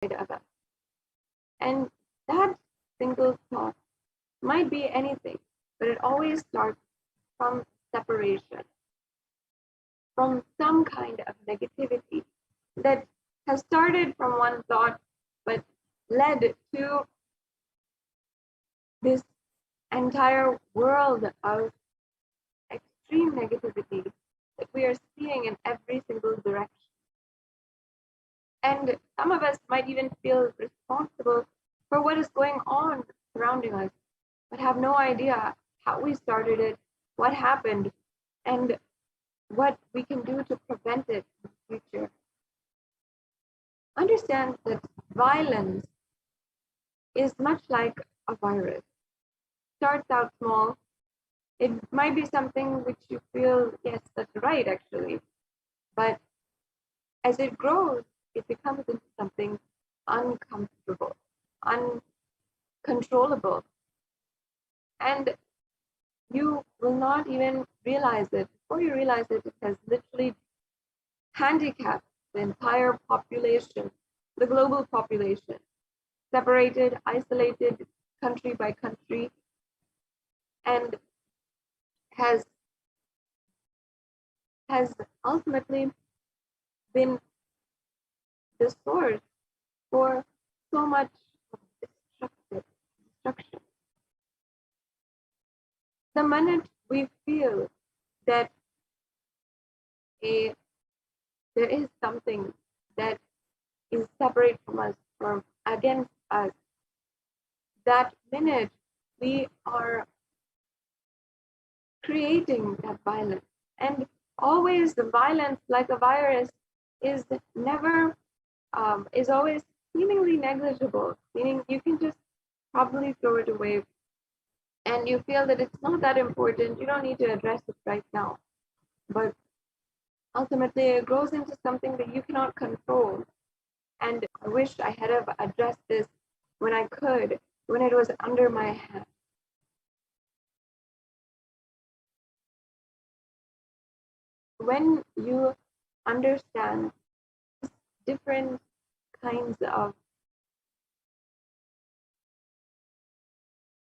of us. And that single thought might be anything, but it always starts from separation, from some kind of negativity that has started from one thought but led to this entire world of extreme negativity that we are seeing in every single direction. And some of us might even feel responsible for what is going on surrounding us, but have no idea how we started it, what happened, and what we can do to prevent it in the future. Understand that violence is much like a virus. Starts out small. It might be something which you feel, yes, that's right, actually. But as it grows, it becomes into something uncomfortable, uncontrollable. And you will not even realize it. Before you realize it, it has literally handicapped the entire population, the global population, separated, isolated country by country, and has ultimately been the source for so much destruction. The minute we feel that there is something that is separate from us or against us, that minute we are creating that violence. And always the violence, like a virus, is never is always seemingly negligible, meaning you can just probably throw it away and you feel that it's not that important, you don't need to address it right now. But ultimately it grows into something that you cannot control. And I wish I had have addressed this when I could, when it was under my hand. When you understand different kinds of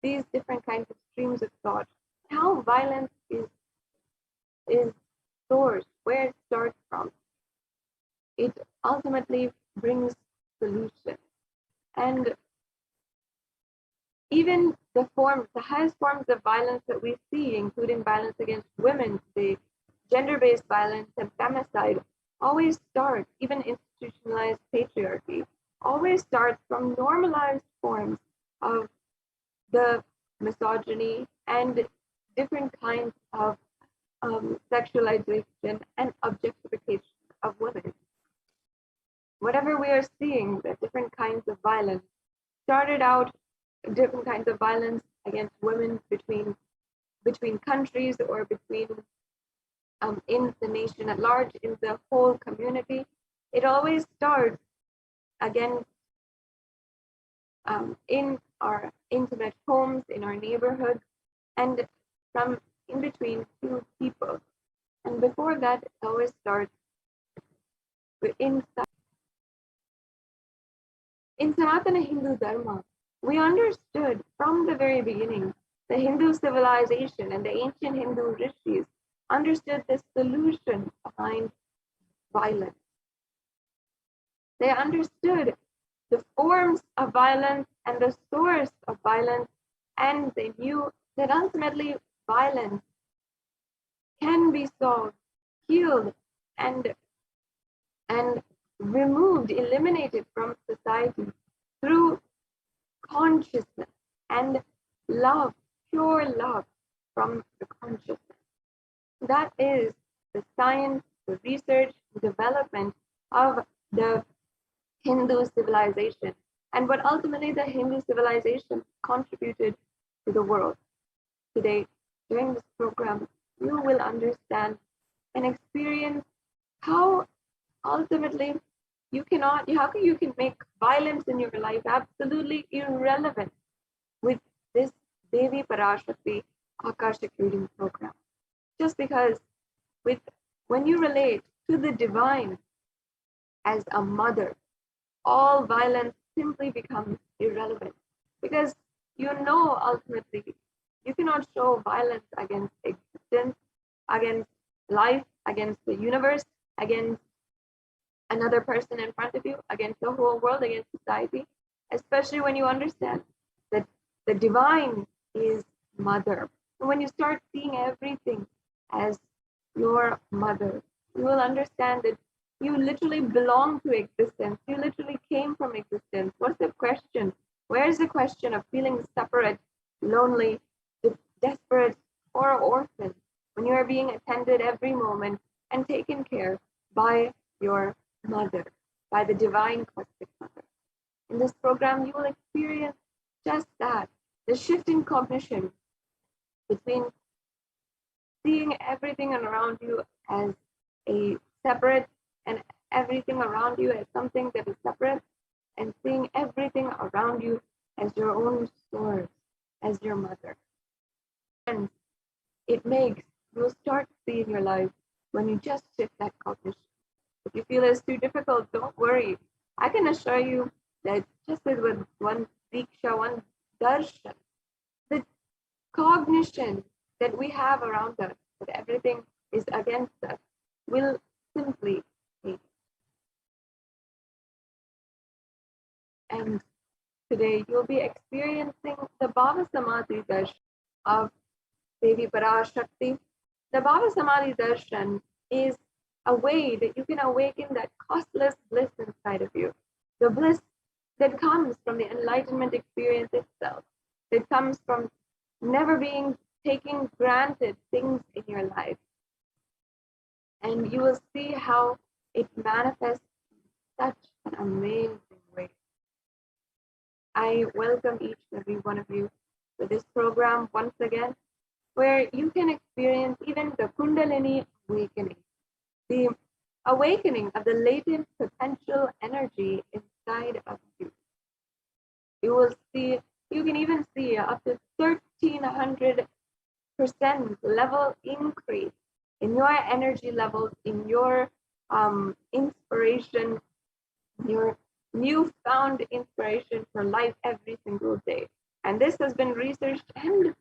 these different kinds of streams of thought, how violence is sourced, where it starts from, it ultimately brings solution. And even the highest forms of violence that we see, including violence against women today, gender-based violence and femicide, always start, even institutionalized patriarchy, always starts from normalized forms of the misogyny and different kinds of sexualization and objectification of women. Whatever we are seeing, the different kinds of violence started out different kinds of violence against women between countries or between in the nation at large, in the whole community. It always starts again in our intimate homes, in our neighborhoods, and from in between two people. And before that, it always starts inside. In Sanatana Hindu Dharma, we understood from the very beginning, the Hindu civilization and the ancient Hindu rishis understood the solution behind violence. They understood the forms of violence and the source of violence, and they knew that ultimately violence can be solved, healed, and removed, eliminated from society through consciousness and love, pure love from the consciousness. That is the science, the research, the development of the Hindu civilization, and what ultimately the Hindu civilization contributed to the world. Today, during this program, you will understand and experience how ultimately you can make violence in your life absolutely irrelevant with this Devi Parashakti Akashic reading program. Just because when you relate to the divine as a mother, all violence simply becomes irrelevant. Because you know ultimately you cannot show violence against existence, against life, against the universe, against another person in front of you, against the whole world, against society, especially when you understand that the divine is mother. And when you start seeing everything as your mother, you will understand that you literally belong to existence. You literally came from existence. What's the question? Where's the question of feeling separate, lonely, desperate, or orphan when you are being attended every moment and taken care by your mother, by the divine cosmic mother? In this program, you will experience just that, the shift in cognition between seeing everything around you as a separate and everything around you as something that is separate, and seeing everything around you as your own source, as your mother. And it makes, you'll start to see in your life when you just shift that cognition. If you feel it's too difficult, don't worry. I can assure you that just as with one diksha, one darshan, the cognition that we have around us, that everything is against us, will simply change. And today you'll be experiencing the Bhava Samadhi darshan of Devi Parashakti. The Bhava Samadhi darshan is a way that you can awaken that costless bliss inside of you. The bliss that comes from the enlightenment experience itself, that comes from never being taking granted things in your life. And you will see how it manifests in such an amazing way. I welcome each and every one of you to this program once again, where you can experience even the Kundalini awakening, the awakening of the latent potential energy inside of you. You will see, you can even see up to 1300% level increase in your energy levels, in your inspiration, your newfound inspiration for life every single day. And this has been researched and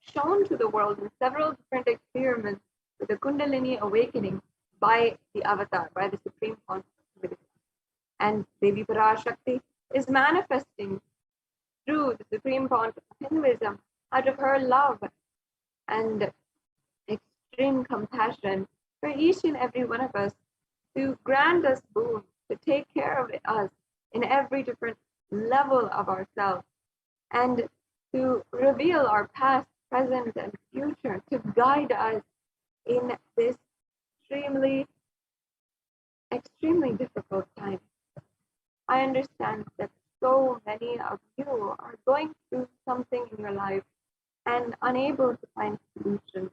shown to the world in several different experiments with the Kundalini awakening by the Avatar, by the Supreme Consciousness. And Devi Parashakti is manifesting through the Supreme Font of Hinduism out of her love and extreme compassion for each and every one of us, to grant us boon, to take care of us in every different level of ourselves, and to reveal our past, present, and future, to guide us in this extremely difficult time. I understand that so many of you are going through something in your life and unable to find solutions.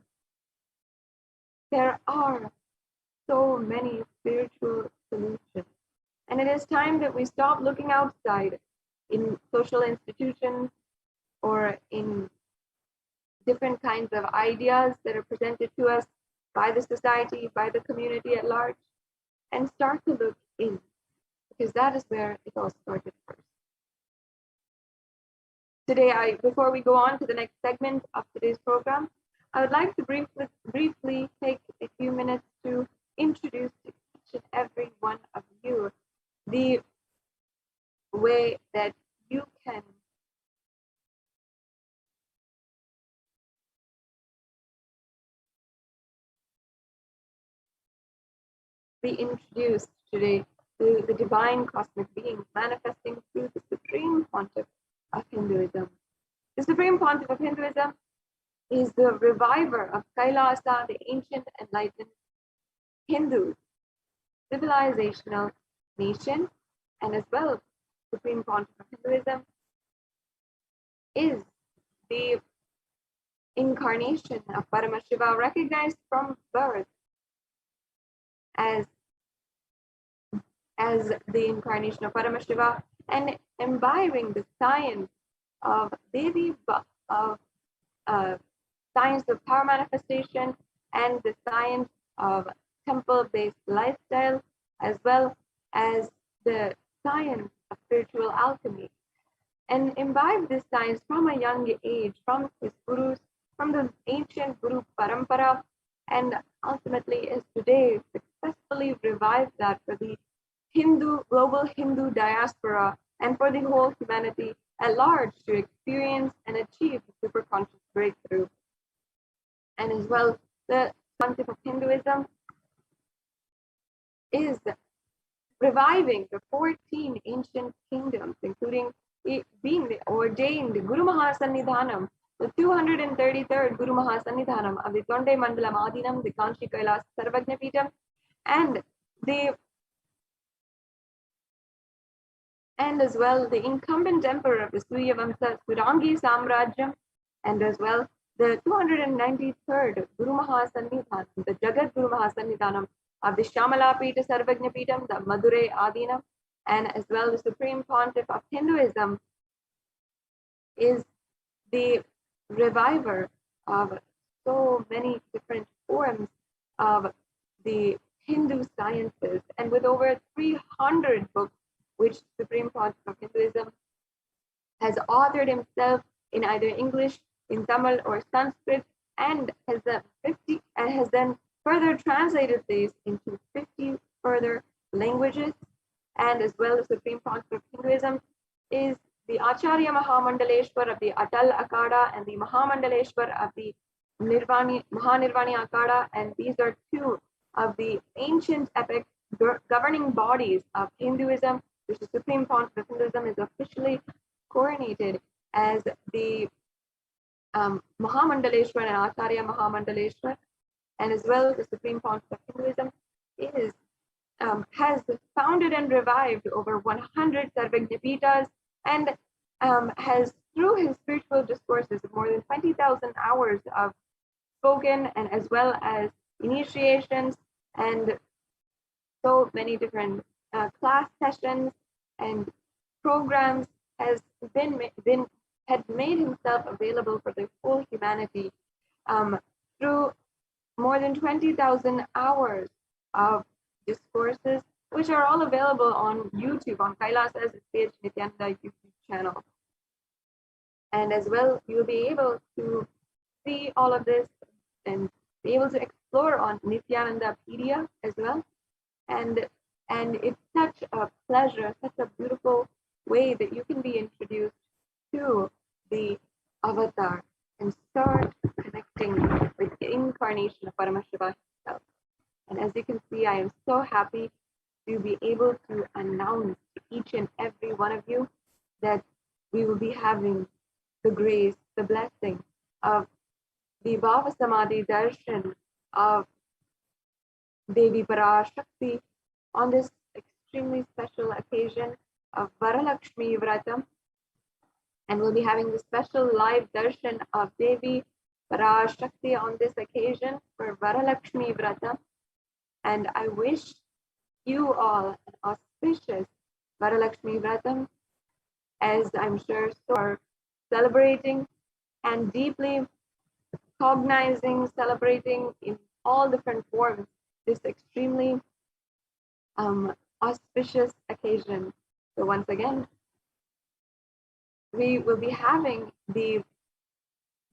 There are so many spiritual solutions, and it is time that we stop looking outside in social institutions or in different kinds of ideas that are presented to us by the society, by the community at large, and start to look in, because that is where it all started first. Today, before we go on to the next segment of today's program, I would like to briefly take a few minutes to introduce to each and every one of you the way that you can be introduced today to the divine cosmic being manifesting through the Supreme Pontiff of Hinduism. The Supreme Pontiff of Hinduism is the reviver of Kailasa, the ancient enlightened Hindu civilizational nation, and as well, Supreme Pontiff of Hinduism is the incarnation of Paramashiva, recognized from birth as the incarnation of Paramashiva, and imbibing the science of Devi, of science of power manifestation, and the science of temple-based lifestyle, as well as the science of spiritual alchemy and imbibed this science from a young age, from his gurus, from the ancient Guru Parampara, and ultimately is today successfully revived that for the global Hindu diaspora and for the whole humanity at large to experience and achieve superconscious breakthrough. And as well, the concept of Hinduism is reviving the 14 ancient kingdoms, including being the ordained Guru Mahasannidhanam, the 233rd Guru Mahasannidhanam of the Tonde Mandalam Adinam, the Kanchi Kailas Sarvajnapitam, and as well the incumbent emperor of the Surya Vamsa Surangi Samrajyam, and as well the 293rd Guru Mahasannidhanam, the Jagat Guru Mahasannidhanam of the Shamala Pita Sarvajnapitam, the Madurai Adinam, and as well the Supreme Pontiff of Hinduism is the reviver of so many different forms of the Hindu sciences, and with over 300 books which Supreme Pontiff of Hinduism has authored himself in either English, in Tamil or Sanskrit, and has then further translated these into 50 further languages. And as well as Supreme Pontiff of Hinduism is the Acharya Mahamandaleshwar of the Atal Akada and the Mahamandaleshwar of the Mahanirvani Akada, and these are two of the ancient epic governing bodies of Hinduism, which the Supreme Pontiff of Hinduism is officially coronated as the Mahamandaleshwar and Acharya Mahamandaleshwar, and as well as the Supreme Pontiff of Hinduism has founded and revived over 100 Sarvajnapitas, and has, through his spiritual discourses, more than 20,000 hours of spoken, and as well as initiations and so many different class sessions and programs, had made himself available for the whole humanity through more than 20,000 hours of discourses, which are all available on YouTube, on Kailasa's HDH Nithyananda YouTube channel. And as well, you'll be able to see all of this and be able to explore on Nithyanandapedia as well. And it's such a pleasure, such a beautiful way that you can be introduced to the avatar and start connecting with the incarnation of Paramashiva himself. And as you can see, I am so happy to be able to announce to each and every one of you that we will be having the grace, the blessing of the Bhava Samadhi Darshan of Devi Parashakti on this extremely special occasion of Varalakshmi Vratam. And we'll be having the special live darshan of Devi Parashakti on this occasion for Varalakshmi Vratam. And I wish you all an auspicious Varalakshmi Vratam, as I'm sure so are celebrating and deeply cognizing, celebrating in all different forms this extremely auspicious occasion. So once again, we will be having the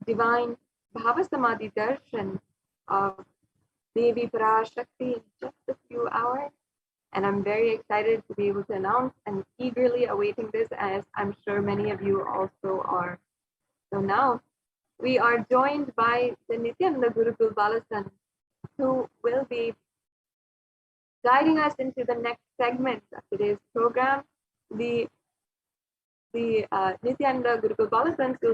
divine Bhava Samadhi Darshan of Devi Parashakti in just a few hours. And I'm very excited to be able to announce and eagerly awaiting this, as I'm sure many of you also are. So now we are joined by the Nithyananda Gurukul Balasan, who will be guiding us into the next segment of today's program. The Nithyananda Gurukul Balasans will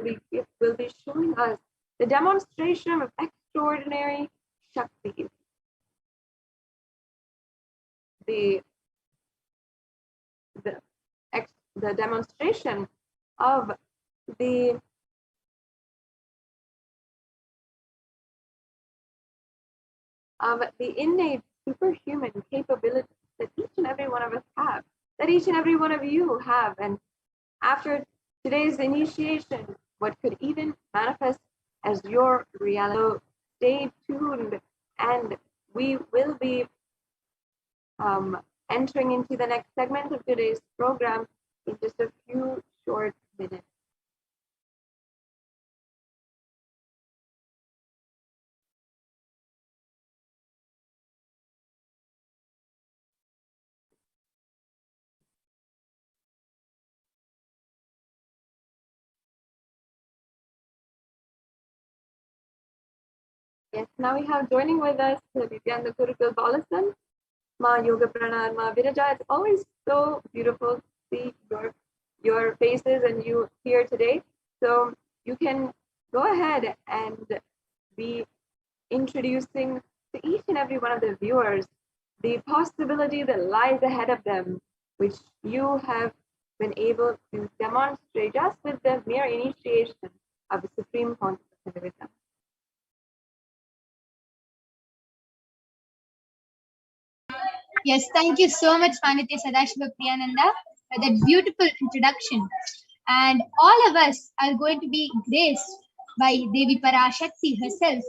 be showing us the demonstration of extraordinary Shaktis. The demonstration of the innate superhuman capabilities that each and every one of us have, that each and every one of you have. And after today's initiation, what could even manifest as your reality. So stay tuned, and we will be entering into the next segment of today's program in just a few short minutes. Yes, now we have joining with us Nithyananda Balasan, Ma Yoga Pranar, Ma Viraja. It's always so beautiful to see your faces and you here today. So you can go ahead and be introducing to each and every one of the viewers the possibility that lies ahead of them, which you have been able to demonstrate just with the mere initiation of the Supreme Consciousness of Wisdom. Yes, thank you so much, Manitya Sadashiva Priyananda, for that beautiful introduction. And all of us are going to be graced by Devi Parashakti herself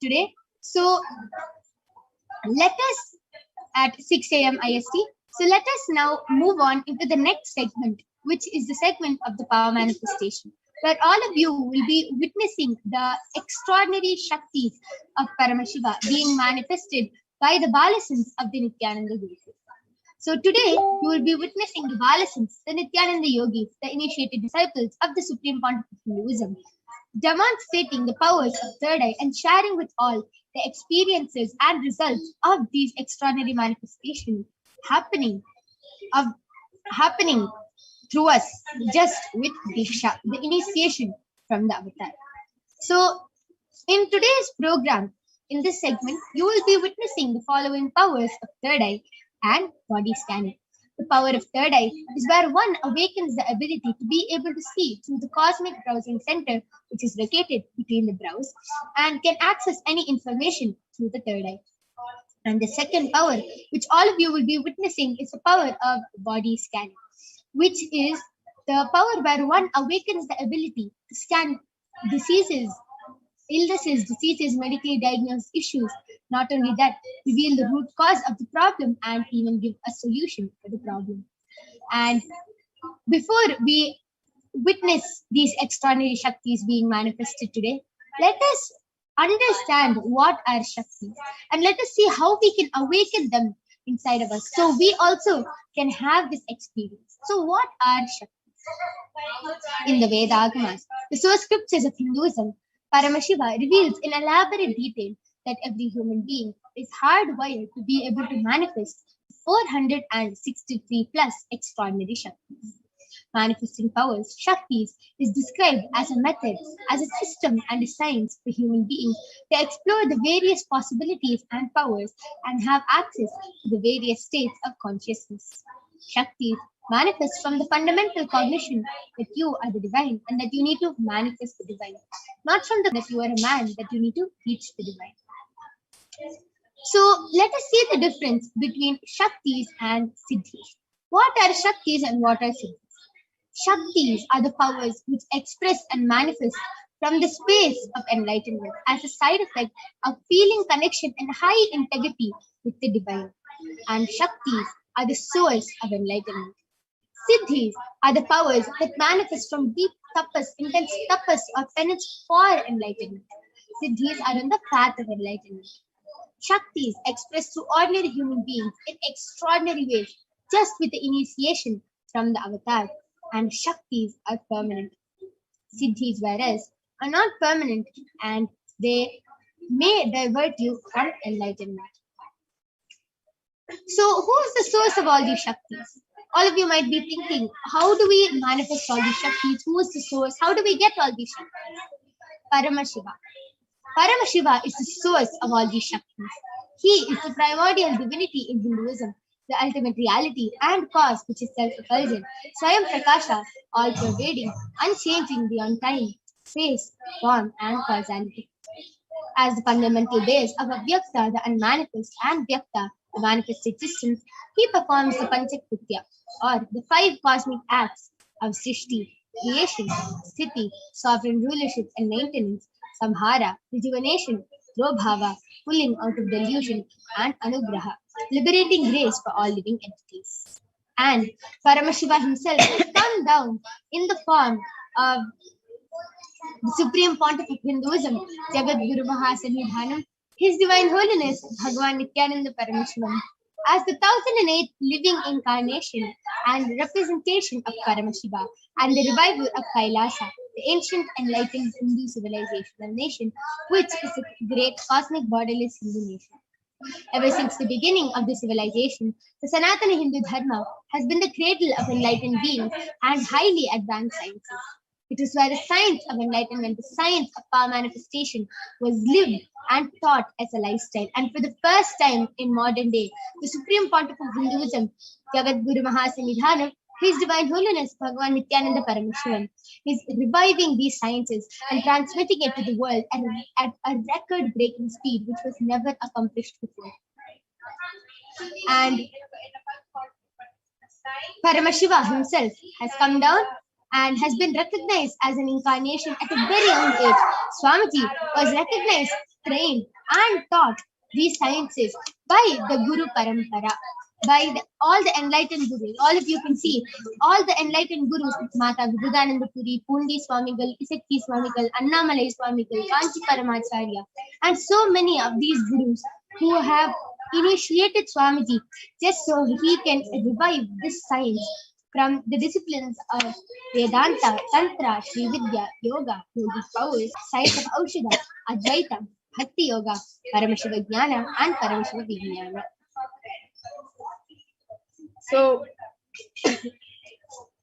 today. So let us at 6 a.m. IST. So let us now move on into the next segment, which is the segment of the power manifestation, where all of you will be witnessing the extraordinary Shaktis of Paramashiva being manifested by the Balasans of the Nithyananda Yogis. So today, you will be witnessing the Balasans, the Nithyananda Yogis, the initiated disciples of the Supreme Pontiff of Hinduism, demonstrating the powers of third eye and sharing with all the experiences and results of these extraordinary manifestations happening through us, just with Diksha, the initiation from the avatar. So in today's program, in this segment, you will be witnessing the following powers of third eye and body scanning. The power of third eye is where one awakens the ability to be able to see through the cosmic browsing center, which is located between the brows, and can access any information through the third eye. And the second power, which all of you will be witnessing, is the power of body scanning, which is the power where one awakens the ability to scan diseases, illnesses, diseases, medically diagnosed issues. Not only that, reveal the root cause of the problem and even give a solution for the problem. And before we witness these extraordinary Shaktis being manifested today, let us understand what are Shaktis and let us see how we can awaken them inside of us so we also can have this experience. So, what are Shaktis? In the Vedagamas, the source scriptures of Hinduism, Paramashiva reveals in elaborate detail that every human being is hardwired to be able to manifest 463 plus extraordinary Shaktis. Manifesting powers, Shaktis, is described as a method, as a system and a science for human beings to explore the various possibilities and powers and have access to the various states of consciousness. Shaktis manifest from the fundamental cognition that you are the divine and that you need to manifest the divine, not from the that you are a man that you need to reach the divine. So let us see the difference between Shaktis and Siddhis. What are Shaktis and what are Siddhis? Shaktis are the powers which express and manifest from the space of enlightenment as a side effect of feeling connection and high integrity with the divine. And Shaktis are the source of enlightenment. Siddhis are the powers that manifest from deep tapas, intense tapas or penance for enlightenment. Siddhis are on the path of enlightenment. Shaktis expressed through ordinary human beings in extraordinary ways, just with the initiation from the avatar. And Shaktis are permanent. Siddhis, whereas, are not permanent and they may divert you from enlightenment. So, who is the source of all these Shaktis? All of you might be thinking, how do we manifest all these Shaktis? Who is the source? How do we get all these Shaktis? Paramashiva. Paramashiva is the source of all these Shaktis. He is the primordial divinity in Hinduism, the ultimate reality and cause which is self-effulgent, Swayam Prakasha, all-pervading, unchanging beyond time, space, form, and causality. As the fundamental base of Avyakta, the unmanifest, and Vyakta, the manifest existence, he performs the Panchakritya, or the 5 cosmic acts of Srishti, creation, Sthiti, sovereign rulership and maintenance, Samhara, rejuvenation, Robhava, pulling out of delusion, and Anugraha, liberating grace for all living entities. And Paramashiva himself has come down in the form of the Supreme Pontiff of Hinduism, Jagat Guru Mahasanidhanam, His Divine Holiness Bhagavan Nithyananda Paramashivam, as the 1008th living incarnation and representation of Paramashiva and the revival of Kailasa, the ancient enlightened Hindu civilization and nation, which is a great cosmic borderless Hindu nation. Ever since the beginning of the civilization, the Sanatana Hindu Dharma has been the cradle of enlightened beings and highly advanced sciences. It is where the science of enlightenment, the science of power manifestation, was lived and taught as a lifestyle. And for the first time in modern day, the Supreme Pontiff of Hinduism, Jagat Guru Mahasanidhanam, His Divine Holiness Bhagavan Nithyananda Paramashivam, is reviving these sciences and transmitting it to the world at a record-breaking speed, which was never accomplished before. And Paramashiva himself has come down and has been recognized as an incarnation at a very young age. Swamiji was recognized, trained, and taught these sciences by the Guru Parampara, by all the enlightened gurus. All of you can see, all the enlightened gurus, Mata Vivekananda Puri, Pundi Swamigal, Isakti Swamigal, Annamalai Swamigal, Kanchi Paramacharya, and so many of these gurus who have initiated Swamiji just so he can revive this science from the disciplines of Vedanta, Tantra, Sri Vidya, Yoga, Yogic powers, science of Aushadha, Advaita, Bhakti Yoga, Paramashiva Jnana, and Paramashiva Vijnana. So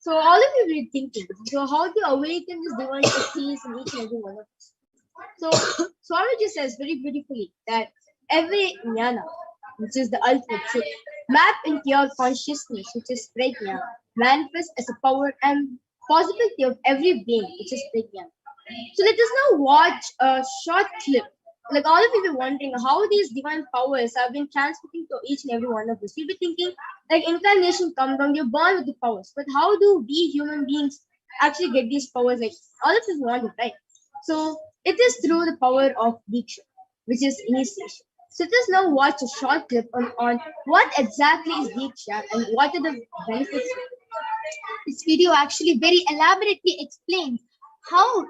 all of you will be thinking, so how to awaken this divine peace in each and every one of us? So Swamiji says very beautifully that every jnana, which is the ultimate truth, map into your consciousness, which is prajna, manifest as a power and possibility of every being, which is prajna. So let us now watch a short clip. Like all of you will be wondering how these divine powers have been transmitting to each and every one of us. You'll be thinking, like incarnation comes down, you're born with the powers. But how do we human beings actually get these powers? Like all of us wonder, right? So it is through the power of Diksha, which is initiation. So let us now watch a short clip on what exactly is Diksha and what are the benefits. This video actually very elaborately explains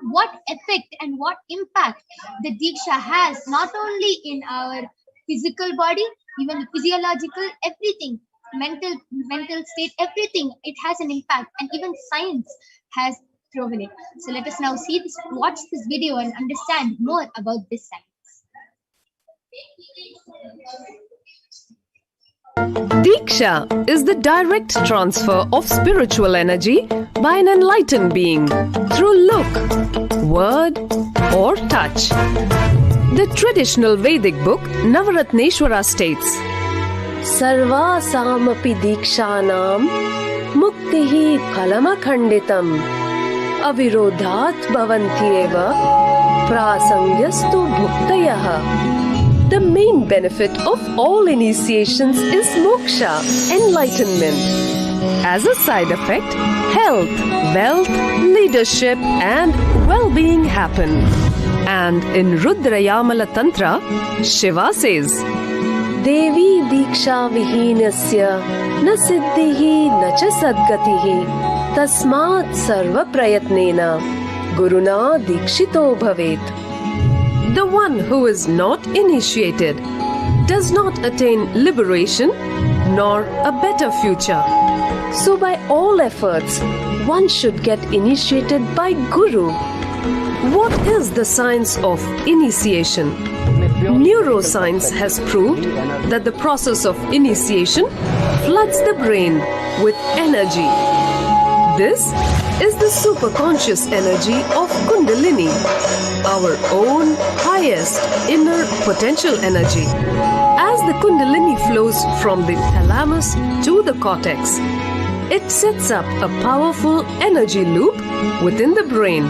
what effect and what impact the Diksha has, not only in our physical body, even the physiological, everything, mental state, everything, it has an impact, and even science has proven it. So let us now watch this video and understand more about this science. Diksha is the direct transfer of spiritual energy by an enlightened being through look, word, or touch. The traditional Vedic book Navaratneshwara states, Sarvasamapi Dikshanam Muktihi Phalamakhanditam Avirodhat Bhavantyeva Prasangyastu Bhuktayah. The main benefit of all initiations is moksha, enlightenment. As a side effect, health, wealth, leadership, and well-being happen. And in Rudrayamala Tantra, Shiva says, Devi Diksha Vihinasya Na Siddhihi Na Cha Sadgatihi Tasmat Sarva Prayatnena Guruna Dikshito Bhavet. The one who is not initiated does not attain liberation nor a better future. So by all efforts, one should get initiated by Guru. What is the science of initiation? Neuroscience has proved that the process of initiation floods the brain with energy. This is the superconscious energy of Kundalini, our own highest inner potential energy. As the Kundalini flows from the thalamus to the cortex, it sets up a powerful energy loop within the brain,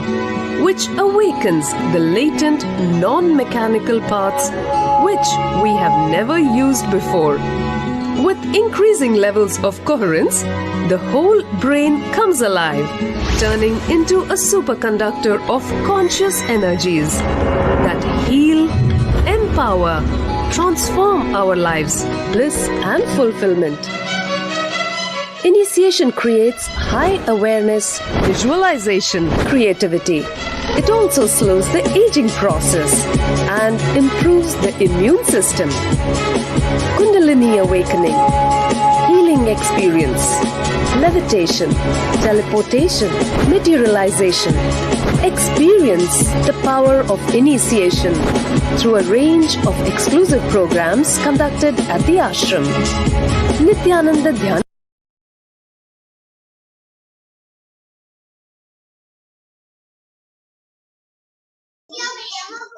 which awakens the latent non-mechanical parts which we have never used before. With increasing levels of coherence, the whole brain comes alive, turning into a superconductor of conscious energies that heal, empower, transform our lives, bliss and fulfillment. Initiation creates high awareness, visualization, creativity. It also slows the aging process and improves the immune system. Kundalini awakening, healing experience, levitation, teleportation, materialization. Experience the power of initiation through a range of exclusive programs conducted at the ashram. Nithyananda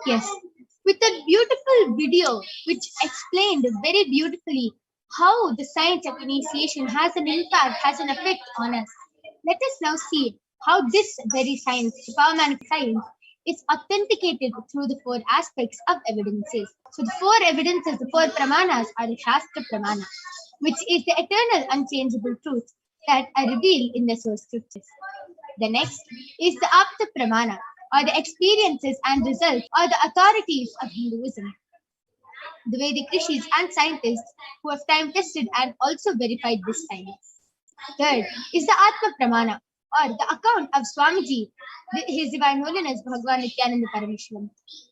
Yes, with a beautiful video which explained very beautifully how the science of initiation has an impact, has an effect on us. Let us now see how this very science, the power manifest science, is authenticated through the four aspects of evidences. So the four evidences, the four pramanas are the Shastra Pramana, which is the eternal unchangeable truth that are revealed in the source scriptures. The next is the Apta Pramana, or the experiences and results, or the authorities of Hinduism. The Vedic rishis and scientists who have time tested and also verified this science. Third is the Atma Pramana, or the account of Swamiji, His Divine Holiness Bhagavan Nithyananda Paramashivam.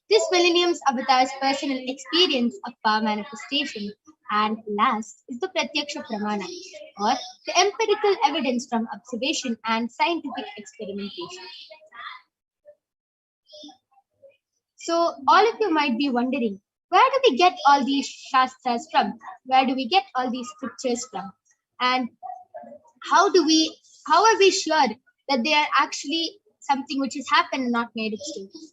This millennium's avatar's personal experience of power manifestation. And last is the Pratyaksha Pramana, or the empirical evidence from observation and scientific experimentation. So all of you might be wondering, where do we get all these shastras from? Where do we get all these scriptures from? And how are we sure that they are actually something which has happened and not made of stories?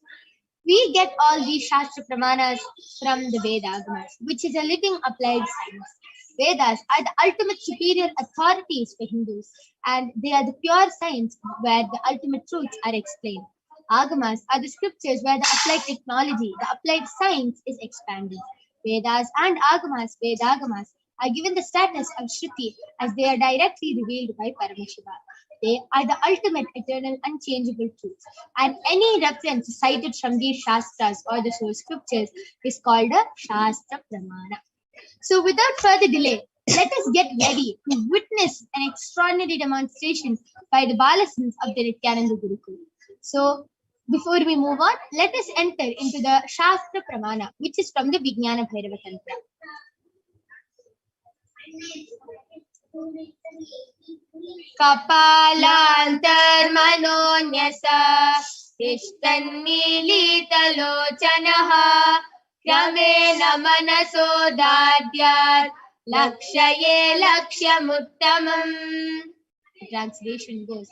We get all these Shastra Pramanas from the Vedas, which is a living applied science. Vedas are the ultimate superior authorities for Hindus, and they are the pure science where the ultimate truths are explained. Agamas are the scriptures where the applied technology, the applied science is expanded. Vedas and Agamas, Vedagamas, are given the status of Shruti as they are directly revealed by Paramashiva. They are the ultimate, eternal, unchangeable truths. And any reference cited from these Shastras or the source scriptures is called a Shastra Pramana. So without further delay, let us get ready to witness an extraordinary demonstration by the Balasins of the Nithyananda Gurukul. So before we move on, let us enter into the Shastra Pramana, which is from the Vijnana Bhairava Tantra. Kapalantarmanonyasa Tishtannilitalochanaha Kramena manaso dadyat Lakshaye lakshamuttamam. The translation goes,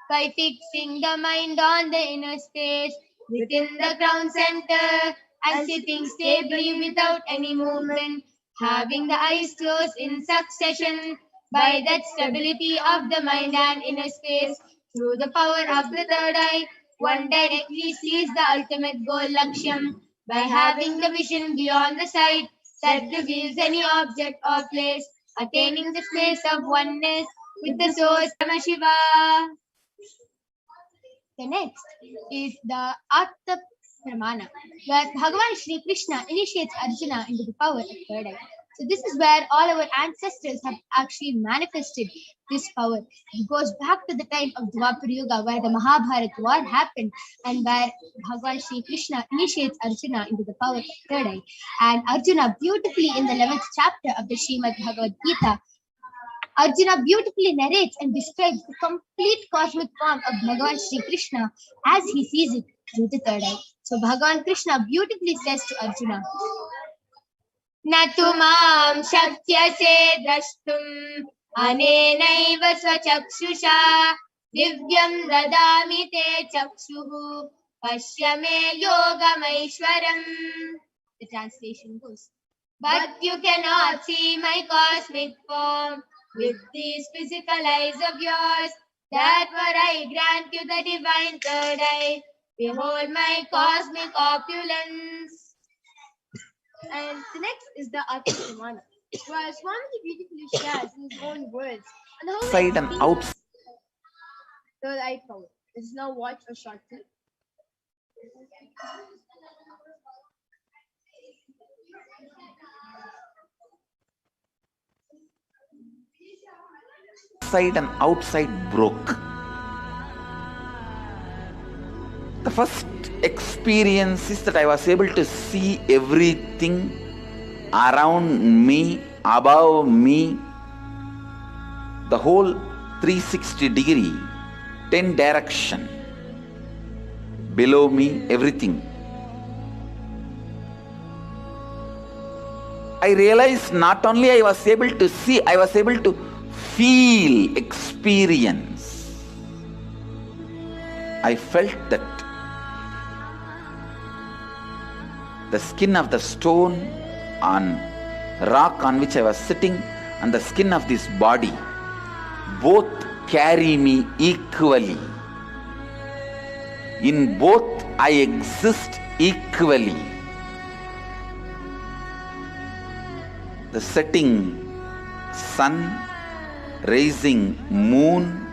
by fixing the mind on the inner space within the ground center and sitting stably without any movement, having the eyes closed in succession, by that stability of the mind and inner space, through the power of the third eye, one directly sees the ultimate goal Lakshyam, by having the vision beyond the sight that reveals any object or place, attaining the place of oneness with the source Paramashiva. The next is the Atma Pramana, where Bhagavan Shri Krishna initiates Arjuna into the power of third eye. So this is where all our ancestors have actually manifested this power. It goes back to the time of Dwapar Yuga, where the Mahabharata war happened, and where Bhagavan Shri Krishna initiates Arjuna into the power of third eye. And Arjuna beautifully in the 11th chapter of the Srimad Bhagavad Gita, Arjuna beautifully narrates and describes the complete cosmic form of Bhagavan Shri Krishna as he sees it through the third eye. So Bhagavan Krishna beautifully says to Arjuna, Natu mam shakyase drashtum anenaiva swachakshusha divyam dadami te chakshuhu pashyame yogamaishwaram. The translation goes, but you cannot see my cosmic form with these physical eyes of yours. That were I grant you the divine third eye. Behold my cosmic opulence. And the next is the Atma Pramana, where Swamiji beautifully shares in his own words on how Freedom out. third eye power. Let's now watch a short clip. inside and outside broke. The first experience is that I was able to see everything around me, above me, the whole 360 degree, 10 direction, below me, everything. I realized not only I was able to see, I was able to feel, experience. I felt that the skin of the stone on rock on which I was sitting and the skin of this body both carry me equally. In both I exist equally. The setting sun, rising moon,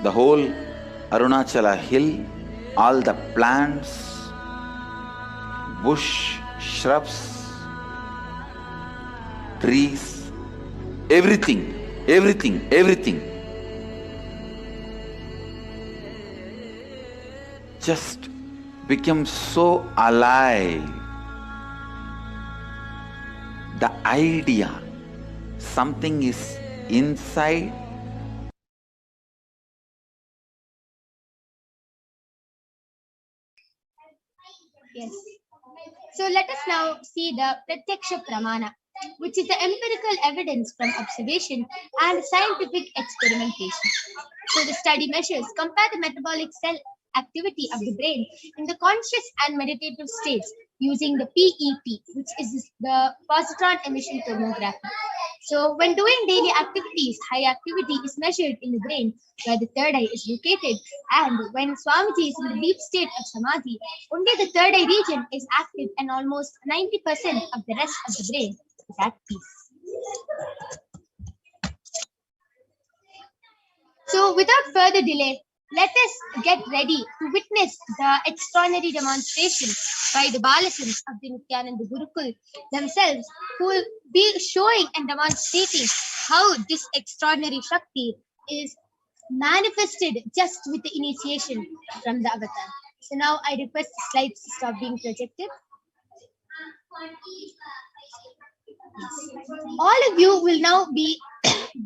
the whole Arunachala hill, all the plants, bush, shrubs, trees, everything just became so alive. The idea, something is inside. Yes. So let us now see the Pratyaksha Pramana, which is the empirical evidence from observation and scientific experimentation. So the study measures compare the metabolic cell activity of the brain in the conscious and meditative states using the PET, which is the positron emission tomography. So when doing daily activities, high activity is measured in the brain where the third eye is located, and when Swamiji is in the deep state of Samadhi, only the third eye region is active and almost 90% of the rest of the brain is at peace. So without further delay, let us get ready to witness the extraordinary demonstration by the Balasins of the Nithyananda Gurukul themselves, who will be showing and demonstrating how this extraordinary Shakti is manifested just with the initiation from the avatar. So now I request the slides to stop being projected. All of you will now be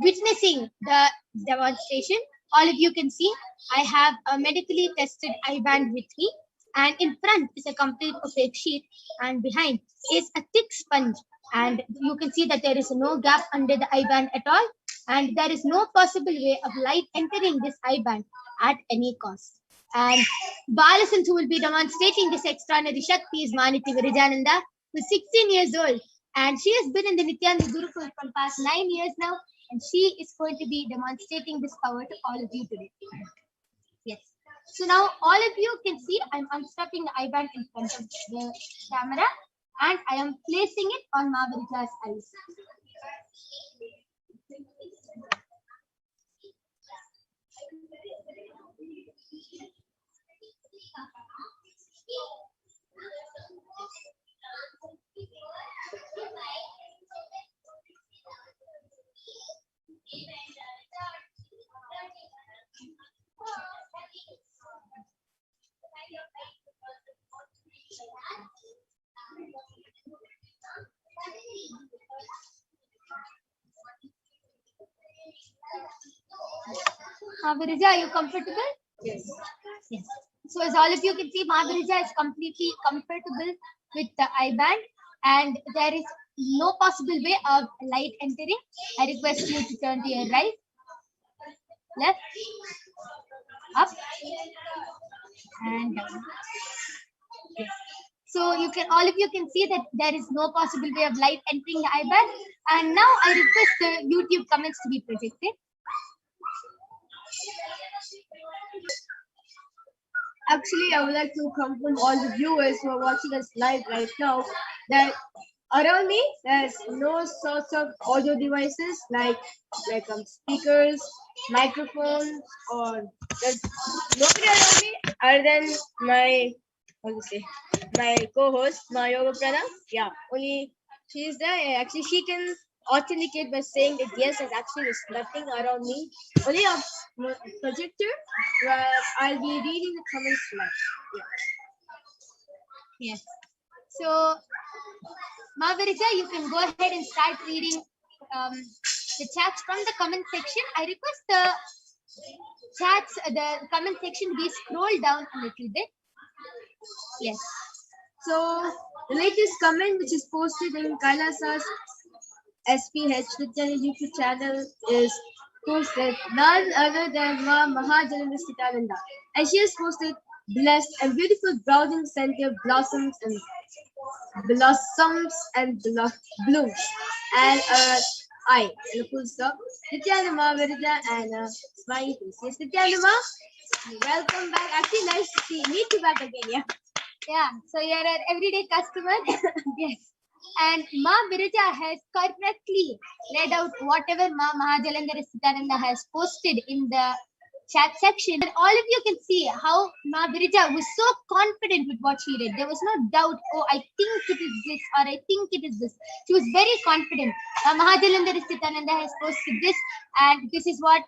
witnessing the demonstration. All of you can see I have a medically tested eye band with me, and in front is a complete opaque sheet, and behind is a thick sponge, and you can see that there is no gap under the eye band at all, and there is no possible way of light entering this eye band at any cost. And Balasant, who will be demonstrating this extraordinary Shakti, is Maniti Virajananda, who is 16 years old, and she has been in the Nithyananda Gurukul from past 9 years now, and she is going to be demonstrating this power to all of you today. Yes. So now all of you can see I'm unstrapping the eye band in front of the camera, and I am placing it on Mahavirija's eyes. Mahavirija, are you comfortable? Yes. Yes. So as all of you can see, Mahavirija is completely comfortable with the eye band, and there is no possible way of light entering. I request you to turn to your right, left, up, and down. Yes. So you can, all of you can see that there is no possible way of light entering the eye band. And now I request the YouTube comments to be projected. Actually, I would like to confirm all the viewers who are watching us live right now that around me there's no sorts of audio devices like speakers, microphones, or there's nobody around me other than my my co-host, my yoga prana. Yeah, only she's there. Actually, she can authenticate by saying that yes, there's nothing around me. Only a projector where I'll be reading the comments live. Yeah. Yes. So, Mavirija, you can go ahead and start reading the chats from the comment section. I request the comment section be scrolled down a little bit. Yes. So the latest comment which is posted in Kailasa's HDH Nithyananda YouTube channel is posted none other than Ma Nithyananda, and she has posted blessed and beautiful browsing center blossoms and blooms and I and a full stop. Nithyananda Virida and a smiley face. Yes, Nithyananda, welcome back. Actually, nice to meet you back again. Yeah. Yeah. So you're an everyday customer. Yes. And Ma Virija has correctly read out whatever Ma Mahajalandhara Sitananda has posted in the chat section. And all of you can see how Ma Virija was so confident with what she read. There was no doubt, oh, I think it is this or I think it is this. She was very confident. Mahajalandhara Sitananda has posted this and this is what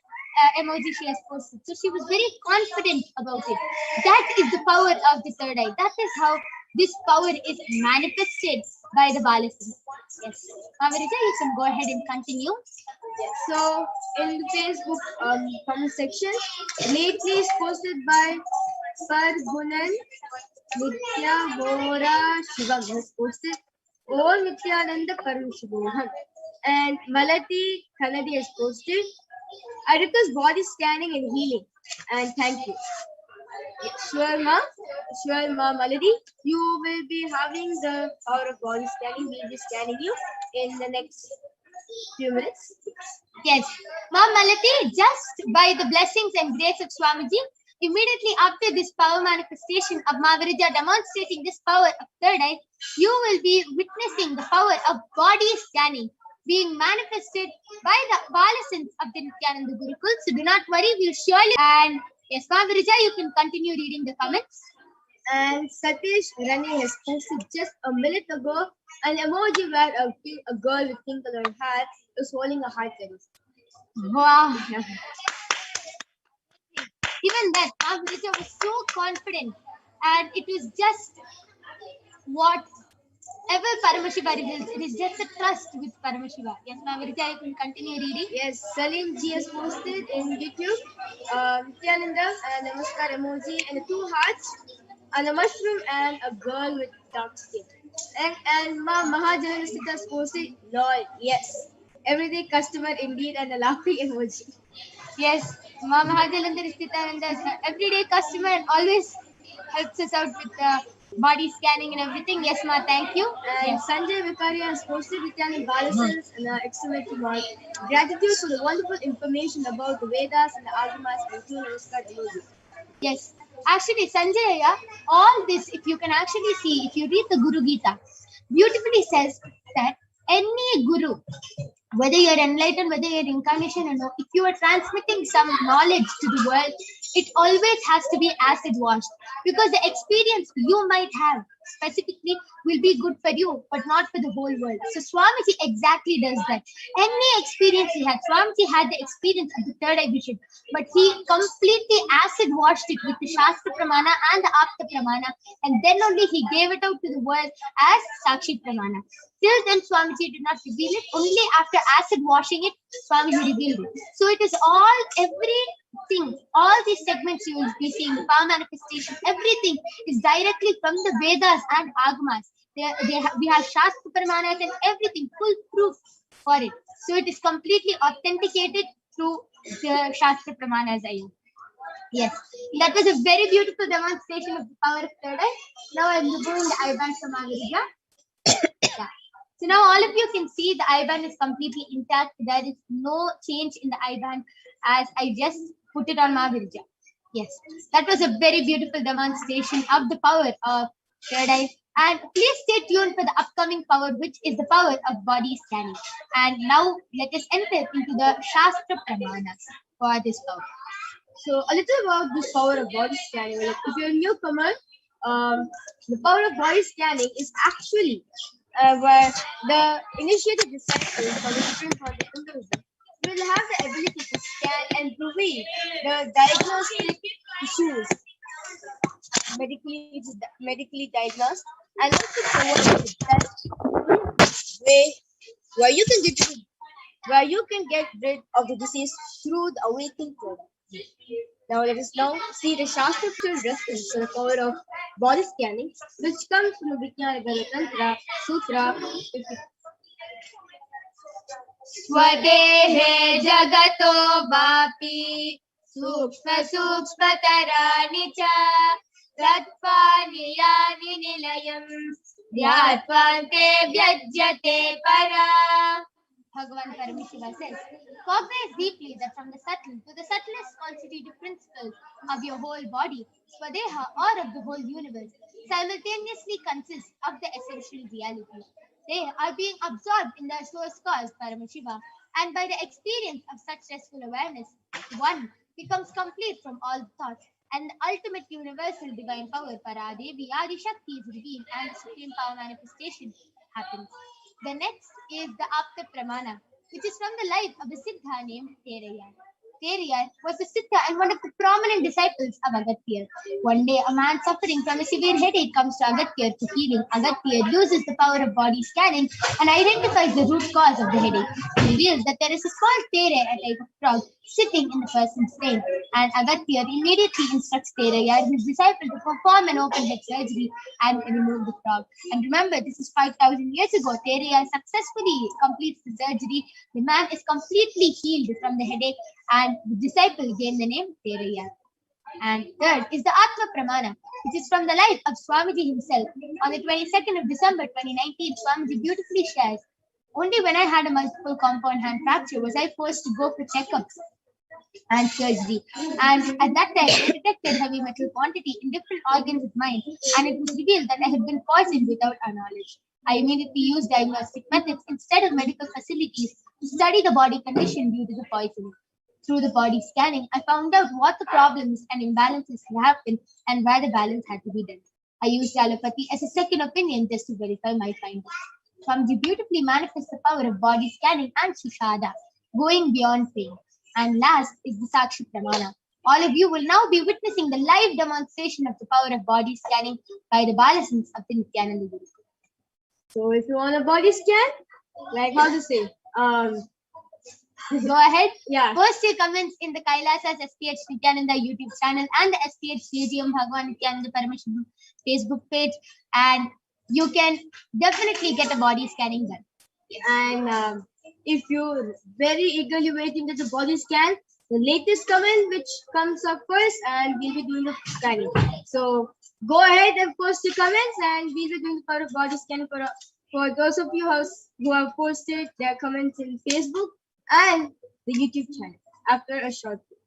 emoji she has posted. So she was very confident about it. That is the power of the third eye. That is how this power is manifested by the Balasins. Yes. Mavirija, you can go ahead and continue. So in the Facebook comment section, lately is posted by Pargunan Paramashivam has posted Om Nithyananda Paramashivoham, and Malati Kanadi has posted I request body scanning and healing, and thank you. Sure, Ma Maladi, you will be having the power of body scanning. We'll be scanning you in the next few minutes. Yes. Ma Malati, just by the blessings and grace of Swamiji, immediately after this power manifestation of Mavirija demonstrating this power of third eye, you will be witnessing the power of body scanning being manifested by the Balasins of the Nithyananda Gurukul. So do not worry, we'll surely. And yes, Mavirija, you can continue reading the comments. And Satish Rani has posted just a minute ago an emoji where a girl with pink colored hair is holding a heart. Wow. Even that, Mavirija was so confident, and it was just whatever Paramashiva reveals. It is just a trust with Paramashiva. Yes, Mavirija, you can continue reading. Yes, Salim G has posted in YouTube Nithyananda and Namaskar emoji and 2 hearts and a mushroom and a girl with dark skin. And Ma Mahajalandhara has posted lol, yes. Everyday customer indeed and a laughing emoji. Yes, Ma Mahajalandhara Sitananda is an everyday customer and always helps us out with the body scanning and everything. Yes, Ma, thank you. And yes. Sanjay Vikaria has posted Nithyananda Balasins and exclamation mark. Gratitude for the wonderful information about the Vedas and the Agamas and 2 Namaskar emoji. Yes, actually, Sanjay, all this, if you can actually see, if you read the Guru Gita, beautifully says that any Guru, whether you're enlightened, whether you're incarnation or no, if you are transmitting some knowledge to the world, it always has to be acid washed, because the experience you might have specifically will be good for you, but not for the whole world. So Swamiji exactly does that. Any experience he had, Swamiji had the experience of the third eye vision, but he completely acid washed it with the Shastra Pramana and the Apta Pramana, and then only he gave it out to the world as Sakshi Pramana. Till then, Swamiji did not reveal it. Only after acid washing it, Swamiji revealed it. So it is everything, all these segments you will be seeing, power manifestation, everything is directly from the Vedas and Agamas. We have Shastra Paramanas and everything, full proof for it. So it is completely authenticated through the Shastra Paramanas. Yes, that was a very beautiful demonstration of the power of third eye. Now I am removing the IBAN from Mavirija. Yeah. So now all of you can see the IBAN is completely intact. There is no change in the IBAN as I just put it on Mavirija. Yes, that was a very beautiful demonstration of the power of third eye. And please stay tuned for the upcoming power, which is the power of body scanning. And now let us enter into the Shastra Pramanas for this power. So a little about this power of body scanning. Like if you're a newcomer, the power of body scanning is actually where the initiated disciples for the different for the Hinduism will have the ability to scan and reveal the diagnostic issues medically diagnosed, and also provide the best way where you can get rid, where you can get rid of the disease through the awakened product. Now let us now see the Shastrical reference to the power of body scanning, which comes from the Vijnana Ganatantra Sutra 50. स्वदेहे जगतो वापि सूक्ष्म सूक्ष्मतराणि च तत्त्वानि यानि निलयम् ध्यात्वान्ते व्यज्यते परा. Bhagavan Paramashiva says, cognize deeply that from the subtle to the subtlest constitutive principles of your whole body, Swadeha, or of the whole universe, simultaneously consists of the essential reality. They are being absorbed in the source cause, Paramashiva, and by the experience of such restful awareness, one becomes complete from all thoughts, and the ultimate universal divine power, Paradevi, Adi Shakti, is revealed, and the supreme power manifestation happens. The next is the Apta Pramana, which is from the life of a Siddha named Terayar. Terayar was a Siddha and one of the prominent disciples of Agatyar. One day, a man suffering from a severe headache comes to Agatyar to heal him. Agatyar uses the power of body scanning and identifies the root cause of the headache. He reveals that there is a small Tere, a type of frog, sitting in the person's brain. And Agatyar immediately instructs Terayar, his disciple, to perform an open head surgery and remove the frog. And remember, this is 5,000 years ago. Terayar successfully completes the surgery. The man is completely healed from the headache, and the disciple gained the name Terayar. And third is the Atma Pramana, which is from the life of Swamiji himself. On the 22nd of December 2019, Swamiji beautifully shares, only when I had a multiple compound hand fracture was I forced to go for checkups and surgery. And at that time, I detected heavy metal quantity in different organs of mine, and it was revealed that I had been poisoned without our knowledge. I immediately used diagnostic methods instead of medical facilities to study the body condition due to the poisoning. Through the body scanning, I found out what the problems and imbalances had happened and where the balance had to be done. I used allopathy as a second opinion just to verify my findings. Swamiji beautifully manifests the power of body scanning and Sushada, going beyond pain. And last is the Sakshi Pramana. All of you will now be witnessing the live demonstration of the power of body scanning by the Balasans of the Nithyananda Guru. So if you want a body scan, like how to say, Go ahead. yeah. Post your comments in the Kailasa's HDH Nithyananda YouTube channel and the HDH Stadium Bhagavan Nithyananda Paramashivam Facebook page, and you can definitely get a body scanning done. And if you're very eagerly waiting for the body scan, the latest comment which comes up first, and we'll be doing the scanning. So go ahead and post your comments, and we'll be doing the power of body scanning for those of you who have posted their comments in Facebook and the YouTube channel after a short break.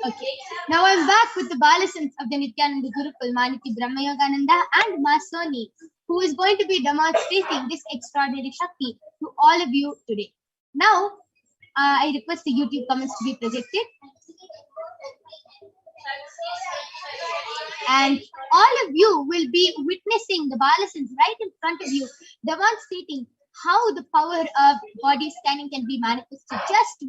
Okay, now I'm back with the Balasans of the Nithyananda Gurukul, Maniti Brahmayogananda and Masoni, who is going to be demonstrating this extraordinary Shakti to all of you today. Now, I request the YouTube comments to be projected. And all of you will be witnessing the Balasins right in front of you, demonstrating how the power of body scanning can be manifested just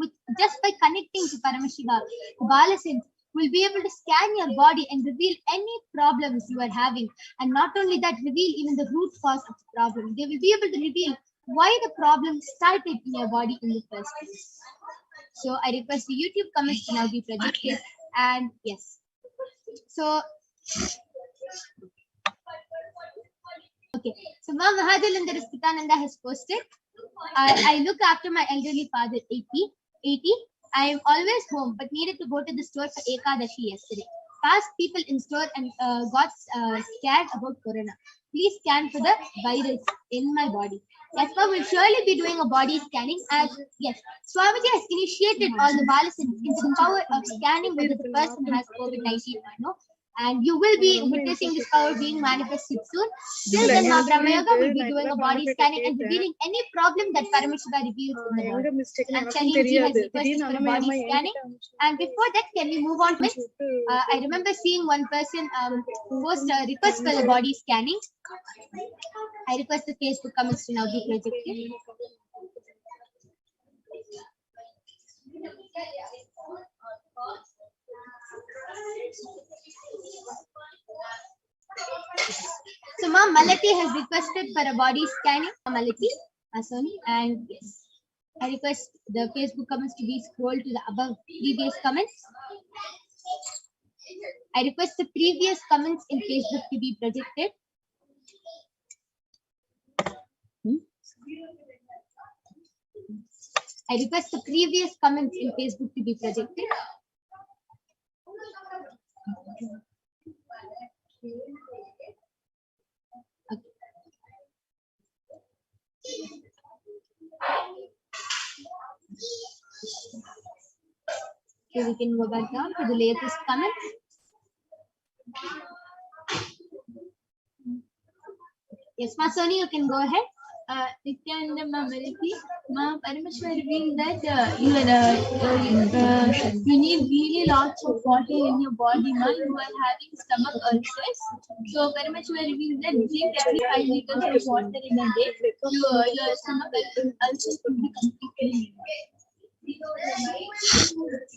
by connecting to Paramashiva. The Balasins will be able to scan your body and reveal any problems you are having, and not only that, reveal even the root cause of the problem. They will be able to reveal why the problem started in your body in the first place. So I request the YouTube comments to now be projected. And yes, so okay, so Ma Mahajalandhara Nithyananda has posted, I look after my elderly father, 80. I am always home, but needed to go to the store for Ekadashi yesterday. Past people in store and got scared about Corona. Please scan for the virus in my body. Yaspa will surely be doing a body scanning. And yes, Swamiji has initiated all the Balasins into the power of scanning whether the person has COVID-19 or no. And you will be witnessing this power being manifested soon. Till then, Ma Brahmayoga will be doing a body scanning and revealing any problem that Paramashiva reveals in the body. And Chaniji has requested for body scanning. And before that, can we move on to it? I remember seeing one person post a request for the body scanning. I request the Facebook comments to now be projected. So Ma Malati has requested for a body scanning. Malati, Asoni, and yes, I request the Facebook comments to be scrolled to the above previous comments. I request the previous comments in Facebook to be projected. I request the previous comments in Facebook to be projected. Okay, we can go back down to the latest comments. Yes, Ma Soni, you can go ahead. Nithyananda Ma Paramashiva revealed that you need really lots of water in your body. Ma, you are having stomach ulcers. So Paramashiva revealed that drink every 5 liters of water in a day. Your stomach ulcers will be completely removed.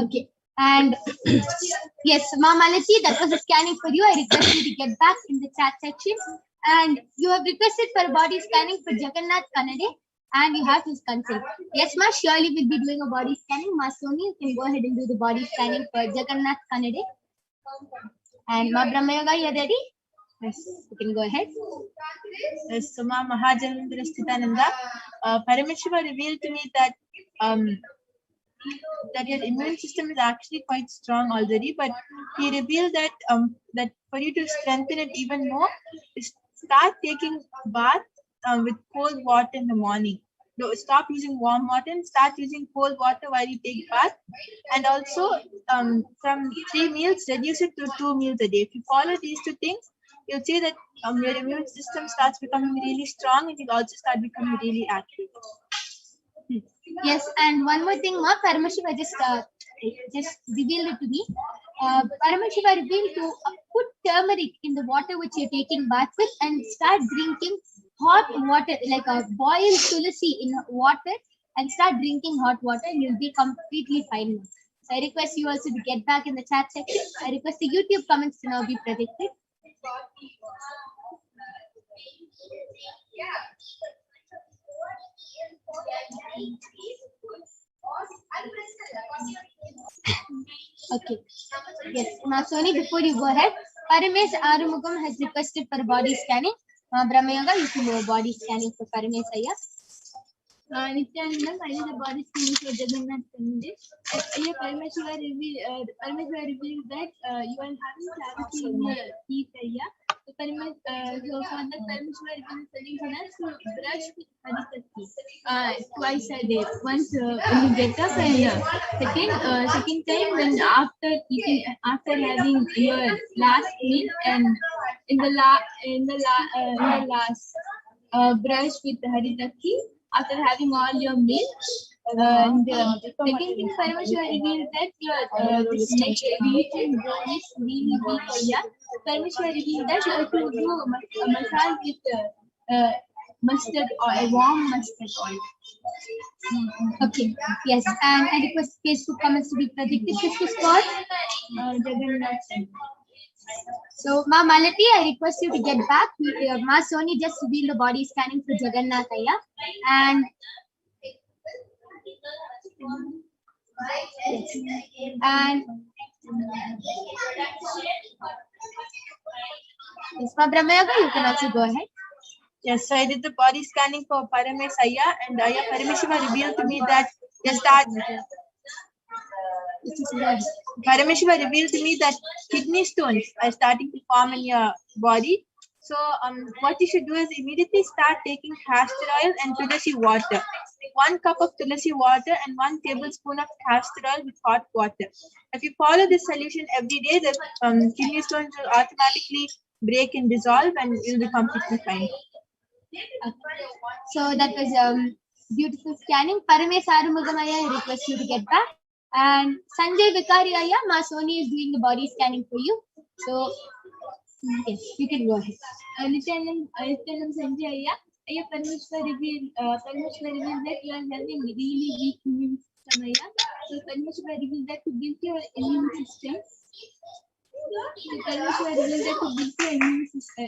Okay. And yes, Ma Malati, that was a scanning for you. I request you to get back in the chat section. And you have requested for body scanning for Jagannath Kannade, and you have his consent. Yes, Ma, surely we'll be doing a body scanning. Ma Soni, you can go ahead and do the body scanning for Jagannath Kannade. And Ma Brahmayoga, you ready? Yes, you can go ahead. Yes, so Ma Mahajalandhara Nithyananda, Paramashiva revealed to me that that your immune system is actually quite strong already, but he revealed that that for you to strengthen it even more, start taking bath with cold water in the morning. No, stop using warm water and start using cold water while you take bath. And also from 3 meals, reduce it to 2 meals a day. If you follow these 2 things, you'll see that your immune system starts becoming really strong, and you'll also start becoming really active. Yes, and one more thing, Ma Paramashiva just revealed it to me. Paramashiva revealed to put turmeric in the water which you're taking bath with and start drinking hot water, like a boiled tulsi in water, and start drinking hot water, and you'll be completely fine. So I request you also to get back in the chat section. I request the YouTube comments to now be predicted. Okay. Yes, Ma Soni, before you go ahead, Paramesh Arumugam has requested for body scanning. Ma Brahmayoga, you can do body scanning for Paramesh Ayya. Nithyananda, I did a body scanning for Jagannath Kannade. Here Paramashiva revealed that you are having cavity in your teeth area. So for that Paramashiva revealed solution as to brush with Parashakti twice a day. Once when you get up, and second time when after having your last meal, and in the last brush with Haridaki after having all your meal. And second thing, Paramashiva revealed that your this next religion is really weak. Yeah, Paramashiva revealed that you have to do a massage with mustard or a warm mustard oil. Okay, yes, and I request Facebook comments to be predicted. This was for Jagannath. So, Ma Malati, I request you to get back. Ma Soni just revealed the body scanning for Jagannataya. And yes, Ma Brahmayaga, you can also go ahead. Yes, so I did the body scanning for Paramesaya, and Paramashiva revealed to me that Paramashiva revealed to me that kidney stones are starting to form in your body. So what you should do is immediately start taking castor oil and tulasi water. 1 cup of tulasi water and 1 tablespoon of castor oil with hot water. If you follow this solution every day, the kidney stones will automatically break and dissolve, and you'll be completely fine. So that was beautiful scanning. Paramesh Arumugamaya, I request you to get back. And Sanjay Vikariyaya, Ma Soni is doing the body scanning for you. So yes, you can go ahead. Nithyananda Sanjay, Paramashiva revealed that you are having really weak immune system. So Paramashiva revealed that to build your immune system.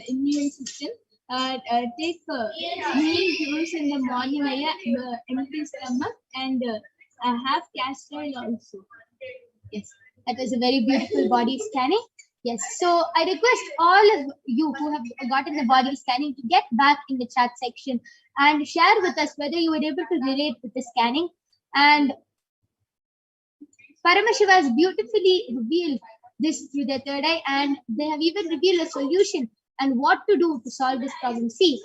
Immune system. Take green juice in the morning, empty stomach, and have castor oil also. Yes, that was a very beautiful body scanning. Yes, so I request all of you who have gotten the body scanning to get back in the chat section and share with us whether you were able to relate with the scanning. And Paramashiva has beautifully revealed this through the third eye, and they have even revealed a solution and what to do to solve this problem. See,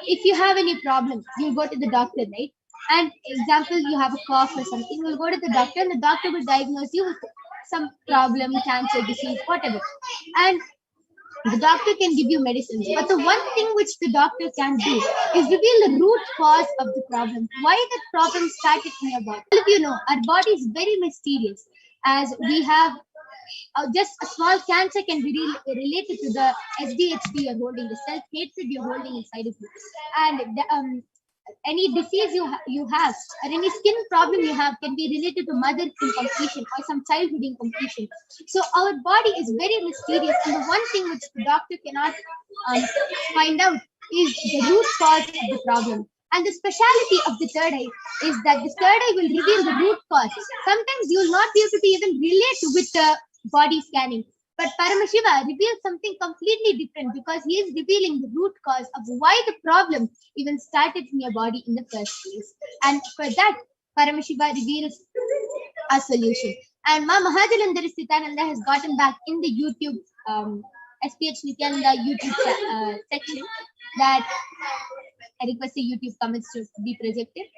if you have any problem, you go to the doctor, right? And example, you have a cough or something, you'll go to the doctor and the doctor will diagnose you with some problem, cancer, disease, whatever. And the doctor can give you medicines. But the one thing which the doctor can do is reveal the root cause of the problem. Why that problem started in your body. All of you know, our body is very mysterious. As we have just a small cancer can be related to the HDH you're holding, the self-hatred you're holding inside of you. And any disease you have or any skin problem you have can be related to mother incompletion or some childhood incompletion. So our body is very mysterious, and the one thing which the doctor cannot find out is the root cause of the problem. And the speciality of the third eye is that the third eye will reveal the root cause. Sometimes you will not be able to even relate with the body scanning. But Paramashiva reveals something completely different because he is revealing the root cause of why the problem even started in your body in the first place. And for that, Paramashiva reveals a solution. And Ma Mahajalandhara Nithyananda has gotten back in the YouTube, HDH Nithyananda YouTube section that I request the YouTube comments to be projected.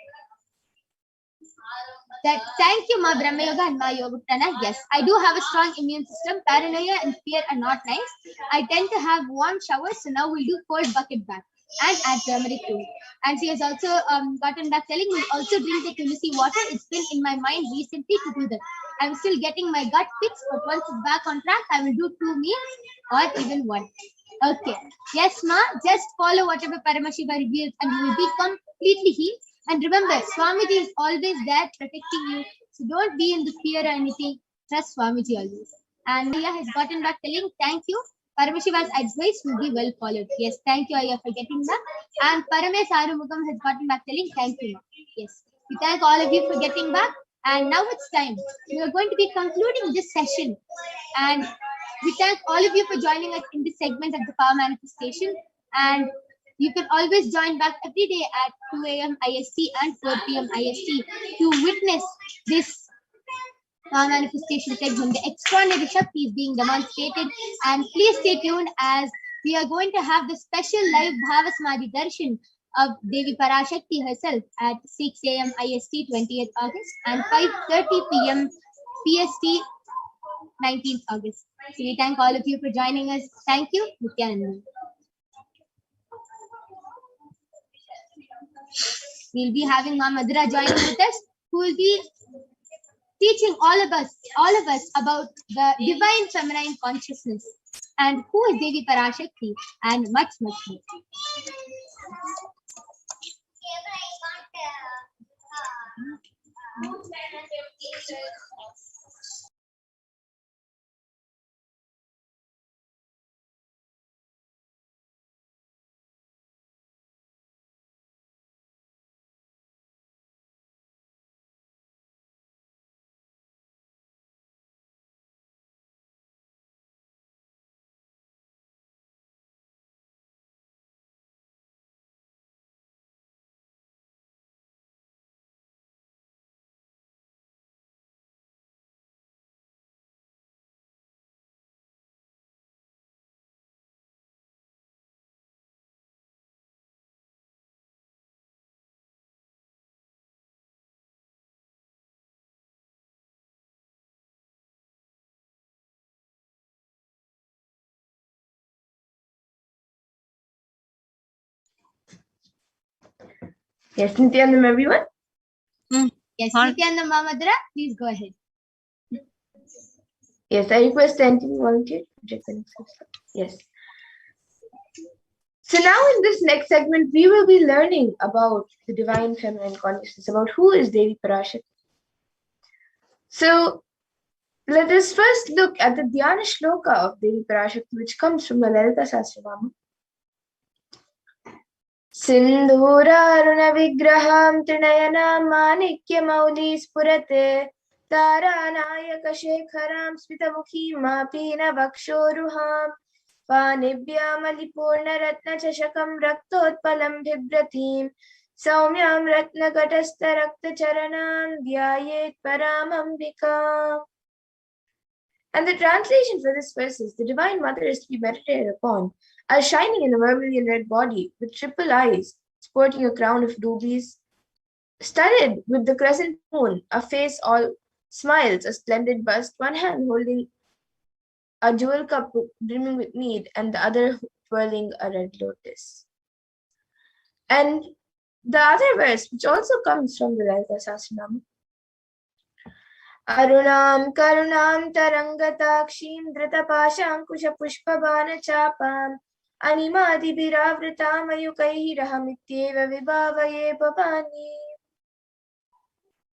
That thank you, Ma Brahma Yoga and Ma Yogaprana. Yes, I do have a strong immune system. Paranoia and fear are not nice. I tend to have warm showers, so now we'll do cold bucket bath and add turmeric to it. And she has also gotten back telling me also drink the tulsi water. It's been in my mind recently to do that. I'm still getting my gut fixed, but once it's back on track, I will do 2 meals or even 1. Okay. Yes, Ma. Just follow whatever Paramashiva reveals, and you will be completely healed. And remember, Swamiji is always there protecting you. So don't be in the fear or anything. Trust Swamiji always. And Aya has gotten back telling thank you. Paramashiva's advice will be well followed. Yes, thank you, Aya, for getting that. And Paramesh Arumugam has gotten back telling thank you. Yes, we thank all of you for getting back. And now it's time. We are going to be concluding this session. And we thank all of you for joining us in this segment of the Power Manifestation. And you can always join back every day at 2 a.m. IST and 4 p.m. IST to witness this Power Manifestation segment. The extraordinary Shakti is being demonstrated. And please stay tuned as we are going to have the special live Bhavasamadhi Darshan of Devi Parashakti herself at 6 a.m. IST 20th August and 5:30 p.m. PST 19th August. So we thank all of you for joining us. Thank you, Nithyananda. We'll be having Ma Madhura joining with us, who will be teaching all of us about the divine feminine consciousness and who is Devi Parashakti and much, much more. Yes, Nithyananda, everyone. Yes, Nithyananda Ma Madhura, please go ahead. Yes, I request the entity volunteer to check the next slide. Yes. So now in this next segment, we will be learning about the divine feminine consciousness, about who is Devi Parashakti. So let us first look at the Dhyana Shloka of Devi Parashakti, which comes from the Lalita Sahasranama. Sindhuraruna vigraham trinayana manikya mauli spurate taranayaka shekharam smitamukhi mapina vakshoruham Panibhyam alipurna ratna chashakam raktotpalam bhibratim saumyam ratna gatastha rakta charanam dhyayet paramambika. And the translation for this verse is: the Divine Mother is to be meditated upon as shining in a vermilion red body with triple eyes, sporting a crown of rubies, studded with the crescent moon, a face all smiles, a splendid bust, one hand holding a jewel cup brimming with mead, and the other twirling a red lotus. And the other verse, which also comes from the Lalita Sahasranama, Arunam karunam tarangatakshim dritapashankusha pushpabana chapam animadi biravritam ayukaihi rahamityeva vibhavaye bhavani.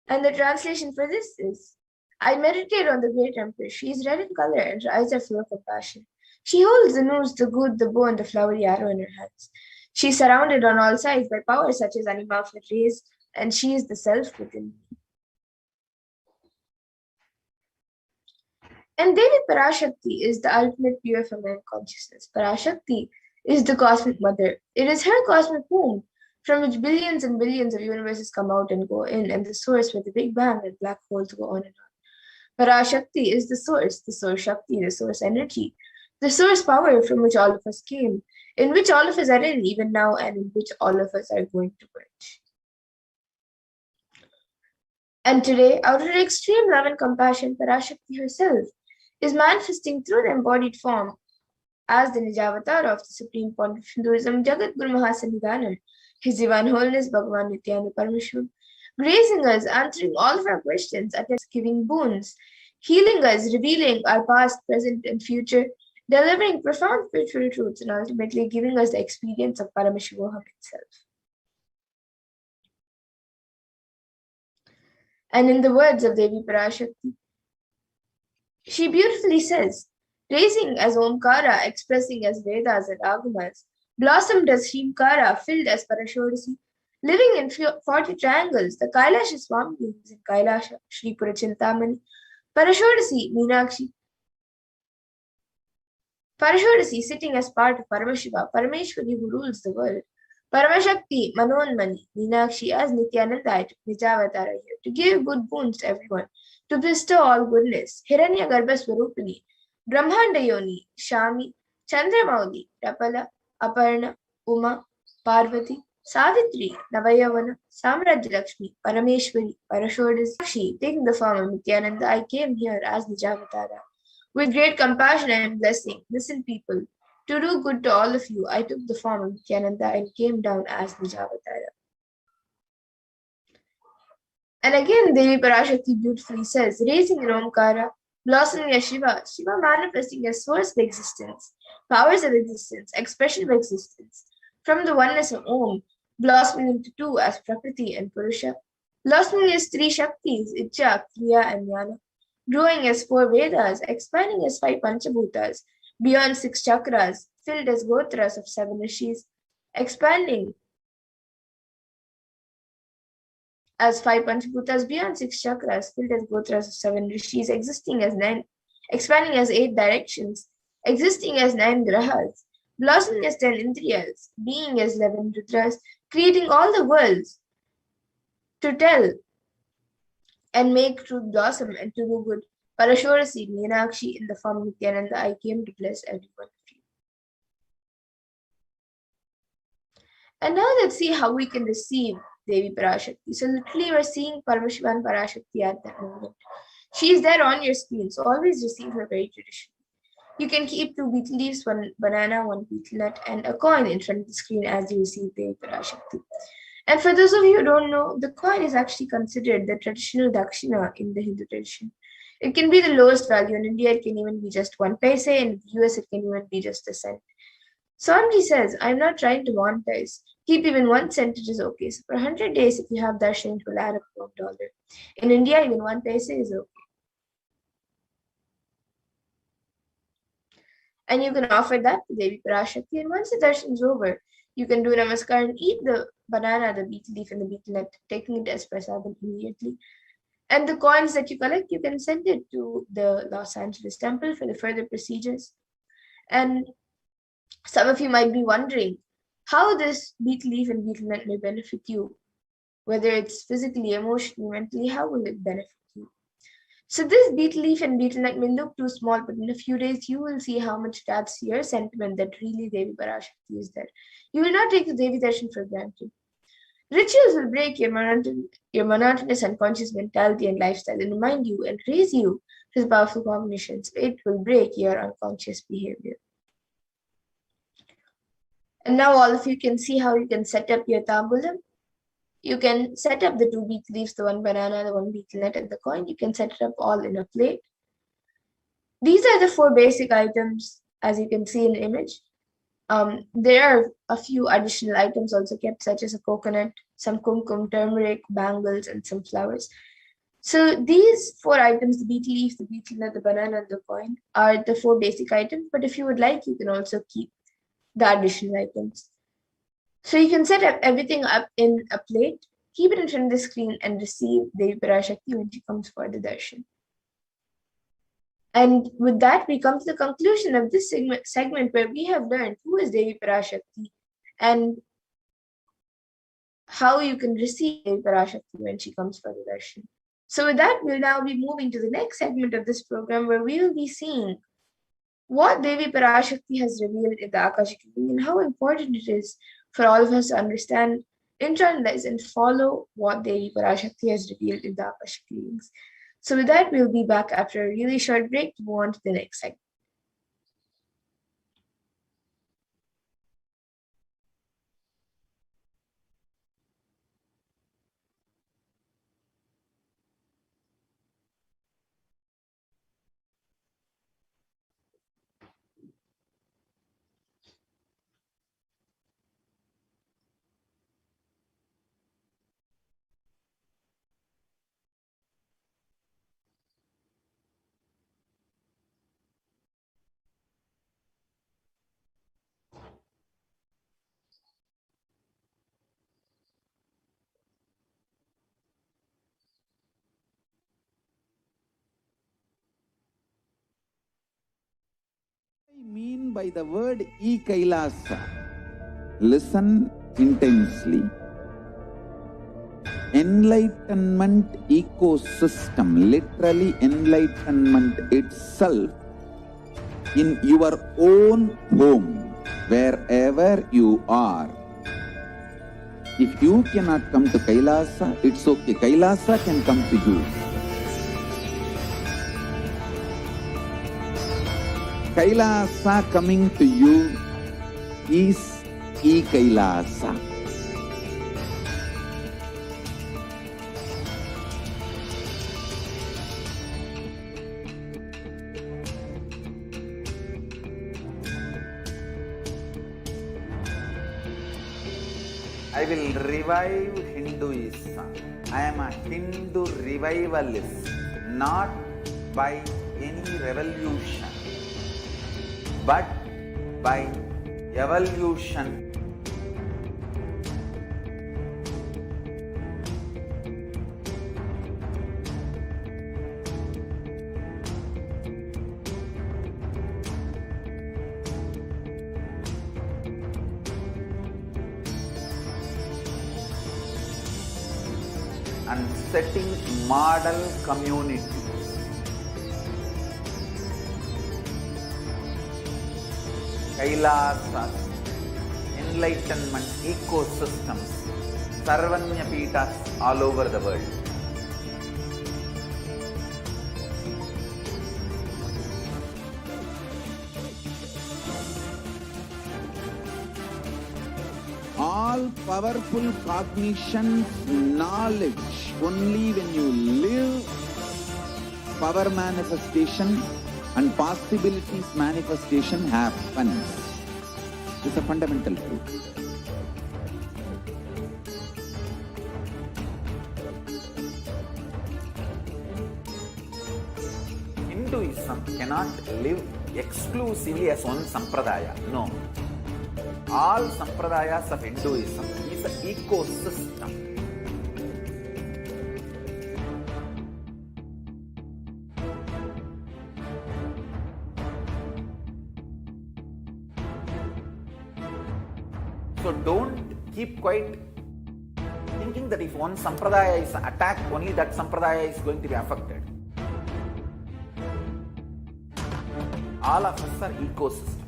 And the translation for this is: I meditate on the great empress. She is red in color and her eyes are full of compassion. She holds the noose, the good, the bow, and the flowery arrow in her hands. She is surrounded on all sides by powers such as animalful rays, and she is the self within me. And Devi Parashakti is the ultimate pure feminine consciousness. Parashakti is the cosmic mother. It is her cosmic womb from which billions and billions of universes come out and go in, and the source where the Big Bang and black holes go on and on. Parashakti is the source Shakti, the source energy, the source power from which all of us came, in which all of us are in even now, and in which all of us are going to merge. And today, out of her extreme love and compassion, Parashakti herself is manifesting through the embodied form as the Nijavatar of the Supreme Pontiff Hinduism, Jagat Guru Mahasannidhana, His Divine Holiness Bhagavan Nithyananda Paramashivam, gracing us, answering all of our questions, giving boons, healing us, revealing our past, present, and future, delivering profound spiritual truths, and ultimately giving us the experience of Paramashivoham itself. And in the words of Devi Parashakti, she beautifully says, raising as Omkara, expressing as Vedas and Agamas, blossomed as Shrimkara, filled as Parashodasi, living in 40 triangles, the Kailasha Swami is in Kailasha, Shri Purachintamani, Parashodasi, Meenakshi. Parashodasi sitting as part of Paramashiva, Parameshwari who rules the world. Paramashakti, Manonmani, Meenakshi as Nithyananda, Nijavatara here, to give good boons to everyone, to bestow all goodness. Hiranya Garbha Swarupini, Brahmanda Yoni, Shami, Chandramauli, Rapala, Aparna, Uma, Parvati, Savitri, Navayavana, Samrajya Lakshmi, Parameshwari, Parashodasi, taking the form of Nithyananda, I came here as Nijavatara. With great compassion and blessing, listen, people. To do good to all of you, I took the form of Nithyananda and came down as Nijavatara. And again, Devi Parashakti beautifully says, raising in Omkara, blossoming as Shiva, Shiva manifesting as source of existence, powers of existence, expression of existence, from the oneness of Om, blossoming into two as Prakriti and Purusha, blossoming as three Shaktis, Ichcha, Kriya, and Jnana, growing as four Vedas, expanding as five Panchabhutas, beyond six chakras, filled as Gotras of seven Rishis, expanding as five Panchabhutas, beyond six chakras, filled as Gotras of seven Rishis, existing as nine, expanding as eight directions, existing as nine grahas, blossoming as 10 indriyas, being as 11 rudras, creating all the worlds to tell and make truth blossom and to do good. Parashorasi, Meenakshi, in the form of Nithyananda, I came to bless every one of you. And now let's see how we can receive Devi Parashakti. So literally we're seeing Paramashivoham Parashakti at that moment. She is there on your screen, so always receive her very traditionally. You can keep 2 betel leaves, 1 banana, 1 betel nut, and a coin in front of the screen as you receive Devi Parashakti. And for those of you who don't know, the coin is actually considered the traditional dakshina in the Hindu tradition. It can be the lowest value. In India, it can even be just 1 paise. In the US, it can even be just a cent. Swamiji says, I'm not trying to monetize. Keep even 1 cent, it is okay. So for 100 days, if you have darshan, it will add up to $1. In India, even 1 paise is okay. And you can offer that to Devi Parashakti. And once the darshan is over, you can do namaskar and eat the banana, the betel leaf, and the betel nut, taking it as prasadam immediately. And the coins that you collect, you can send it to the Los Angeles temple for the further procedures. And some of you might be wondering how this betel leaf and betel nut may benefit you, whether it's physically, emotionally, mentally, how will it benefit you? So this betel leaf and betel nut may look too small, but in a few days, you will see how much it adds to your sentiment that really Devi Parashakti is there. You will not take the Devi Darshan for granted. Rituals will break your monotonous unconscious mentality and lifestyle and remind you and raise you to the powerful combinations. It will break your unconscious behavior. And now all of you can see how you can set up your tambulam. You can set up the 2 betel leaves, the 1 banana, the 1 betel nut, and the coin. You can set it up all in a plate. These are the 4 basic items, as you can see in the image. There are a few additional items also kept, such as a coconut, some kumkum, turmeric, bangles, and some flowers. So these 4 items, the betel leaf, the betel nut, the banana, and the coin, are the 4 basic items. But if you would like, you can also keep the additional items. So you can set up everything up in a plate, keep it in front of the screen, and receive Devi Parashakti when she comes for the darshan. And with that, we come to the conclusion of this segment where we have learned who is Devi Parashakti and how you can receive Devi Parashakti when she comes for the darshan. So with that, we'll now be moving to the next segment of this program where we will be seeing what Devi Parashakti has revealed in the Akashic and how important it is for all of us to understand, internalize, and follow what Devi Parashakti has revealed in the Akashic readings. So with that, we'll be back after a really short break to move on to the next segment. I mean by the word e-Kailasa? Listen intensely. Enlightenment ecosystem, literally enlightenment itself, in your own home, wherever you are. If you cannot come to Kailasa, it's okay. Kailasa can come to you. Kailasa coming to you is E-Kailasa. I will revive Hinduism. I am a Hindu revivalist, not by any revolution, but by evolution. And setting model communities. Kailasas, enlightenment ecosystems, Sarvanya Pitas all over the world. All powerful cognition, knowledge, only when you live, power manifestation and possibilities manifestation happens. It's a fundamental truth. Hinduism cannot live exclusively as one sampradaya. No. All sampradayas of Hinduism is an ecosystem. So don't keep quiet thinking that if one sampradaya is attacked, only that sampradaya is going to be affected. All of us are ecosystems.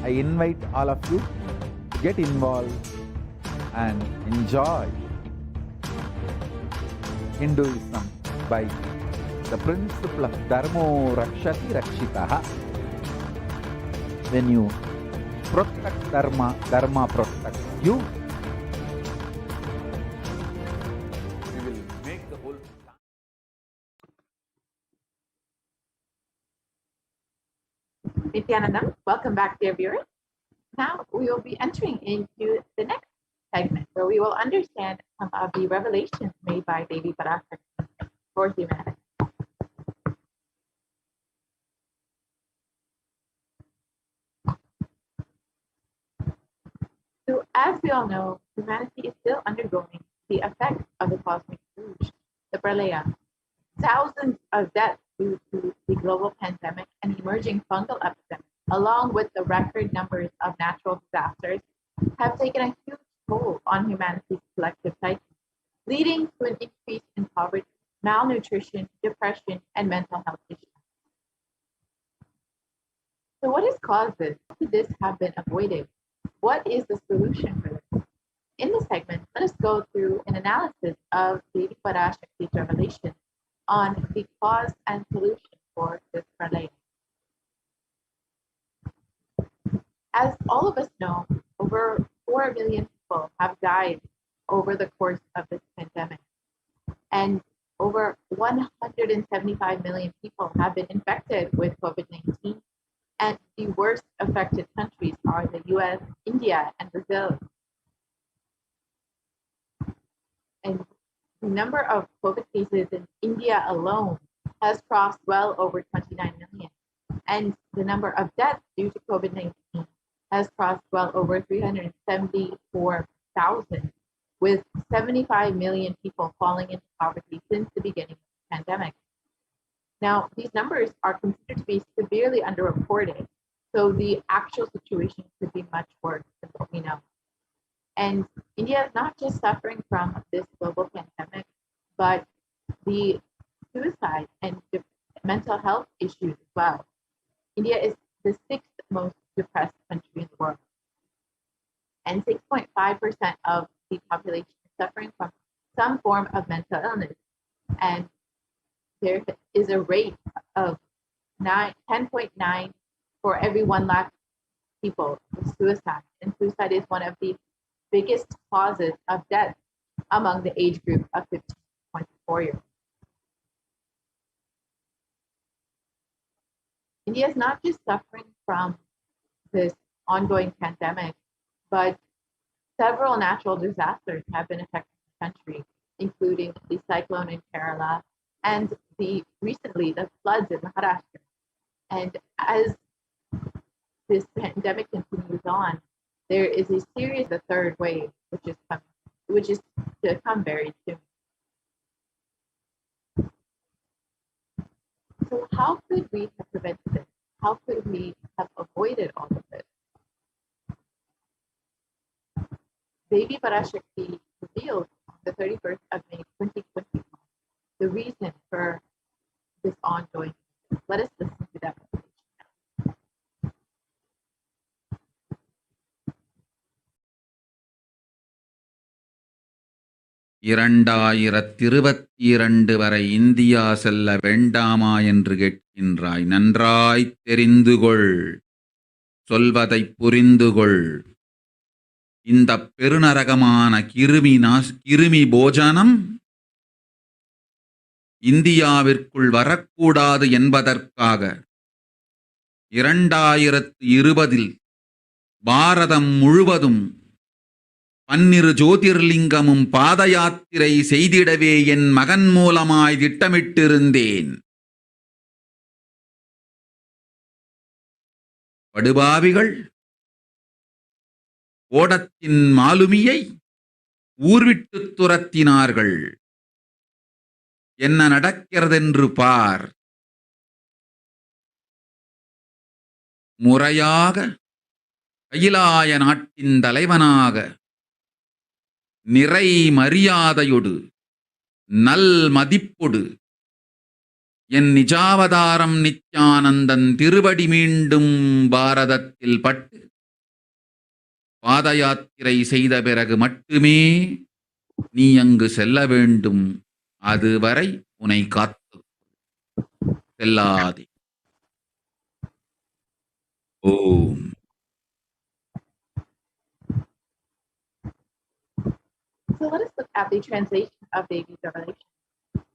I invite all of you to get involved and enjoy Hinduism by the principle of Dharmo Rakshati Rakshitaha. When you protect Dharma, Dharma protects you. We will make the whole. Nithyananda, welcome back, dear viewers. Now we will be entering into the next segment where we will understand some of the revelations made by Devi Parashakti for humanity. So, as we all know, humanity is still undergoing the effects of the cosmic surge, the Pralaya. Thousands of deaths due to the global pandemic and emerging fungal epidemic, along with the record numbers of natural disasters, have taken a huge toll on humanity's collective psyche, leading to an increase in poverty, malnutrition, depression, and mental health issues. So what has caused this? How could this have been avoided? What is the solution for this? In this segment, let us go through an analysis of Devi Parashakti's revelation on the cause and solution for this pralaya. As all of us know, over 4 million people have died over the course of this pandemic, and over 175 million people have been infected with COVID-19, and the worst affected countries are the US, India, and Brazil. And the number of COVID cases in India alone has crossed well over 29 million. And the number of deaths due to COVID-19 has crossed well over 374,000, with 75 million people falling into poverty since the beginning of the pandemic. Now, these numbers are considered to be severely underreported, so the actual situation could be much worse than what we know. And India is not just suffering from this global pandemic, but the suicide and mental health issues as well. India is the 6th most depressed country in the world. And 6.5% of the population is suffering from some form of mental illness. And there is a rate of 10.9 for every 1 lakh people with suicide. And suicide is one of the biggest causes of death among the age group of 15 to 24 years. India is not just suffering from this ongoing pandemic, but several natural disasters have been affecting the country, including the cyclone in Kerala and recently the floods in Maharashtra. And as this pandemic continues on, there is a series of third wave, which is to come very soon. So how could we have prevented this? How could we have avoided all of this? Baby Parashakti revealed on the 31st of May 2021 the reason for this ongoing. Let us listen to that revelation. 2022 வரை India செல்ல வேண்டாமா என்று கேட்கின்றாய். நன்றாய் தெரிந்துகொள், சொல்வதைப் புரிந்துகொள். இந்த பெருநரகமான கிருமி போஜனம் இந்தியாவிற்குள் வரக்கூடாது என்பதற்காக 2020 பாரதம் முழுவதும் 12 ஜோதிர்லிங்கமும் பாத யாத்திரை செய்திடவே என் மகன் மூலமாய் திட்டமிட்டிருந்தேன். படுபாவிகள் ஓடத்தின் மாலுமியை ஊர்விட்டு துரத்தினார்கள். என்ன நடக்கிறதென்று பார். முறையாக கைலாய நாட்டின் தலைவனாக நிறை மரியாதையொடு நல் மதிப்பொடு என் நிஜாவதாரம் நித்யானந்தன் திருவடி மீண்டும் பாரதத்தில் பட்டு பாத யாத்திரை செய்த பிறகு மட்டுமே நீ அங்கு செல்ல வேண்டும். அதுவரை உன்னை காத்து செல்லாதே. ஓம். So let us look at the translation of Devi's revelation.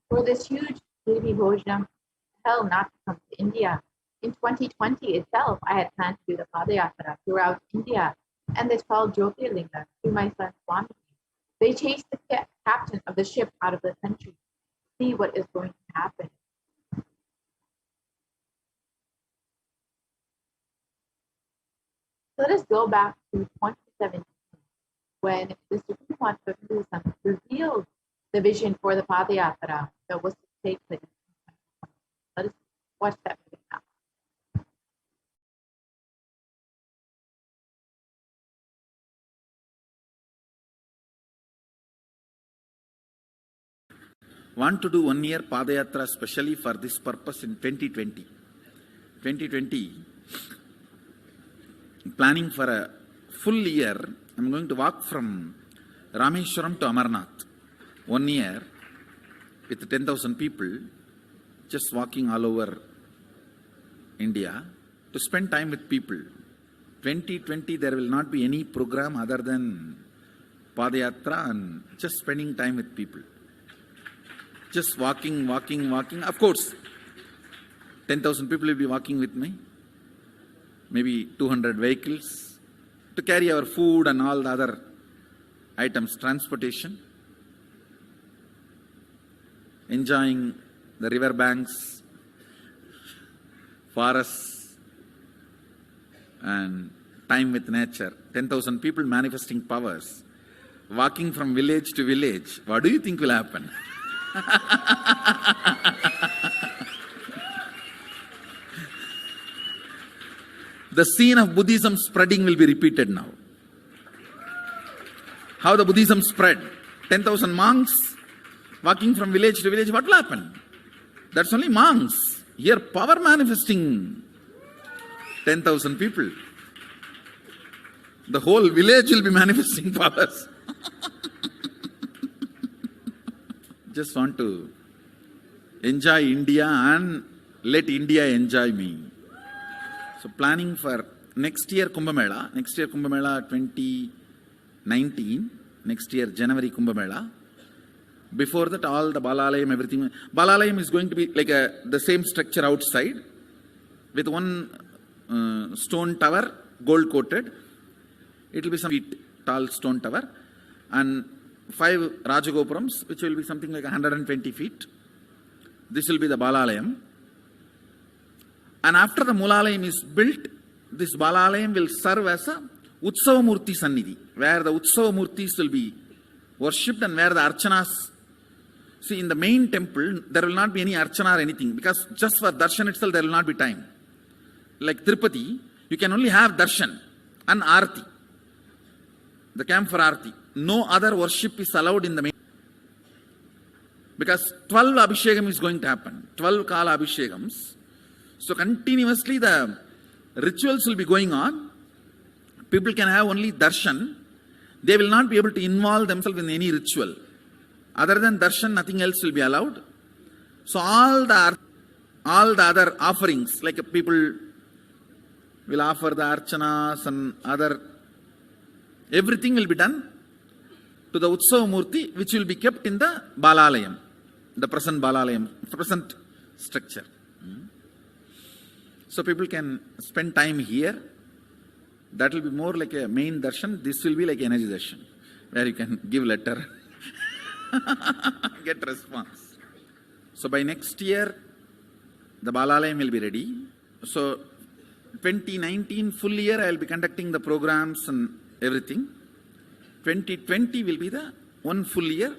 For this huge Devi Bhojanam, hell not to come to India. In 2020 itself, I had planned to do the Padayatra throughout India and the 12 Jyotirlingas to my son Swami. They chased the captain of the ship out of the country. See what is going to happen. So let us go back to 2017 when the Supreme Court of Hinduism revealed the vision for the Padayatra that was to take place in 2020. Let us watch that video now. Want to do 1 year Padayatra specially for this purpose in 2020. 2020, planning for a full year, I'm going to walk from Rameshwaram to Amarnath. 1 year with 10,000 people, just walking all over India to spend time with people. 2020, there will not be any program other than Padayatra and just spending time with people. Just walking. Of course, 10,000 people will be walking with me. Maybe 200 vehicles to carry our food and all the other items, transportation. Enjoying the river banks, forests, and time with nature. 10,000 people manifesting powers. Walking from village to village. What do you think will happen? The scene of Buddhism spreading will be repeated now. How the Buddhism spread. 10,000 monks walking from village to village. What will happen? That's only monks. Here power manifesting. 10,000 people. The whole village will be manifesting powers. just want to enjoy India and let India enjoy me. So planning for next year Kumbh Mela 2019, next year January Kumbh Mela. Before that, all the Balalayam, everything. Balalayam is going to be like the same structure outside with one stone tower, gold coated. It will be some feet tall stone tower and 5 Rajagopurams, which will be something like 120 feet. This will be the Balalayam. And after the Mulalayam is built, this Balalayam will serve as a Utsava Murti Sannidhi, where the Utsava Murtis will be worshipped and where the Archanas. See, in the main temple, there will not be any Archana or anything, because just for darshan itself, there will not be time. Like Tirupati, you can only have darshan and Arti, the camp for Arti. No other worship is allowed in the main. Because 12 Abhishekam is going to happen, 12 Kala Abhishekams. So continuously the rituals will be going on. People can have only darshan. They will not be able to involve themselves in any ritual. Other than darshan, nothing else will be allowed. So all the other offerings, like people will offer the archanas and other, everything will be done to the Utsava Murti, which will be kept in the Balalayam, the present Balalayam, present structure. So people can spend time here. That will be more like a main darshan. This will be like energy darshan, where you can give letter, get response. So by next year, the Balalayam will be ready. So 2019 full year, I will be conducting the programs and everything. 2020 will be the one full year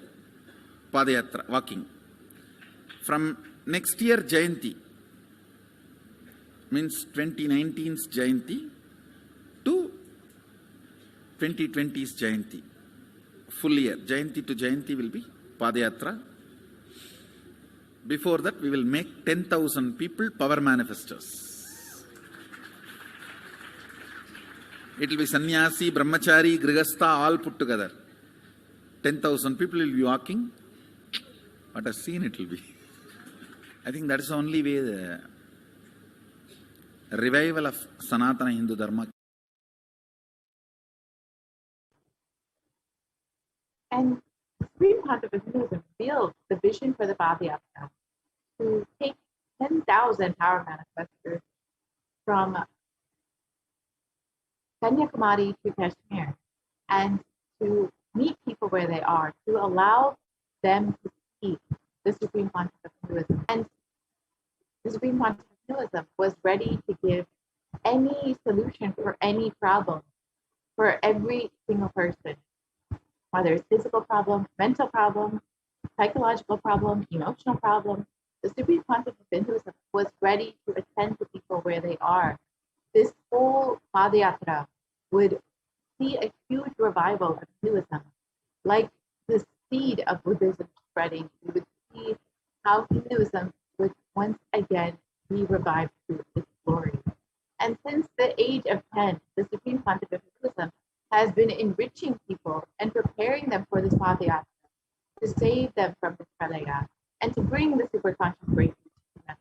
Padayatra, walking. From next year, Jayanti, means 2019's Jayanti to 2020's Jayanti. Full year, Jayanti to Jayanti will be Padayatra. Before that, we will make 10,000 people power manifestors. It will be sannyasi, brahmachari, grihastha, all put together. 10,000 people will be walking. What a scene it will be. I think that is the only way the revival of Sanatana Hindu Dharma. And Supreme Pontiff Hinduism revealed the vision for the Padayatra to take 10,000 power manifestors from Kanyakumari to Kashmir and to meet people where they are, to allow them to see the Supreme Pontiff of Hinduism. And the Supreme Pontiff of Hinduism was ready to give any solution for any problem for every single person, whether it's physical problem, mental problem, psychological problem, emotional problem. The Supreme Pontiff of Hinduism was ready to attend to people where they are. This whole Padayatra would see a huge revival of Hinduism, like the seed of Buddhism spreading. We would see how Hinduism would once again be revived to its glory. And since the age of 10, the Supreme Pontiff of Hinduism has been enriching people and preparing them for this Padayatra, to save them from this pralaya, and to bring the superconscious breakthrough to humanity.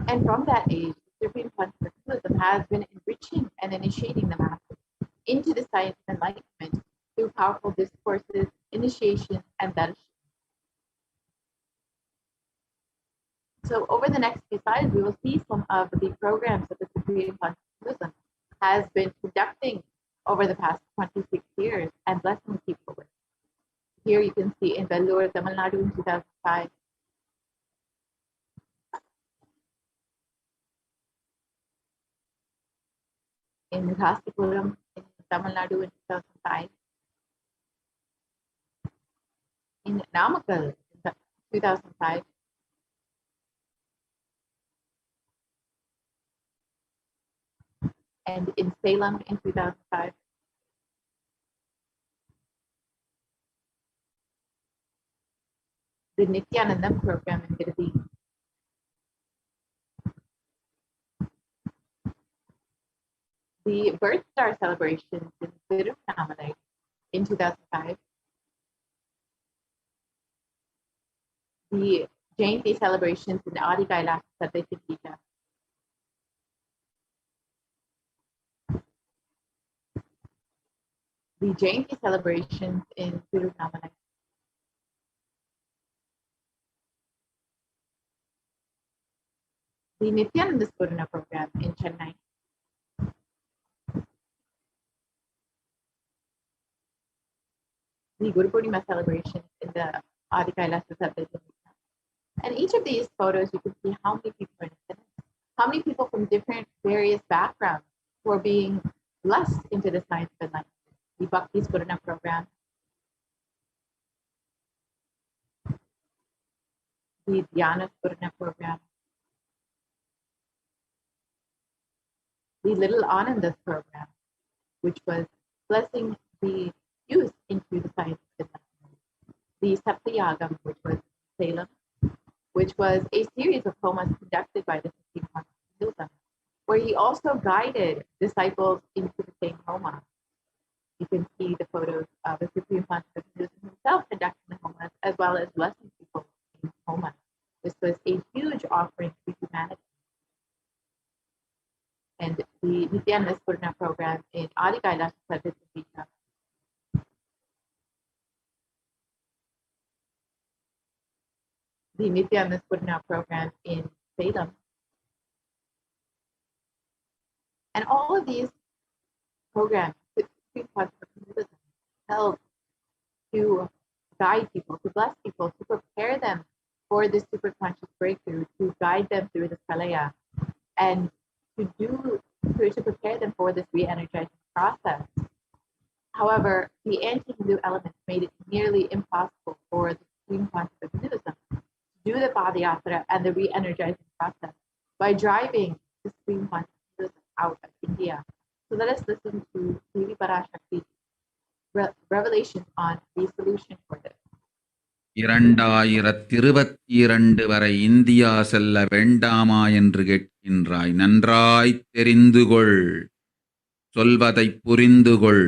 And from that age, the Supreme Pontiff of Hinduism has been enriching and initiating the masses into the science of enlightenment through powerful discourses, initiation, and darshan. So over the next few slides, we will see some of the programs that the Supreme Pontiff of Hinduism has been conducting over the past 26 years and blessing people with. Here you can see in Vellore, Tamil Nadu in 2005. In Rasipuram in Tamil Nadu in 2005. In Namakkal in 2005. And in Salem in 2005. The Nithyananda program in Virdi. the birth star celebrations in Tiruvannamalai in 2005, the Jayanti celebrations in Adi Kailash Satyajita, the Jayanti celebrations in Tiruvannamalai, the Nithyananda program in Chennai, the Guru Purnima celebrations in the Adi Kailash Satyajita. And each of these photos, you can see how many people are in attendance, how many people from different various backgrounds who are being blessed into the science of enlightenment. The Bhakti Spurana program, the Dhyana Spurana program, the Little Anandas program, which was blessing the youth into the science of enlightenment. The Saptayagam, which was Salem, which was a series of homas conducted by the Supreme Master Hinduism, where he also guided disciples into the same homa. You can see the photos of the Supreme Master Hinduism himself conducting the homas, as well as blessing people in homas. This was a huge offering to humanity. And the Nithyananda Spurana program in Adi Kailash Satyajita, the Nithyananda Spurana program in Salem. And all of these programs held to guide people, to bless people, to prepare them for this superconscious breakthrough, to guide them through this pralaya, and to prepare them for this re-energizing process. However, the anti-Hindu elements made it nearly impossible for the Supreme Conscious of Hinduism to do the Padayatra and the re-energizing process by driving the Supreme Conscious of Hinduism out of India. So let us listen to Devi Parashakti's revelation on the solution for this. 2022 வரை India செல்ல வேண்டாமா என்று கேட்கின்றாய். நன்றாய் தெரிந்துகொள், சொல்வதை புரிந்துகொள்.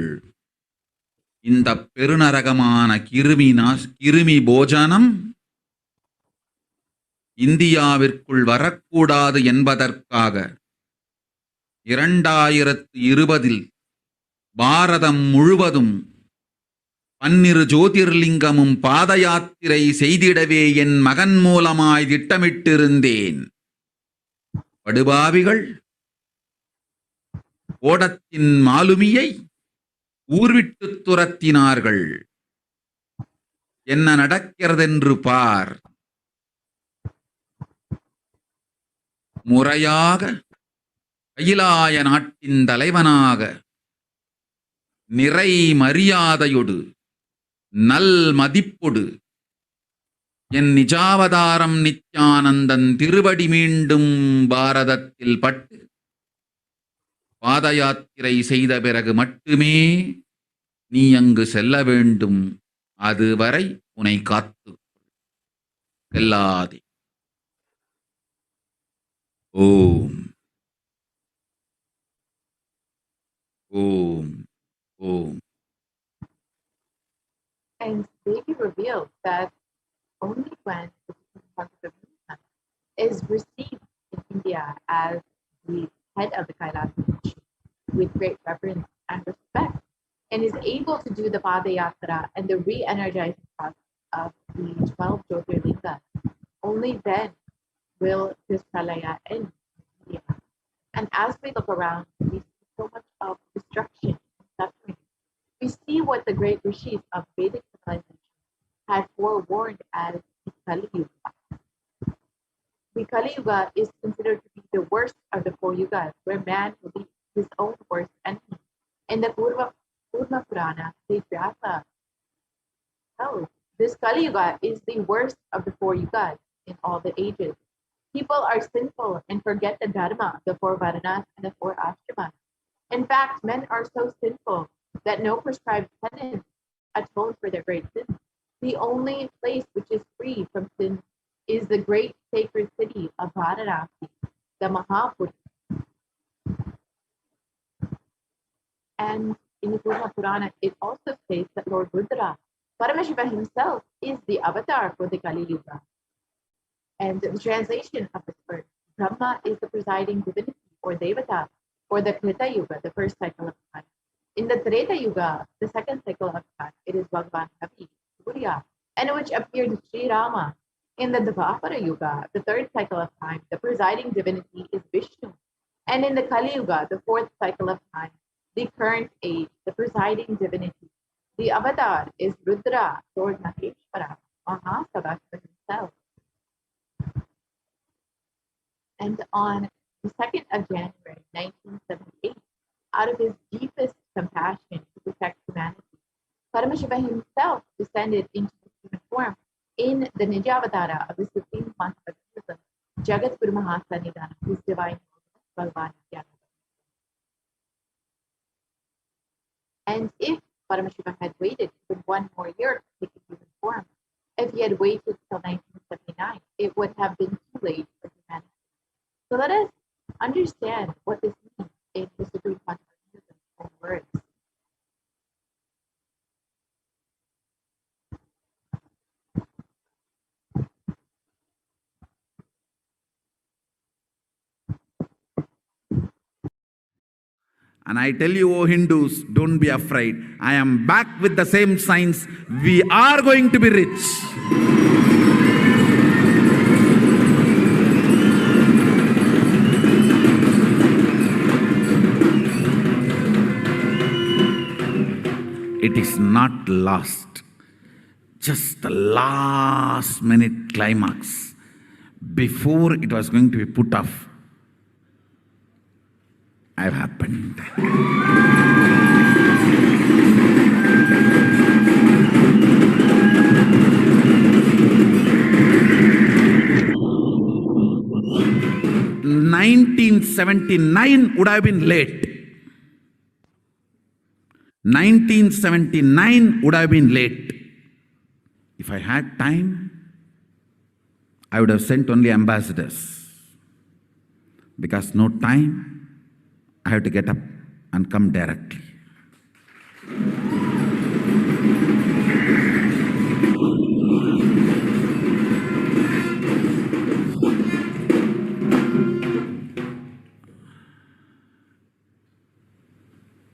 இந்த பெருநரகமான கிருமி போஜனம் இந்தியாவிற்குள் வரக்கூடாது என்பதற்காக 2020 பாரதம் முழுவதும் 12 ஜோதிர்லிங்கமும் பாத யாத்திரை செய்திடவே என் மகன் மூலமாய் திட்டமிட்டிருந்தேன். படுபாவிகள் ஓடத்தின் மாலுமியை ஊர்விட்டு துரத்தினார்கள். என்ன நடக்கிறதென்று பார். முறையாக கைலாய நாட்டின் தலைவனாக நிறை மரியாதையொடு நல் மதிப்பொடு என் நிஜாவதாரம் நித்யானந்தன் திருவடி மீண்டும் பாரதத்தில் பட்டு பாத யாத்திரை செய்த பிறகு மட்டுமே நீ அங்கு செல்ல வேண்டும். அதுவரை உன்னை காத்து செல்லாதே. ஓம் ஓம் ஓம். And Devi revealed that only when the Supreme Conscious of Hinduism is received in India as the head of the Kailash with great reverence and respect, and is able to do the Padayatra and the re-energizing process of the 12 Jyotirlingas, only then will this pralaya end in India. And as we look around, we see so much of destruction and suffering. We see what the great rishis of Vedic civilization had forewarned as the Kali Yuga. The Kali Yuga is considered to be the worst of the 4 yugas, where man will be his own worst enemy. In the Purva Purana, Saint Vyasa tells this Kali Yuga is the worst of the 4 yugas in all the ages. People are sinful and forget the dharma, the 4 varanas and the 4 ashramas. In fact, men are so sinful that no prescribed penance atones for their great sins. The only place which is free from sin is the great sacred city of Varanasi, the Mahapuri. And in the Purna Purana, it also states that Lord Rudra, Paramashiva himself, is the avatar for the Kali Yuga. And the translation of this verse, Brahma is the presiding divinity or Devata for the Krita Yuga, the first cycle of time. In the Treta Yuga, the second cycle of time, it is Bhagavan Kavi, Surya, and which appeared Sri Rama. In the Dvapara Yuga, the third cycle of time, the presiding divinity is Vishnu. And in the Kali Yuga, the fourth cycle of time, the current age, the presiding divinity, the avatar is Rudra, Lord Maheshwara, Mahasavasva himself. And on the 2nd of January, 1978, out of his deepest compassion to protect humanity, Paramashiva himself descended into the human form in the Nijavatara of the Supreme Concept of Jagat Guru Mahasanidana, his divine Bhagavan Nithyananda. And if Paramashiva had waited even one more year to take a human form, if he had waited till 1979, it would have been too late for humanity. So let us understand what this means in the Supreme Consciousness own words. And I tell you, O Hindus, don't be afraid. I am back with the same signs. We are going to be rich. It is not lost. Just the last minute climax. Before it was going to be put off, have happened. (1979) would have been late. 1979 would have been late. If I had time, I would have sent only ambassadors. Because no time, I have to get up and come directly.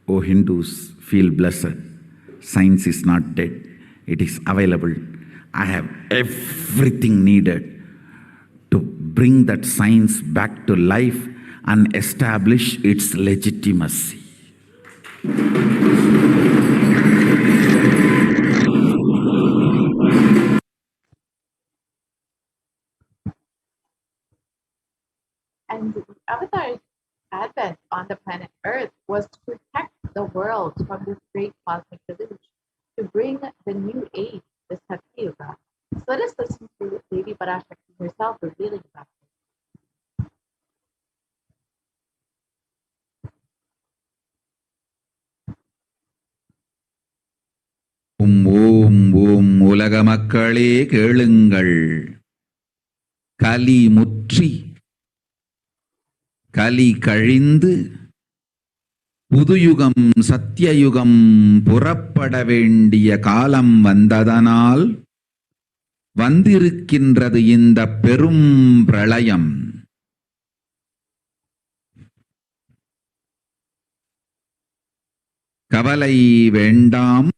O Hindus, feel blessed. Science is not dead. It is available. I have everything needed to bring that science back to life and establish its legitimacy. And the Avatar's advent on the planet Earth was to protect the world from this great cosmic deluge, to bring the new age, the Satya Yuga. So let us listen to Devi Parashakti herself revealing about it. ஓம் ஓம் உலக மக்களே கேளுங்கள். கலி முற்றி கலி கழிந்து புதுயுகம் சத்தியயுகம் புறப்பட வேண்டிய காலம் வந்ததனால் வந்திருக்கின்றது இந்த பெரும் பிரளயம். கவலை வேண்டாம்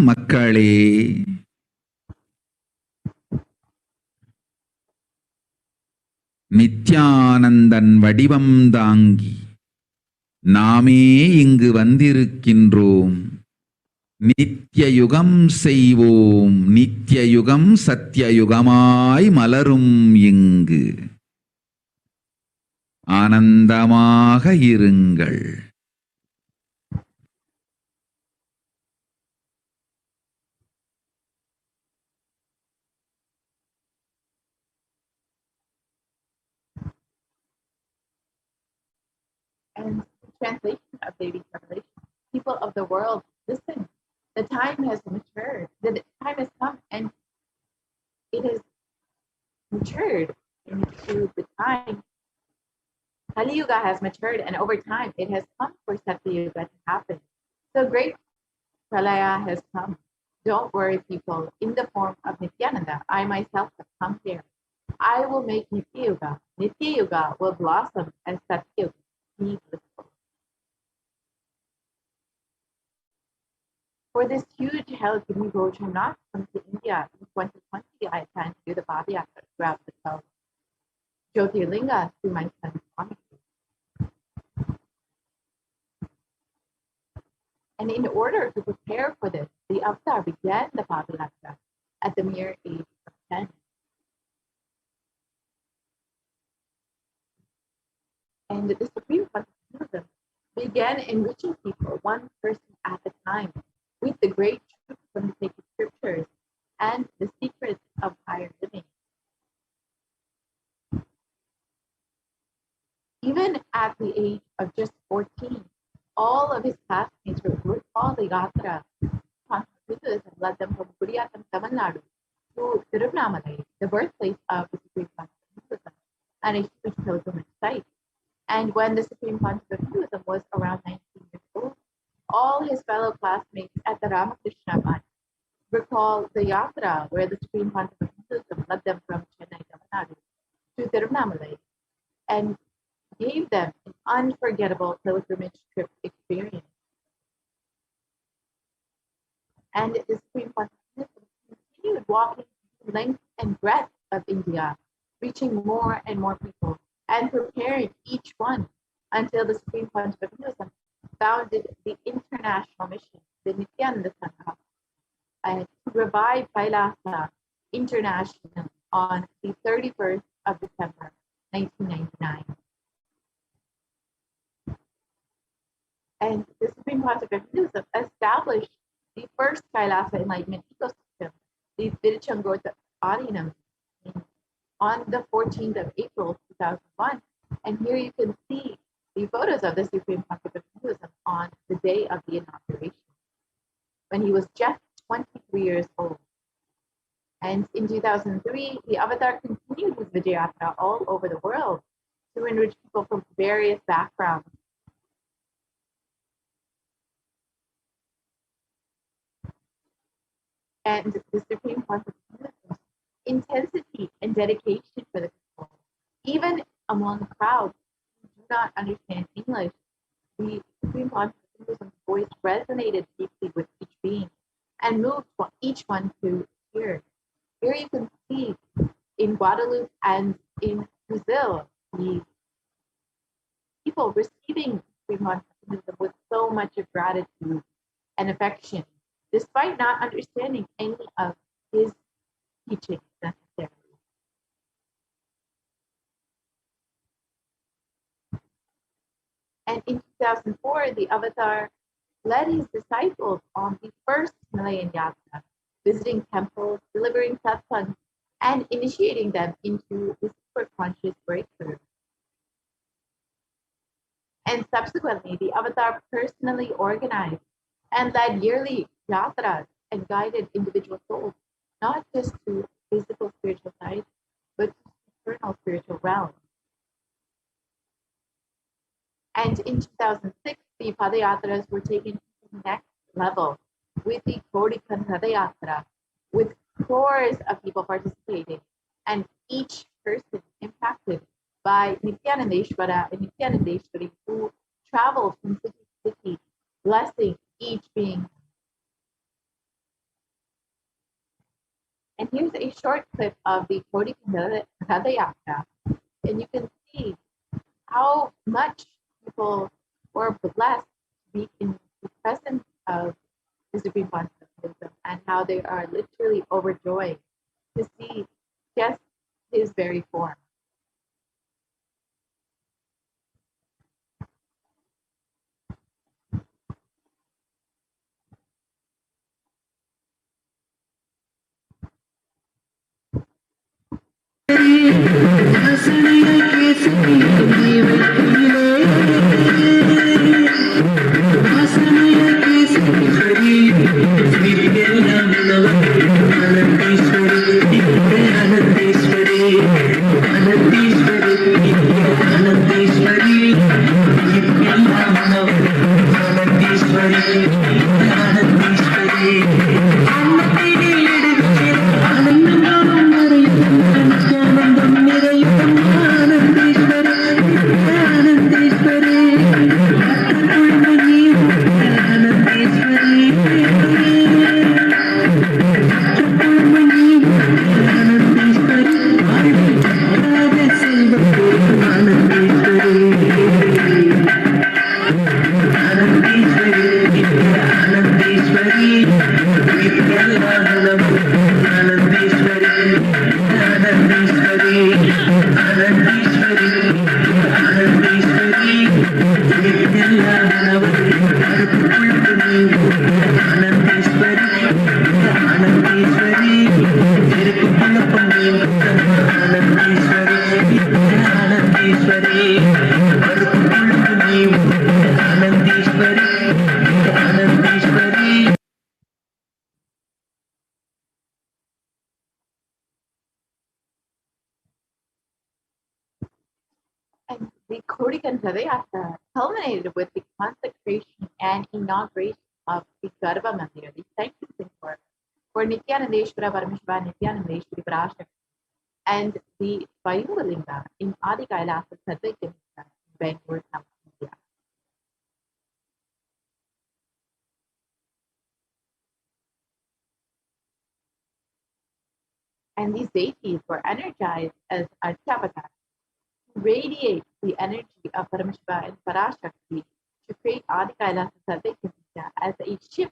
மக்களே. நித்யானந்தன் வடிவம் தாங்கி நாமே இங்கு வந்திருக்கின்றோம். நித்யயுகம் செய்வோம், நித்யயுகம் சத்யயுகமாய் மலரும் இங்கு. ஆனந்தமாக இருங்கள். And the translation of Devi's revelation, people of the world, listen, the time has matured, the time has come, and it has matured into the time Kali Yuga has matured, and over time it has come for Satya Yuga to happen. So great Pralaya has come. Don't worry, people. In the form of Nithyananda, I myself have come here. I will make Nitya Yuga. Nitya Yuga will blossom as Satya Yuga. Be blissful. For this huge hell Gimi Goj not come to India in 2020, I plan to do the Padayatra throughout the 12 Jyotirlingas through my son Swami. And in order to prepare for this, the avatar began the Padayatra at the mere age of 10. And the Supreme Consciousness began enriching people one person at a time with the great truth from the sacred scriptures and the secrets of higher living. Even at the age of just 14, all of his classmates would follow the Yatra and led them from Kuriyatam, Tamil Nadu to Tirunelveli, the birthplace of the Supreme Consciousness, and a huge pilgrimage site. And when the Supreme Consciousness was around 19 years old, all his fellow classmates at the Ramakrishna Math recall the Yatra where the Supreme Consciousness led them from Chennai, Tamil Nadu to Tirunelveli and gave them an unforgettable pilgrimage trip experience. And the Supreme Consciousness continued walking the length and breadth of India, reaching more and more people and preparing each one until the Supreme Consciousness founded the international mission, the Nithyananda Sangha, to revive Kailasa International on the 31st of December, 1999. And the Supreme Consciousness established the first Kailasa enlightenment ecosystem, the Tiruchangota Adinam, on the 14th of April 2001. And here you can see the photos of the Supreme Consciousness on the day of the inauguration, when he was just 23 years old. And in 2003, the Avatar continued his Vijayatra all over the world to enrich people from various backgrounds. And the Supreme Consciousness intensity and dedication for the people, even among crowds who do not understand English, the Supreme Consciousness voice resonated deeply with each being and moved each one to tears. Here you can see in Guadeloupe and in Brazil, the people receiving Supreme Consciousness with so much of gratitude and affection, despite not understanding any of his teachings necessarily. And in 2004, the Avatar led his disciples on the first Himalayan Yatra, visiting temples, delivering satsang, and initiating them into the super conscious breakthrough. And subsequently, the Avatar personally organized and led yearly yatras and guided individual souls, not just to physical spiritual sides, but to eternal spiritual realms. And in 2006, the Padayatras were taken to the next level with the Kodikan Padayatra, with crores of people participating, and each person impacted by Nithyanandeshwara and Nithyanandeshwari, who traveled from city to city, blessing each being. And here's a short clip of the Kodikan Padayatra, and you can see how much people were blessed to be in the presence of the Supreme Consciousness and how they are literally overjoyed to see just his very form. Anandeshwari And the Kodikan Radayatra culminated with the consecration and inauguration of the Garbha Mandir, the sanctum for Nithyanandeshwara Paramashiva Nithyanandeshwari Parashakti, and the Vayuvalinga in Adi Kailasa Sadhya Bangalore, South India. And these deities were energized as Archapatas, radiate the energy of Paramashiva and Parashakti to create Adi Kailasa Sadhya as a ship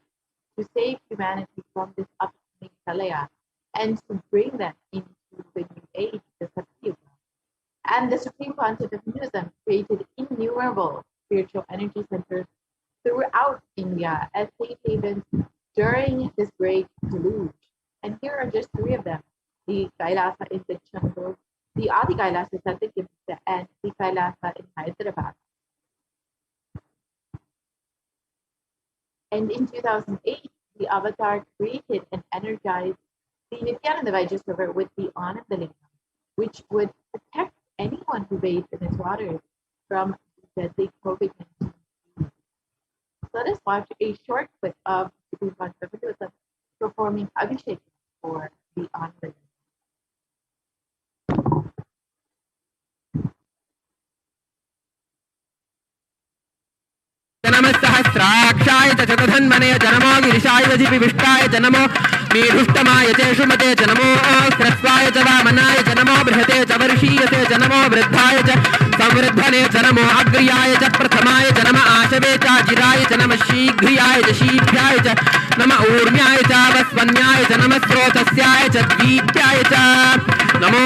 to save humanity from this upcoming Pralaya and to bring them into the new age, the Satyuga. And the Supreme Concept of Hinduism created innumerable spiritual energy centers throughout India as safe havens during this great deluge. And here are just three of them: the Kailasa in the Chandur, the Adi Kailasa Satyakimsa, and the Kailasa in Hyderabad. And in 2008, the Avatar created and energized the Nithyananda Vaidya River with the Anandalingam, which would protect anyone who bathed in its waters from the deadly COVID-19. Let us watch a short clip of Supreme Concept of Hinduism performing Abhishek for the Anandalingam. सहस्राक्षाय च चतुर्धन्मने च नमो गिरिशाय विष्टाय च नमो मेढुष्टमाय च शुमते च नमो ह्रस्वाय च वामनाय च नमो बृहते च वर्षीयते च नमो वृद्धाय च संवृद्धने च नमो अग्र्याय च प्रथमाय च नम आशवे च जिराय च नम शीघ्रियाय च शीघ्राय च नम ऊर्म्याय च वस्वन्याय च नम स्रोतस्याय च द्वीप्याय च नमो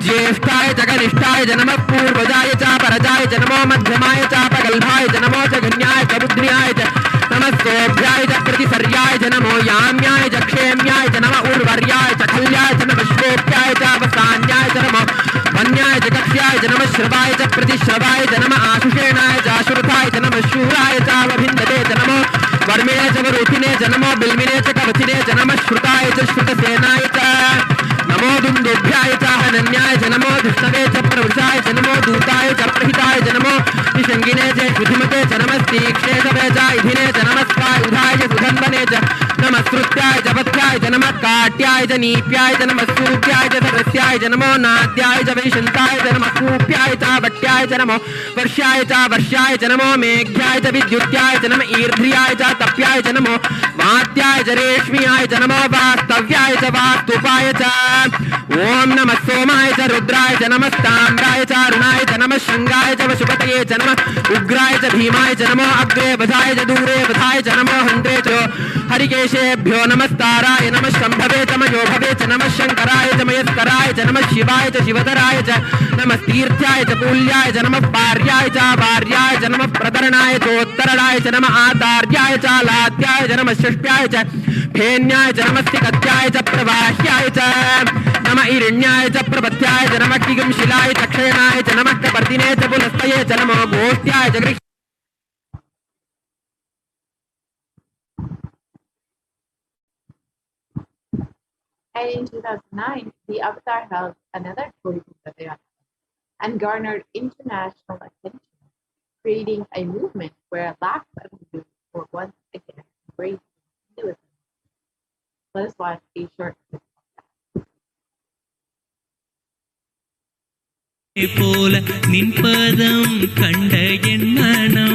ज्येष्ठाय च कनिष्ठाय च नम पूर्वजाय च परजाय च नमो मध्यमाय च पगल्भाय च नमो च घन्याय च बुद्ध्याय च नमस्तोभ्याय च प्रतिसर्याय च नमो याम्याय च क्षेम्याय च नम उर्वर्याय च खल्याय च नम श्लोप्याय च वसान्याय च नमो वन्याय च कक्ष्याय च नम श्रवाय च प्रतिश्रवाय च नम आशुषेणाय च आशुरथाय च नम शूराय च वभिन्दते च नमो वर्मिणे च वरुथिने च नमो बिल्मिने च कवचिने च नम श्रुताय च श्रुतसेनाय च नमो दुन्दुभ्याय च हनन्याय च नमो दुष्टवे च प्रवृषाय च नमो दूताय च प्रहिताय च नमो निषङ्गिने च श्रुतिमते च नमस्तीक्ष्णे च वेजा इधिने च नमस्काय उधाय च सुधन्वने च नमस्कृत्याय च पथ्याय च नमः काट्याय च नीप्याय च नमः सूप्याय च सरस्याय च नमो नाद्याय च वैशन्ताय च नमः कूप्याय च वट्याय च नमो वर्ष्याय च नमो मेघ्याय च विद्युत्याय च नमः ईर्ध्याय च तप्याय च नमो वात्याय च रेश्म्याय च नमो वास्तव्याय च वास्तुपाय च ओम नमः सोमाय च रुद्राय च नमस्ताम्राय च अरुणाय च नमः शंगाय च वशुपतये च नमः उग्राय च भीमाय च नमो अग्रे वधाय च दूरे वधाय च नमो हन्त्रे च हरिकेशेभ्यो नमस्ताराय नमः शम्भवे च मयोभवे च नमः शंकराय च मयस्कराय च नमः शिवाय च शिवधराय च नमः तीर्थ्याय च कूल्याय च नमः पार्याय च वार्याय च नमः प्रतरणाय च उत्तरणाय च नमः आदार्याय च लात्याय च नमः षष्ट्याय च फेन्याय च नमः सिकत्याय च प्रवाह्याय च नमः ईरण्याय च प्रपत्याय च नमः किगंशिलाय च क्षयणाय च नमः कपर्दिने च पुलस्तये च नमो गोष्ठ्याय च गृह् And in 2009, the Avatar held another Kodikan and garnered international attention, creating a movement where lakhs of Hindus were once again embracing Hinduism. Let us watch a short clip. போல நின்பதம் கண்ட என் மனோ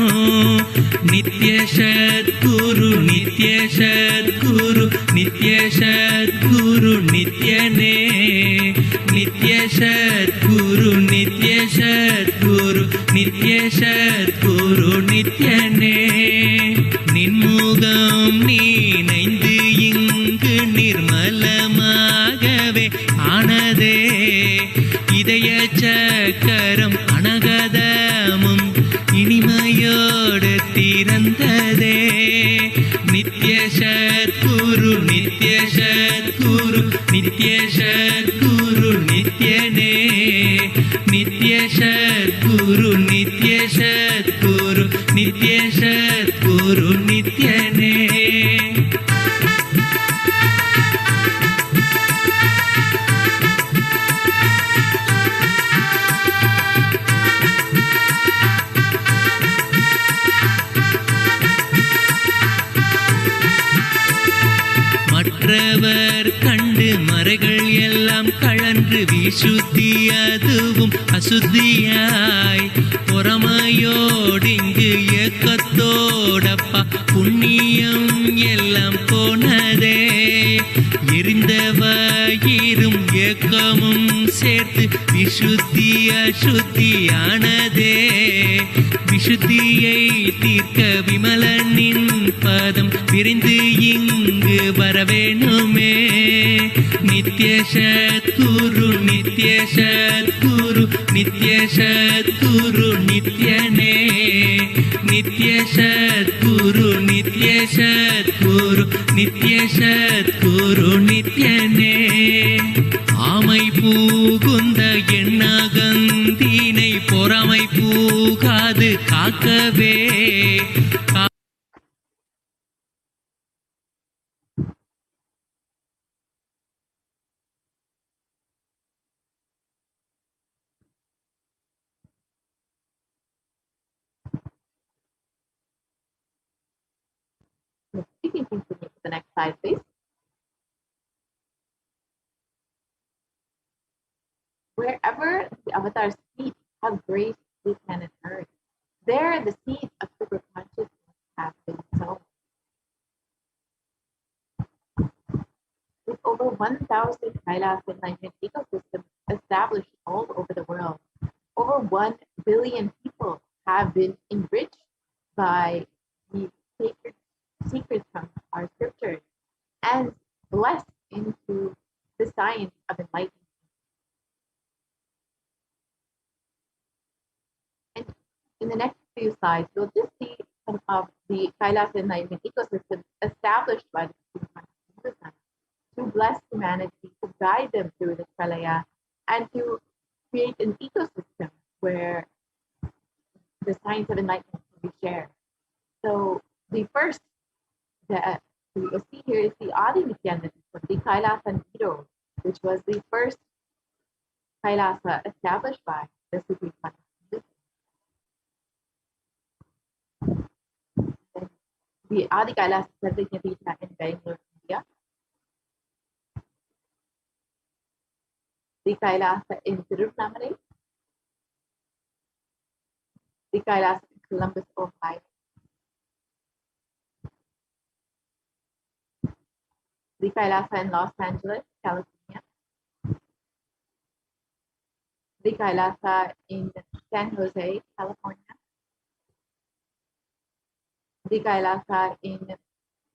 நித்ய சத்குரு நித்ய சத்குரு நித்ய சத்குரு நித்யனே நித்ய சத்குரு நித்ய சத்குரு நித்ய சத்குரு நித்யனே நின்முகம் நீனைந்து இங்கு நிர்மலமாகவே ஆனதே இதய சக்கரம் அனகதமும் இனிமையோடு திறந்ததே நித்ய சத்குரு நித்ய சத்குரு நித்ய नित्य सद्गुरु नित्यने नित्य सद्गुरु नित्य सद्गुरु नित्य सद्गुरु नित्यने மற்றவர் கண்டு மறைகள் எல்லாம் கழன்று விசுத்தி அதுவும் அசுத்தியாய் பொறாமையோடிங்கு ஏக்கத்தோடப்பா புண்ணியம் எல்லாம் போனதே எரிந்தவயிரும் ஏக்கமும் சேர்த்து விசுத்தி அசுத்தியானதே விசுத்தியை தீர்க்க விமலனின் பதம் விரைந்து இங்கு வரவேணுமே நித்ய சத்குரு நித்ய சத்குரு நித்ய சத்குரு நித்யனே நித்ய சத்குரு நித்ய சத்குரு நித்ய சத்குரு நித்யனே ஆமை பூகுந்த எண்ணகந்தீனை பொறாமை பூகாது காக்கவே You can continue to the next slide, please. Wherever the avatar's feet have graced the planet Earth, there the seeds of super consciousness have been sown. With over 1,000 Kailas enlightenment ecosystems established all over the world, over 1 billion people have been enriched by the sacred secrets from our scriptures and blessed into the science of enlightenment. And in the next few slides, you'll just see some of the Kailas enlightenment ecosystems established by the Supreme Consciousness to bless humanity, to guide them through the Pralaya, and to create an ecosystem where the science of enlightenment can be shared. So the first that you see here is the Adi Nithyananda, the Kailasa Nido, which was the first Kailasa established by the Supreme Consciousness. The Adi Kailasa Sarvajñapita in Bangalore, India. The Kailasa in Tirunelveli. The Kailasa in Columbus, Ohio. The Kailasa in Los Angeles, California. The Kailasa in San Jose, California. The Kailasa in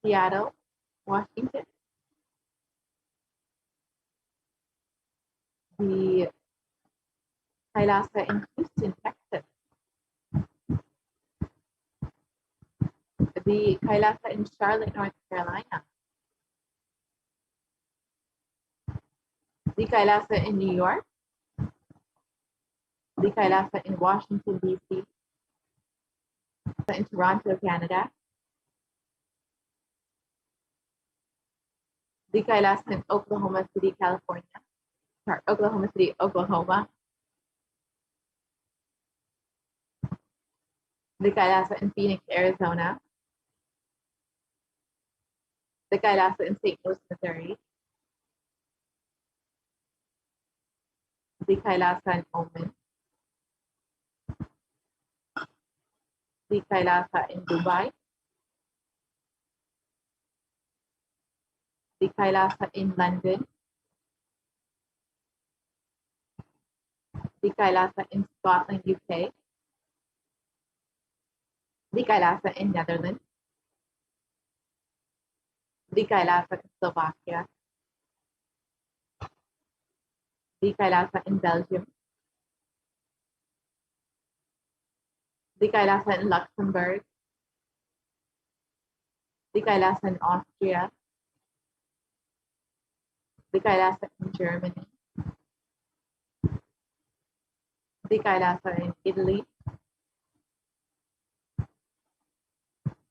Seattle, Washington. The Kailasa in Houston, Texas. The Kailasa in Charlotte, North Carolina. The Kailasa in New York, the Kailasa in Washington, D.C., in Toronto, Canada, the Kailasa in Oklahoma City, California, or Oklahoma City, Oklahoma, the Kailasa in Phoenix, Arizona, the Kailasa in St. Louis, Missouri, the Kailasa in Oman, the Kailasa in Dubai, the Kailasa in London, the Kailasa in Scotland, UK, the Kailasa in Netherlands, the Kailasa in Slovakia, the Kailasa in Belgium, the Kailasa in Luxembourg, the Kailasa in Austria, the Kailasa in Germany, the Kailasa in Italy,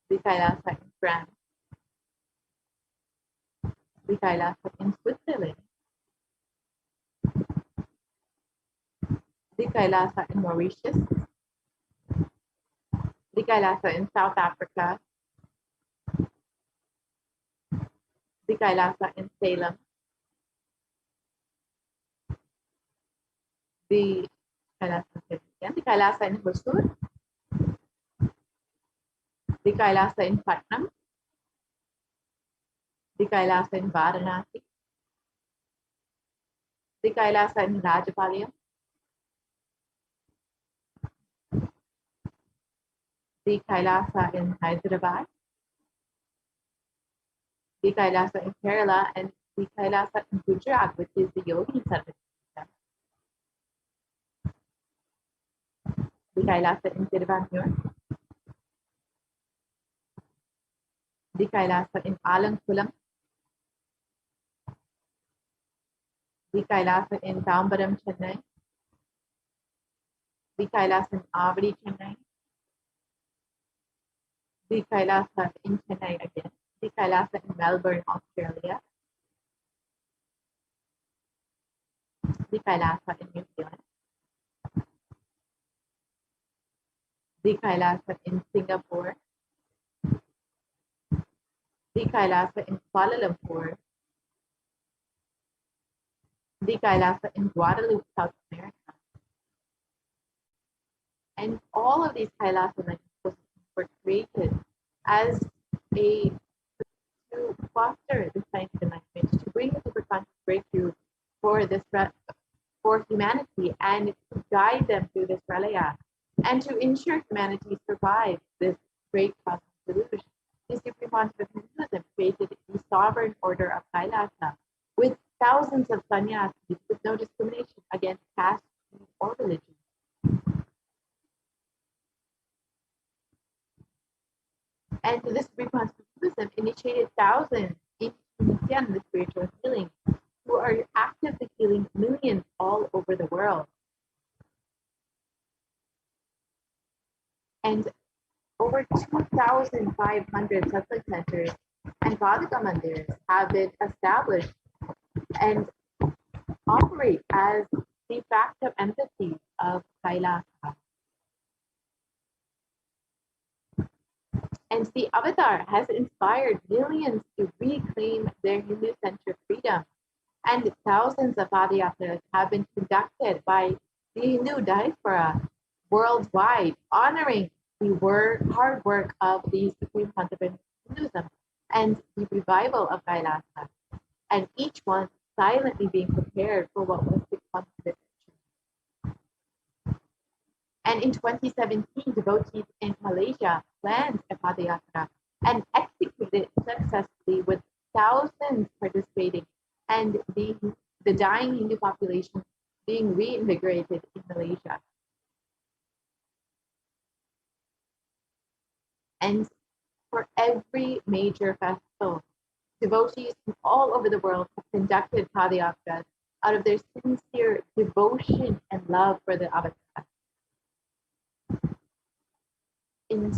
the Kailasa in France, the Kailasa in Switzerland, the Kailasa in Mauritius, the Kailasa in South Africa, the Kailasa in Salem, the Kailasa in Hosur, the Kailasa in Patnam, the Kailasa in Varanasi, the Kailasa in Rajapalayam, the Kailasa in Hyderabad, the Kailasa in Kerala, and the Kailasa in Gujarat, which is the Yogi Service. The Kailasa in Tiruvanmiyur, the Kailasa in Alankulam, the Kailasa in Tambaram, Chennai, the Kailasa in Avadi, Chennai, the Kailasa in Chennai again, the Kailasa in Melbourne, Australia, the Kailasa in New Zealand, the Kailasa in Singapore, the Kailasa in Kuala Lumpur, the Kailasa in Guadalupe, South America. And all of these Kailasa were created as a to foster the science of enlightenment, to bring a superconscious breakthrough for this for humanity, and to guide them through this pralaya, and to ensure humanity survives this great cosmic delusion. The Supreme Pontiff of Hinduism created the sovereign order of Kailasa with thousands of sannyasis with no discrimination against caste or religion. And the Supreme Pontiff of Hinduism initiated thousands in Nithyananda spiritual healing, who are actively healing millions all over the world. And over 2,500 satsang centers and Vadika mandirs have been established and operate as de facto entities of Kailasa. And the avatar has inspired millions to reclaim their Hindu-centric freedom. And thousands of Padayatras have been conducted by the Hindu diaspora worldwide, honoring the hard work of the Supreme Pontiff of Hinduism and the revival of Kailasa, and each one silently being prepared for what was to come to the future. And in 2017, devotees in Malaysia planned a Padayatra and executed it successfully with thousands participating, and the dying Hindu population being reinvigorated in Malaysia. And for every major festival, devotees from all over the world have conducted Padayatras out of their sincere devotion and love for the avatar. In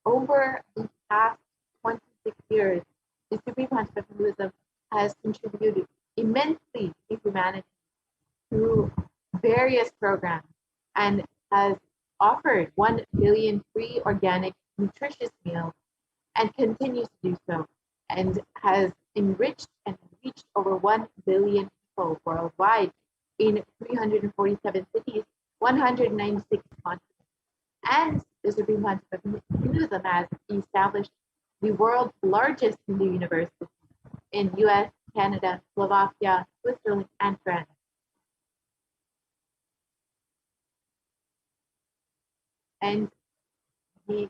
over the past 26 years, the Supreme Pontiff of Hinduism has contributed immensely to humanity through various programs and has offered 1 billion free organic nutritious meals and continues to do so, and has enriched and reached over 1 billion people worldwide in 347 cities, 196 continents. And the Supreme Pontiff of Hinduism has established the world's largest Hindu university in US, Canada, Slovakia, Switzerland, and France. And the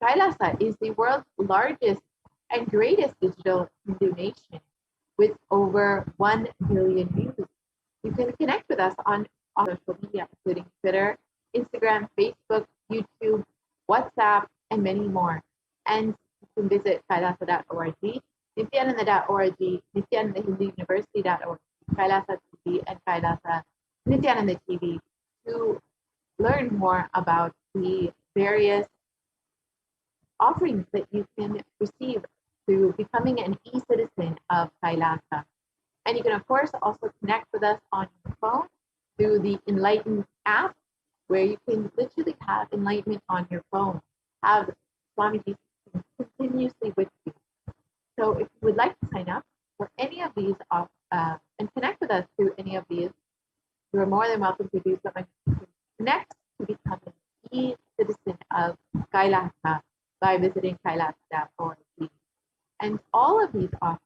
Kailasa is the world's largest and greatest digital Hindu nation with over 1 billion views. You can connect with us on social media, including Twitter, Instagram, Facebook, YouTube, WhatsApp, and many more. And you can visit kailasa.org Nithyananda.org, nithyanandahinduuniversity.org, Kailasa TV, and Kailasa Nithyananda TV to learn more about the various offerings that you can receive through becoming an e-citizen of Kailasa. And you can, of course, also connect with us on your phone through the Enlightenment app, where you can literally have enlightenment on your phone, have Swamiji continuously with you. So if you would like to sign up for any of these and connect with us through any of these, you are more than welcome to do so and connect to become an e-citizen of Kailasa by visiting kailasa.org. And all of these offerings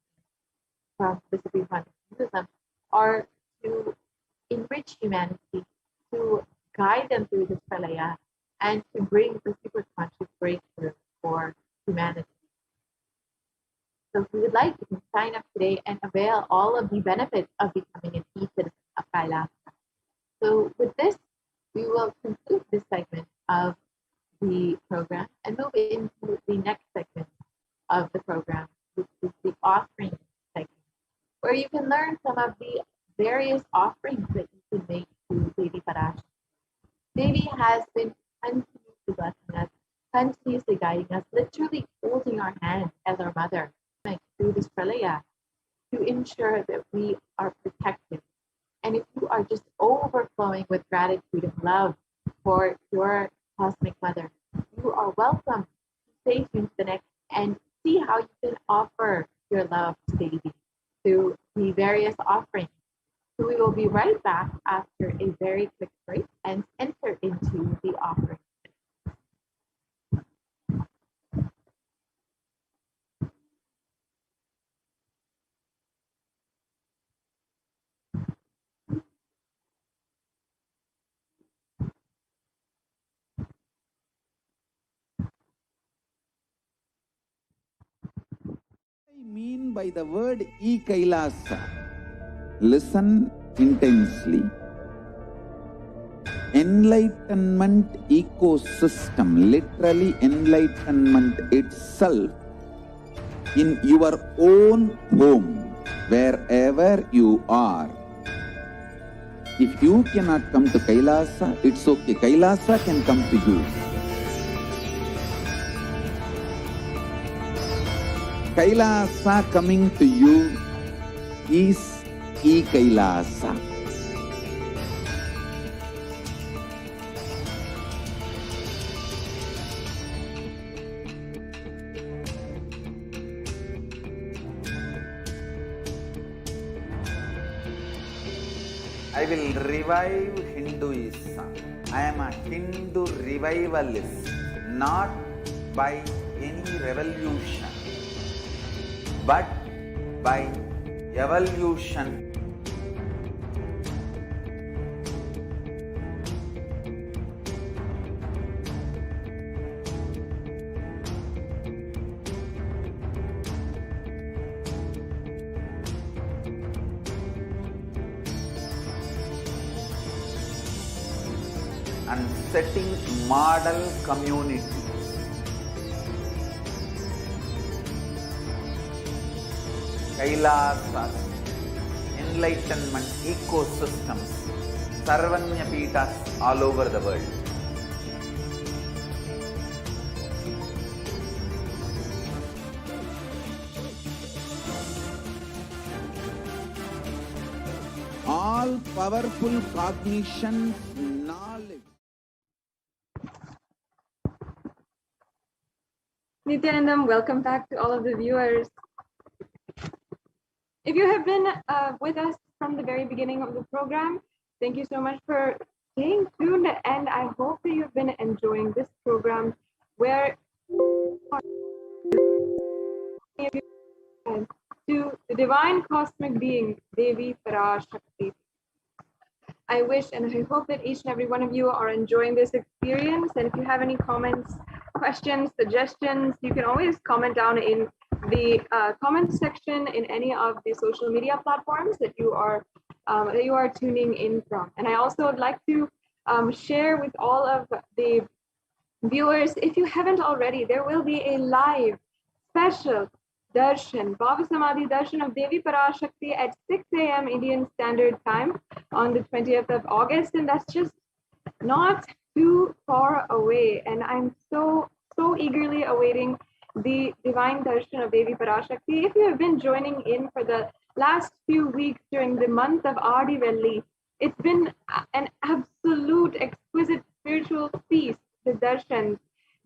from the Supreme Concept of Hinduism are to enrich humanity, to guide them through this pralaya, and to bring the super conscious breakthrough for humanity. So if you would like, you can sign up today and avail all of the benefits of becoming an e-citizen of Kailasa. So with this, we will conclude this segment of the program and move into the next segment of the program, which is the offering segment, where you can learn some of the various offerings that you can make to Devi Parashakti. Devi has been continuously blessing us, continuously guiding us, literally holding our hand as our mother through this pralaya to ensure that we are protected. And if you are just overflowing with gratitude and love for your cosmic mother, you are welcome to stay tuned to the next and see how you can offer your love to Devi through the various offerings. So we will be right back after a very quick break and enter into the offering. I mean by the word e-Kailasa? Listen intensely. Enlightenment ecosystem, literally enlightenment itself, in your own home, wherever you are. If you cannot come to Kailasa, it's okay. Kailasa can come to you. Kailasa coming to you is e-Kailasa. I will revive Hinduism. I am a Hindu revivalist, not by any revolution, but by evolution. And setting model communities. Kailasas, enlightenment ecosystems, Sarvanya Peethas all over the world. All powerful cognition, knowledge. Nithyanandam, welcome back to all of the viewers. If you have been with us from the very beginning of the program, thank you so much for staying tuned, and I hope that you've been enjoying this program where to the divine cosmic being, Devi Parashakti. I wish and I hope that each and every one of you are enjoying this experience. And if you have any comments, questions, suggestions, you can always comment down in the comment section in any of the social media platforms that you are tuning in from. And I also would like to share with all of the viewers, if you haven't already, there will be a live special darshan, Bhava Samadhi darshan of Devi Parashakti at 6 a.m. Indian Standard Time on the 20th of August. And that's just not too far away. And I'm so eagerly awaiting the divine darshan of Devi Parashakti. If you have been joining in for the last few weeks during the month of Adivelli, it's been an absolute exquisite spiritual feast, the darshans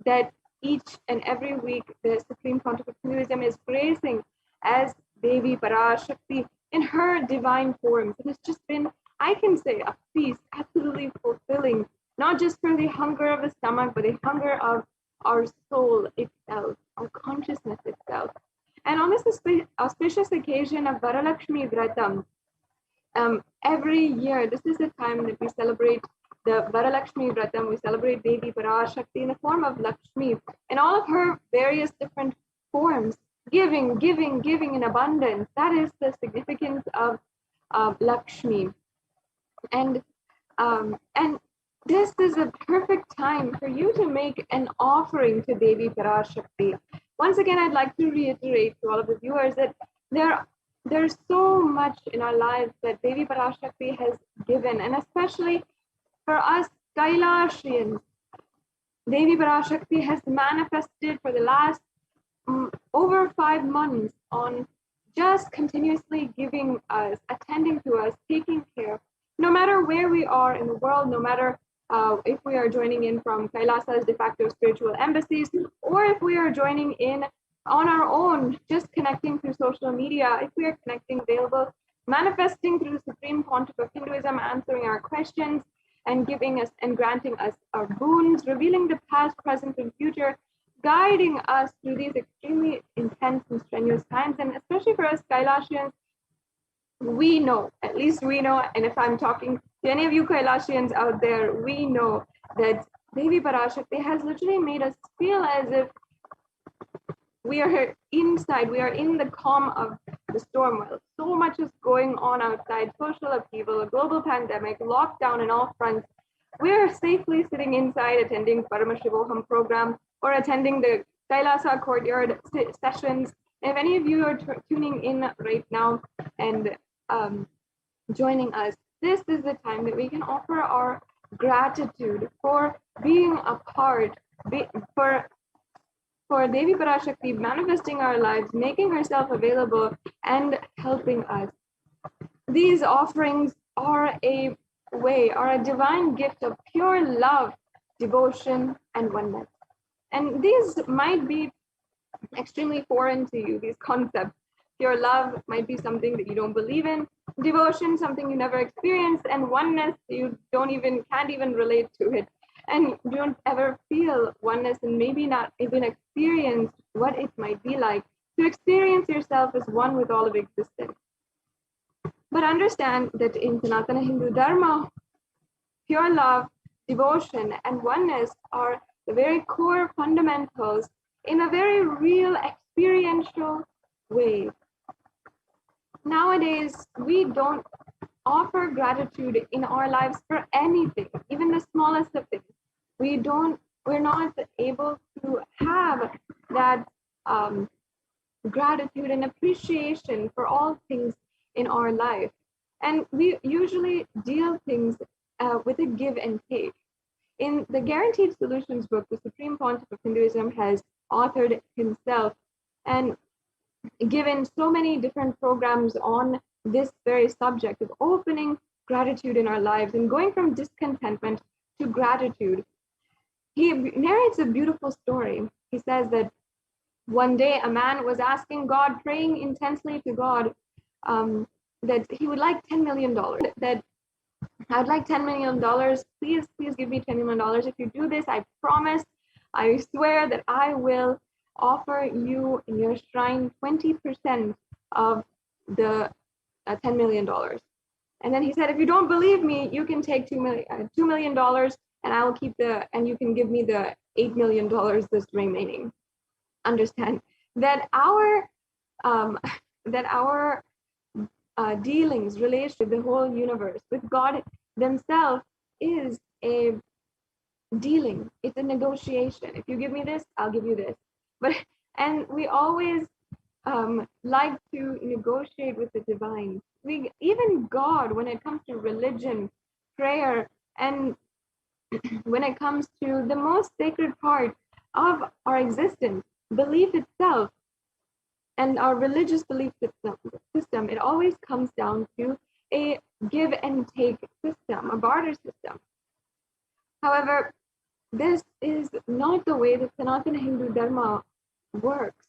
that each and every week the Supreme Pontiff of Hinduism is gracing as Devi Parashakti in her divine forms. It has just been, I can say, a feast, absolutely fulfilling, not just for the hunger of the stomach, but the hunger of our soul itself, our consciousness itself. And on this auspicious occasion of Varalakshmi Vratam, every year, this is the time that we celebrate the Varalakshmi Vratam. We celebrate Devi Parashakti in the form of Lakshmi in all of her various different forms, giving in abundance. That is the significance of Lakshmi. And this is a perfect time for you to make an offering to Devi Parashakti. Once again, I'd like to reiterate to all of the viewers that there's so much in our lives that Devi Parashakti has given, and especially for us Kailashians, Devi Parashakti has manifested for the last over 5 months on just continuously giving us, attending to us, taking care. No matter where we are in the world, no matter if we are joining in from Kailasa's de facto spiritual embassies, or if we are joining in on our own, just connecting through social media, if we are connecting available, manifesting through the Supreme Pontiff of Hinduism, answering our questions and giving us and granting us our boons, revealing the past, present, and future, guiding us through these extremely intense and strenuous times. And especially for us Kailashians, we know, at least we know, and if I'm talking to any of you Kailashians out there, we know that Devi Parashakti has literally made us feel as if we are inside, we are in the calm of the storm. While so much is going on outside, social upheaval, a global pandemic, lockdown in all fronts, we are safely sitting inside attending Paramashivoham program or attending the Kailasa courtyard sessions. If any of you are tuning in right now and joining us, this is the time that we can offer our gratitude for being a part, for Devi Parashakti manifesting our lives, making herself available and helping us. These offerings are a way, are a divine gift of pure love, devotion, and oneness. And these might be extremely foreign to you, these concepts. Pure love might be something that you don't believe in, devotion, something you never experienced, and oneness, you can't even relate to it. And you don't ever feel oneness and maybe not even experience what it might be like to experience yourself as one with all of existence. But understand that in Sanatana Hindu Dharma, pure love, devotion, and oneness are the very core fundamentals in a very real experiential way. Nowadays, we don't offer gratitude in our lives for anything, even the smallest of things. We're not able to have that gratitude and appreciation for all things in our life. And we usually deal things with a give and take. In the Guaranteed Solutions book, the Supreme Pontiff of Hinduism has authored himself and given so many different programs on this very subject of opening gratitude in our lives and going from discontentment to gratitude. He narrates a beautiful story. He says that one day a man was asking God, praying intensely to God, that he would like $10 million, that I would like $10 million. Please give me $10 million. If you do this, I promise, I swear that I will offer you in your shrine 20% of the $10 million. And then he said, if you don't believe me, you can take $2 million and I will keep and you can give me the $8 million that's remaining. Understand that our dealings, relation with the whole universe, with God themselves, is a dealing. It's a negotiation. If you give me this, I'll give you this. And we always like to negotiate with the divine. Even God, when it comes to religion, prayer, and when it comes to the most sacred part of our existence, belief itself, and our religious belief system, it always comes down to a give and take system, a barter system. However, this is not the way that Sanatana Hindu Dharma works.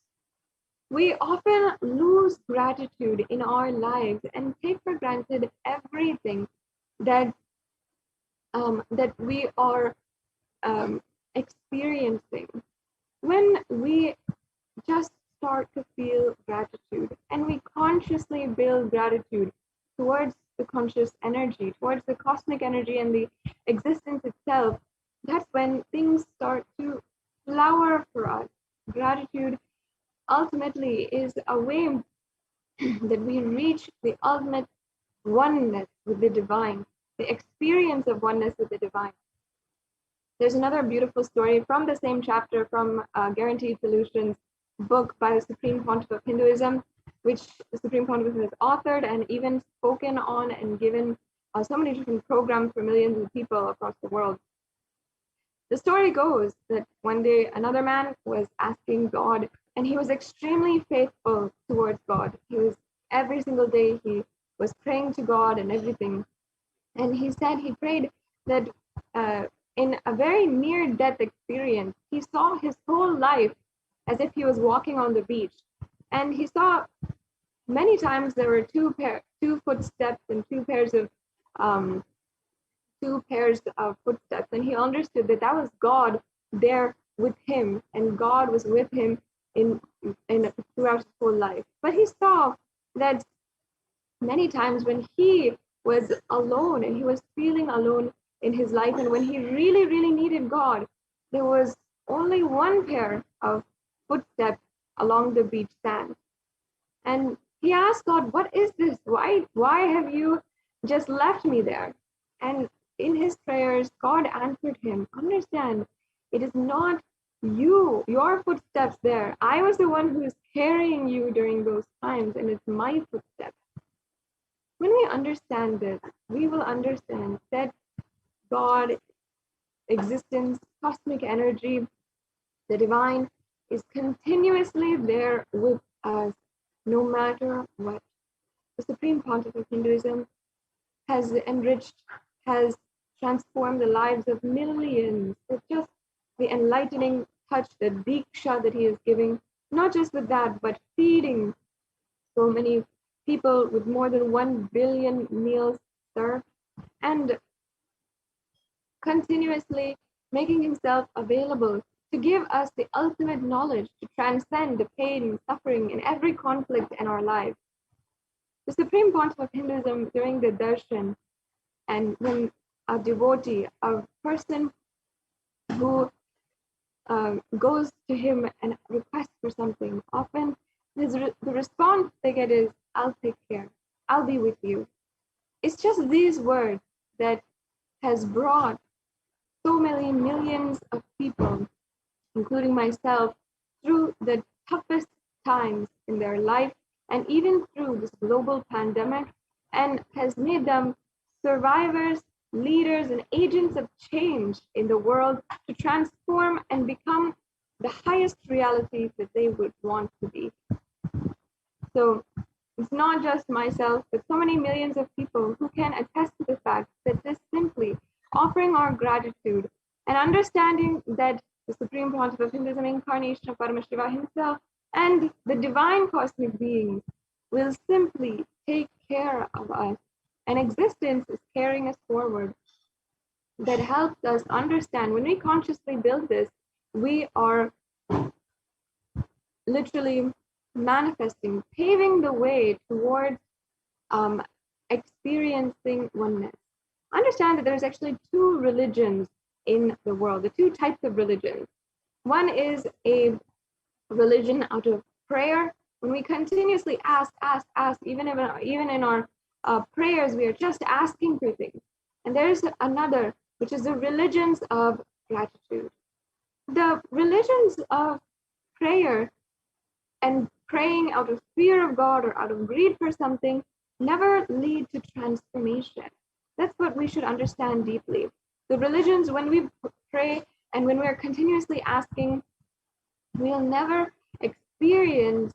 We often lose gratitude in our lives and take for granted everything that that we are experiencing. When we just start to feel gratitude and we consciously build gratitude towards the conscious energy, towards the cosmic energy and the existence itself, that's when things start to flower for us. Gratitude ultimately is a way that we reach the ultimate oneness with the divine, the experience of oneness with the divine. There's another beautiful story from the same chapter from Guaranteed Solutions book by the Supreme Pontiff of Hinduism, which the Supreme Pontiff has authored and even spoken on and given so many different programs for millions of people across the world. The story goes that one day another man was asking God, and he was extremely faithful towards God. He was every single day he was praying to God and everything. And he said he prayed that in a very near-death experience, he saw his whole life as if he was walking on the beach. And he saw many times there were two footsteps and two pairs of footsteps. And he understood that that was God there with him, and God was with him in throughout his whole life. But he saw that many times when he was alone and he was feeling alone in his life, and when he really, really needed God, there was only one pair of footsteps along the beach sand. And he asked God, what is this? Why have you just left me there? And in his prayers, God answered him, understand, it is not your footsteps there. I was the one who is carrying you during those times, and it's my footsteps. When we understand this, we will understand that God, existence, cosmic energy, the divine is continuously there with us, no matter what. The Supreme Pontiff of Hinduism has enriched, has transformed the lives of millions with just the enlightening touch, the diksha that he is giving. Not just with that, but feeding so many people with more than 1 billion meals served, and continuously making himself available to give us the ultimate knowledge to transcend the pain and suffering in every conflict in our lives. The Supreme Pontiff of Hinduism, during the darshan, and when a devotee, a person who goes to him and requests for something, often the response they get is, I'll take care, I'll be with you. It's just these words that has brought so many millions of people, including myself, through the toughest times in their life, and even through this global pandemic, and has made them survivors, leaders, and agents of change in the world to transform and become the highest reality that they would want to be. So it's not just myself, but so many millions of people who can attest to the fact that this simply offering our gratitude and understanding that the Supreme Pontiff of Hinduism, incarnation of Paramashiva himself, and the divine cosmic beings will simply take care of us. And existence is carrying us forward. That helps us understand when we consciously build this, we are literally manifesting, paving the way towards experiencing oneness. Understand that there's actually two religions in the world, the two types of religions. One is a religion out of prayer, when we continuously ask, even in our prayers, we are just asking for things. And there's another, which is the religions of gratitude. The religions of prayer and praying out of fear of God or out of greed for something never lead to transformation. That's what we should understand deeply. The religions, when we pray and when we are continuously asking, we'll never experience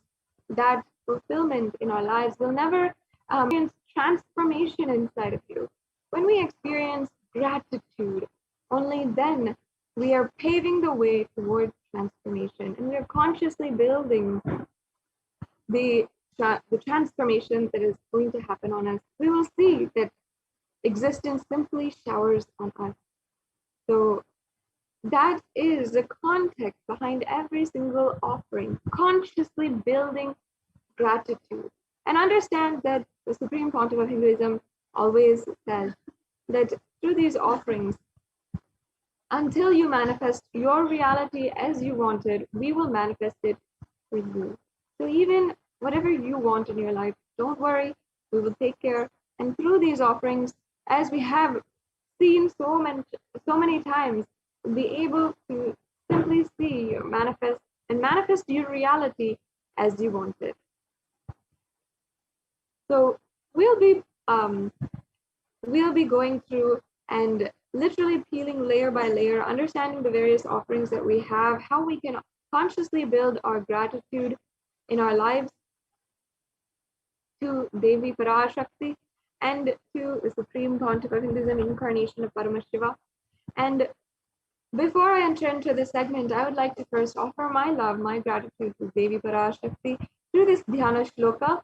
that fulfillment in our lives. We'll never experience transformation inside of you. When we experience gratitude, only then we are paving the way towards transformation, and we are consciously building the transformation that is going to happen on us. We will see that existence simply showers on us. So that is the context behind every single offering, consciously building gratitude. And understand that the Supreme Pontiff of Hinduism always says that through these offerings, until you manifest your reality as you wanted, we will manifest it for you. So even whatever you want in your life, don't worry, we will take care. And through these offerings, as we have seen so many times, we'll be able to simply see your manifest your reality as you want it. So we'll be going through and literally peeling layer by layer, understanding the various offerings that we have, how we can consciously build our gratitude in our lives to Devi Parashakti and to the Supreme Pontiff of Hinduism, incarnation of Paramashiva. And before I enter into this segment, I would like to first offer my love, my gratitude to Devi Parashakti through this Dhyana Shloka.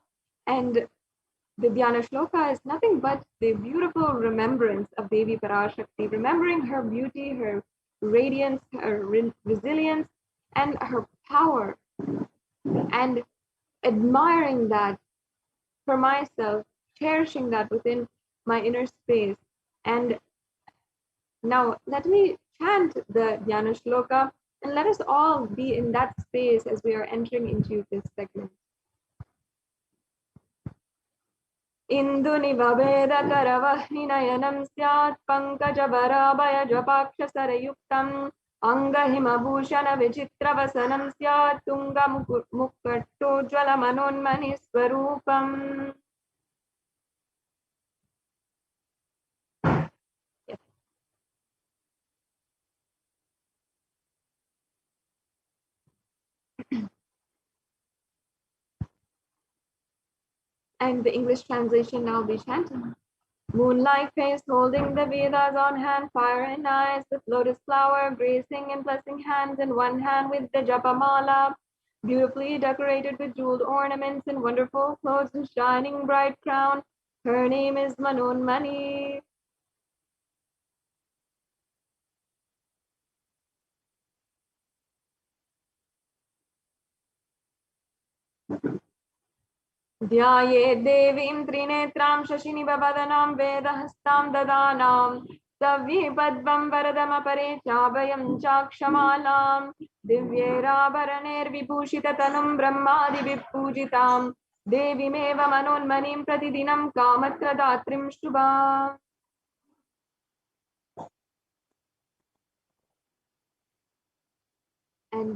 And the Dhyana Shloka is nothing but the beautiful remembrance of Devi Parashakti, remembering her beauty, her radiance, her resilience, and her power, and admiring that for myself, cherishing that within my inner space. And now let me chant the Dhyana Shloka, and let us all be in that space as we are entering into this segment. Indunivabedakaravahinayanam syat pankajabharabhayajapakshasarayuktam angahimabhushana vichitravasanam syat tunga mukkattojwalamanonmani swarupam. And the English translation now be chanted. Moonlight face holding the Vedas on hand, fire in eyes with lotus flower, gracing and blessing hands in one hand with the Japamala, beautifully decorated with jeweled ornaments and wonderful clothes and shining bright crown. Her name is Manonmani. ध्याये देवीं त्रिनेत्रां शशिनिभवदनां वेदहस्तां ददानां सव्ये पद्मं वरदमपरे चाभयं चाक्षमालां दिव्यैराभरणैर्विभूषिततनुं ब्रह्मादिभिः पूजितां देवीमेव मनोन्मनीं प्रतिदिनं कामत्रदात्रीं शुभाम्. And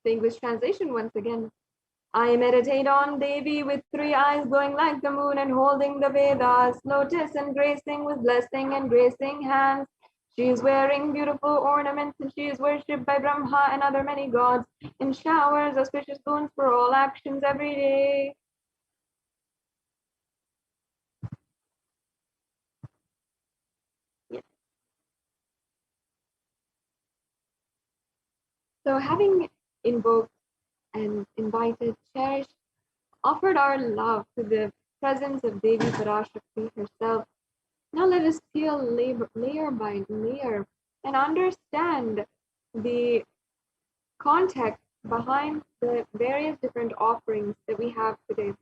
the English translation once again. I meditate on Devi with three eyes glowing like the moon and holding the Vedas, lotus and gracing with blessing and gracing hands. She is wearing beautiful ornaments and she is worshipped by Brahma and other many gods and showers auspicious boons for all actions every day. Yes. So having invoked and invited, cherished, offered our love to the presence of Devi Parashakti herself, now let us peel layer by layer and understand the context behind the various different offerings that we have today.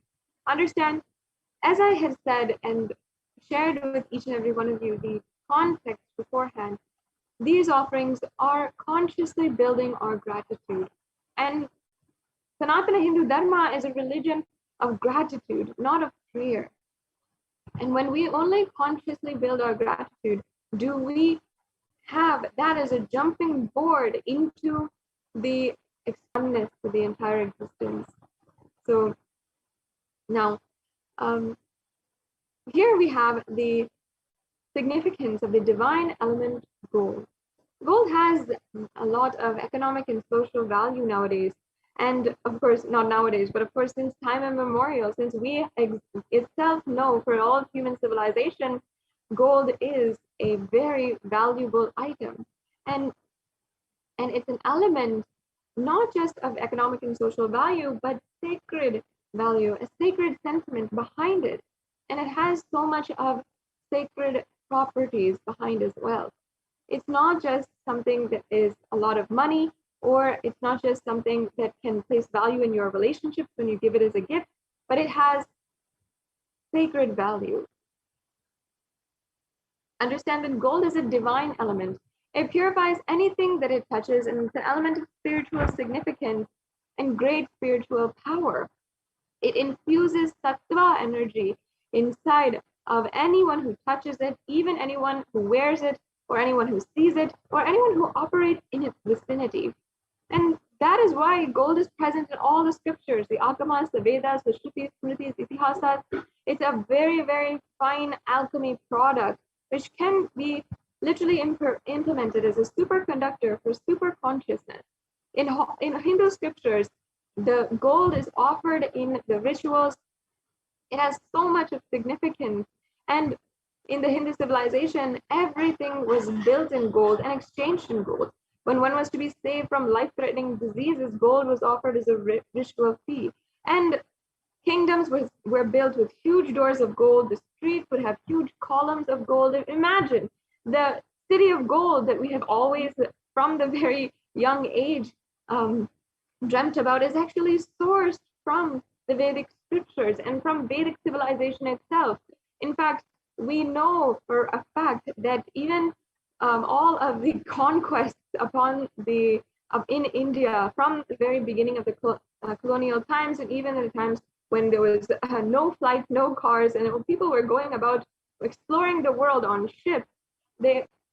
Understand, as I had said and shared with each and every one of you the context beforehand, these offerings are consciously building our gratitude. And Sanatana Hindu Dharma is a religion of gratitude, not of prayer. And when we only consciously build our gratitude, do we have that as a jumping board into the expandedness of the entire existence. So now, here we have the significance of the divine element gold. Gold has a lot of economic and social value nowadays. And of course, not nowadays, but of course, since time immemorial, since we itself know for all of human civilization, gold is a very valuable item. And it's an element not just of economic and social value, but sacred value, a sacred sentiment behind it. And it has so much of sacred properties behind as well. It's not just something that is a lot of money, or it's not just something that can place value in your relationships when you give it as a gift, but it has sacred value. Understand that gold is a divine element. It purifies anything that it touches, and it's an element of spiritual significance and great spiritual power. It infuses sattva energy inside of anyone who touches it, even anyone who wears it, or anyone who sees it, or anyone who operates in its vicinity. And that is why gold is present in all the scriptures, the Agamas, the Vedas, the Shrutis, Smritis, Itihasas. It's a very, very fine alchemy product, which can be literally implemented as a superconductor for super consciousness. In Hindu scriptures, the gold is offered in the rituals. It has so much of significance. And in the Hindu civilization, everything was built in gold and exchanged in gold. When one was to be saved from life-threatening diseases, gold was offered as a ritual fee. And kingdoms were built with huge doors of gold. The streets would have huge columns of gold. Imagine the city of gold that we have always, from the very young age, dreamt about is actually sourced from the Vedic scriptures and from Vedic civilization itself. In fact, we know for a fact that even all of the conquests upon in India from the very beginning of the colonial times, and even at the times when there was no flights, no cars, and people were going about exploring the world on ships,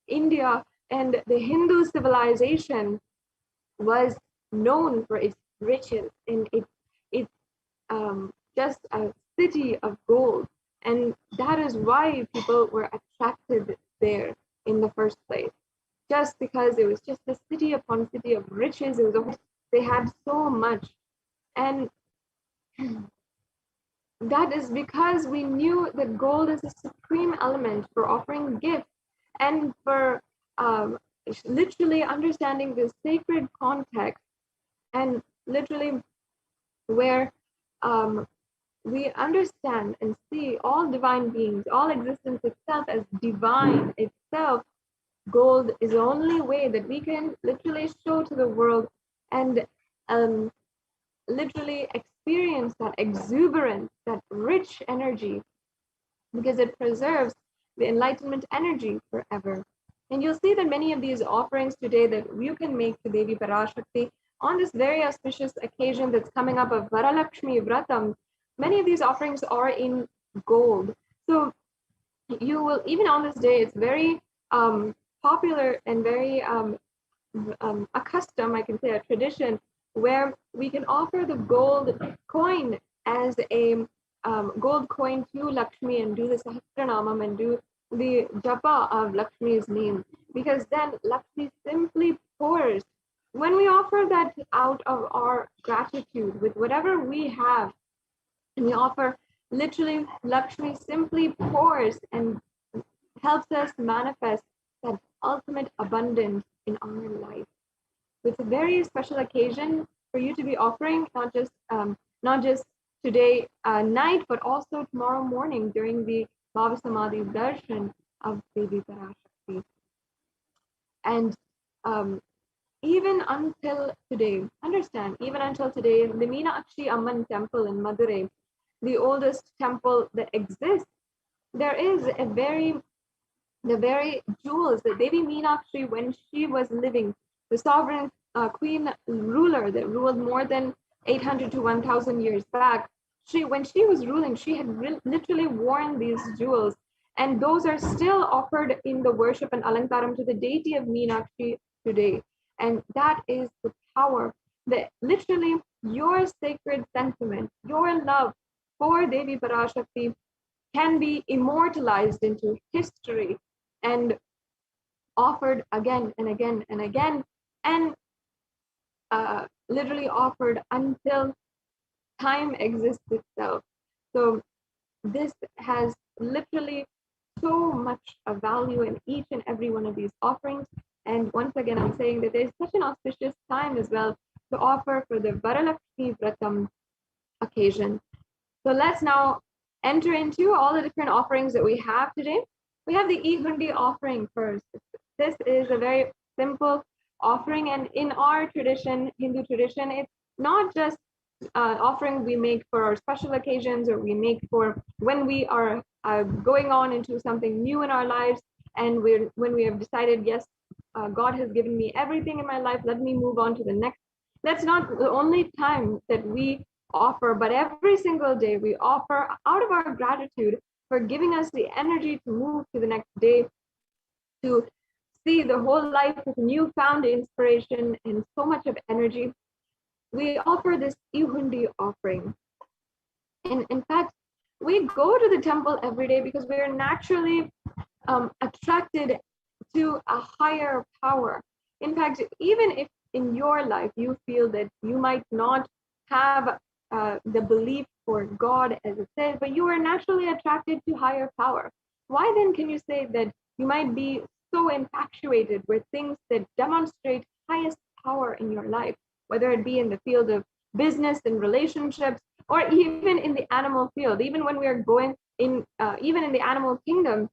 India and the Hindu civilization was known for its riches and it's just a city of gold. And that is why people were attracted there in the first place, just because it was just a city upon city of riches. They had so much. And that is because we knew that gold is a supreme element for offering gifts and for literally understanding the sacred context, and literally where we understand and see all divine beings, all existence itself as divine itself. Gold is the only way that we can literally show to the world and literally experience that exuberance, that rich energy, because it preserves the enlightenment energy forever. And you'll see that many of these offerings today that you can make to Devi Parashakti on this very auspicious occasion that's coming up of Varalakshmi Vratam, many of these offerings are in gold. So you will, even on this day, it's very popular and very accustomed, I can say, a tradition where we can offer the gold coin as a gold coin to Lakshmi and do the Sahasranamam and do the japa of Lakshmi's name, because then Lakshmi simply pours. When we offer that out of our gratitude with whatever we have, and we offer, literally Lakshmi simply pours and helps us manifest that ultimate abundance in our life. It's a very special occasion for you to be offering, not just today night, but also tomorrow morning during the Bhava Samadhi darshan of Devi Parashakti. And even until today, understand, even until today, the Meenakshi Amman temple in Madurai, the oldest temple that exists, there is the very jewels that Devi Meenakshi, when she was living, the sovereign queen ruler that ruled more than 800 to 1000 years back, when she was ruling, she had literally worn these jewels, and those are still offered in the worship and alankaram to the deity of Meenakshi today. And that is the power that literally your sacred sentiment, your love for Devi Parashakti can be immortalized into history and offered again and again and again, and literally offered until time exists itself. So this has literally so much of value in each and every one of these offerings. And once again, I'm saying that there's such an auspicious time as well to offer for the Varalakshmi Vratam occasion. So let's now enter into all the different offerings that we have today. We have the Ihundi offering first. This is a very simple offering, and in our tradition, Hindu tradition, it's not just offering we make for our special occasions, or we make for when we are going on into something new in our lives, and when we have decided, yes, God has given me everything in my life, let me move on to the next. That's not the only time that we offer, but every single day we offer out of our gratitude for giving us the energy to move to the next day, to see the whole life with newfound inspiration and so much of energy. We offer this Ihundi offering. And in fact, we go to the temple every day because we are naturally attracted to a higher power. In fact, even if in your life you feel that you might not have the belief for God as it says, but you are naturally attracted to higher power, why then can you say that you might be so infatuated with things that demonstrate highest power in your life, whether it be in the field of business and relationships, or even in the animal field, even when we are going in, even in the animal kingdom,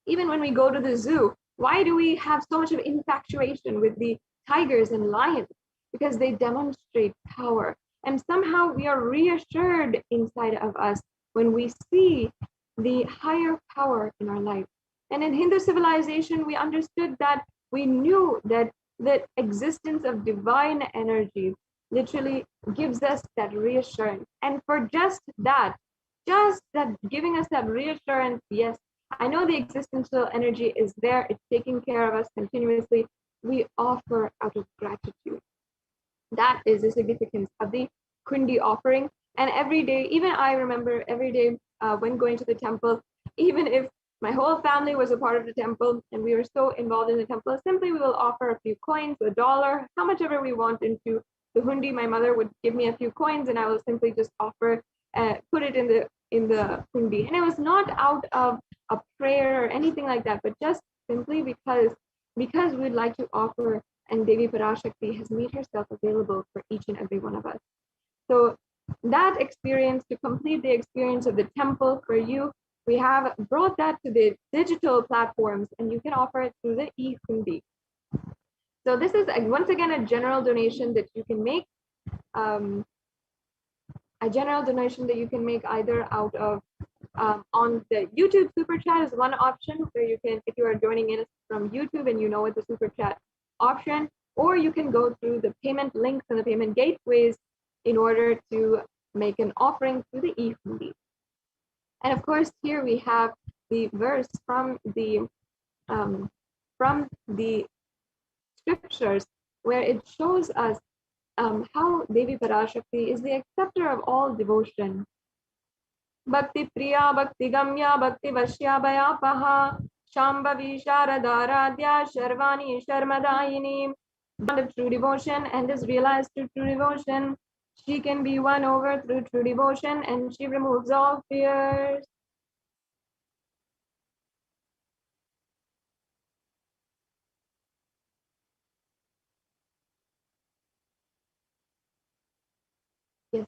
even when we go to the zoo? Why do we have so much of infatuation with the tigers and lions? Because they demonstrate power. And somehow we are reassured inside of us when we see the higher power in our life. And in Hindu civilization, we understood that, we knew that the existence of divine energy literally gives us that reassurance. And for just that giving us that reassurance, yes, I know the existential energy is there, it's taking care of us continuously, we offer out of gratitude. That is the significance of the Kundi offering. And every day, even I remember every day when going to the temple, even if my whole family was a part of the temple and we were so involved in the temple, simply we will offer a few coins, $1, how much ever we want into the hundi. My mother would give me a few coins and I will simply just offer, put it in the hundi. And it was not out of a prayer or anything like that, but just simply because we'd like to offer, and Devi Parashakti has made herself available for each and every one of us. So that experience, to complete the experience of the temple for you, we have brought that to the digital platforms, and you can offer it through the e-hundi. So this is once again a general donation that you can make. A general donation that you can make either out of on the YouTube super chat is one option, where you can, if you are joining in from YouTube and you know it's a super chat option, or you can go through the payment links and the payment gateways in order to make an offering through the e-hundi. And of course, here we have the verse from the scriptures, where it shows us how Devi Parashakti is the acceptor of all devotion. Bhakti Priya, Bhakti Gamya, Bhakti Vashya Bhayapaha, Shambhavi Sharadaradhya, Sharvani Sharmadayini. Of true devotion and is realized through true devotion. She can be won over through true devotion, and she removes all fears. Yes.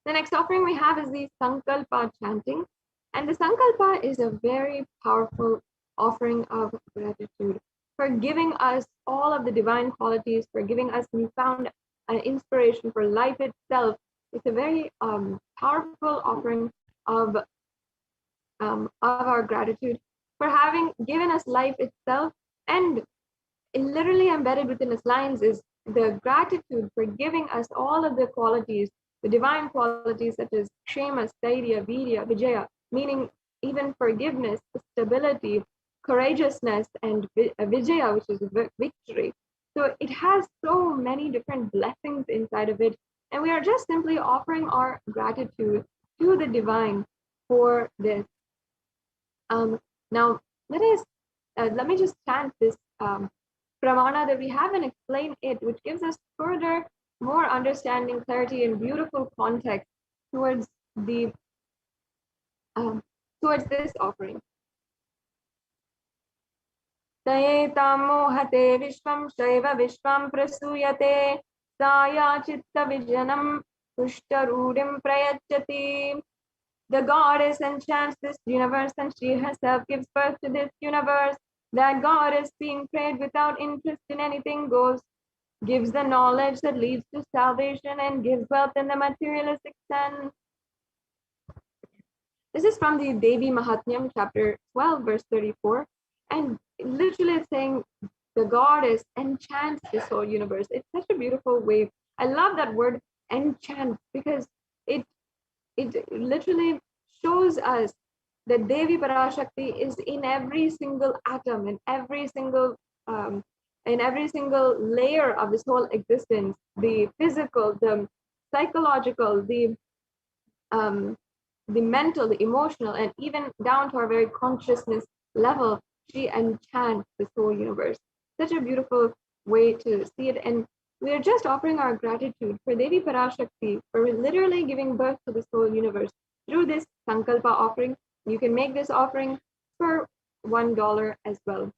The next offering we have is the Sankalpa chanting. And the Sankalpa is a very powerful offering of gratitude for giving us all of the divine qualities, for giving us newfound inspiration for life itself. It's a very powerful offering of our gratitude for having given us life itself. And literally embedded within its lines is the gratitude for giving us all of the qualities, the divine qualities such as Kshema, Stairya, Virya, Vijaya, meaning even forgiveness, stability, courageousness, and Vijaya, which is victory. So it has so many different blessings inside of it, And we are just simply offering our gratitude to the divine for this. Now, let me just chant this pramana that we have and explain it, which gives us further more understanding, clarity, and beautiful context towards the towards this offering. Tayetam mohate vishvam shaiva vishvam prasuyate saya chitta vijanam pushtarudim prayachati. The goddess enchants this universe, and she herself gives birth to this universe. That goddess, being prayed without interest in anything, gives the knowledge that leads to salvation and gives wealth in the materialistic sense. This is from the Devi Mahatmyam, chapter 12, verse 34. And literally it's saying the goddess enchants this whole universe. It's such a beautiful way. I love that word enchant, because it literally shows us that Devi Parashakti is in every single atom, in every single layer of this whole existence, the physical, the psychological, the mental, the emotional, and even down to our very consciousness level. She enchants this whole universe. Such a beautiful way to see it. And we are just offering our gratitude for Devi Parashakti for literally giving birth to this whole universe through this Sankalpa offering. You can make this offering for $1 as well.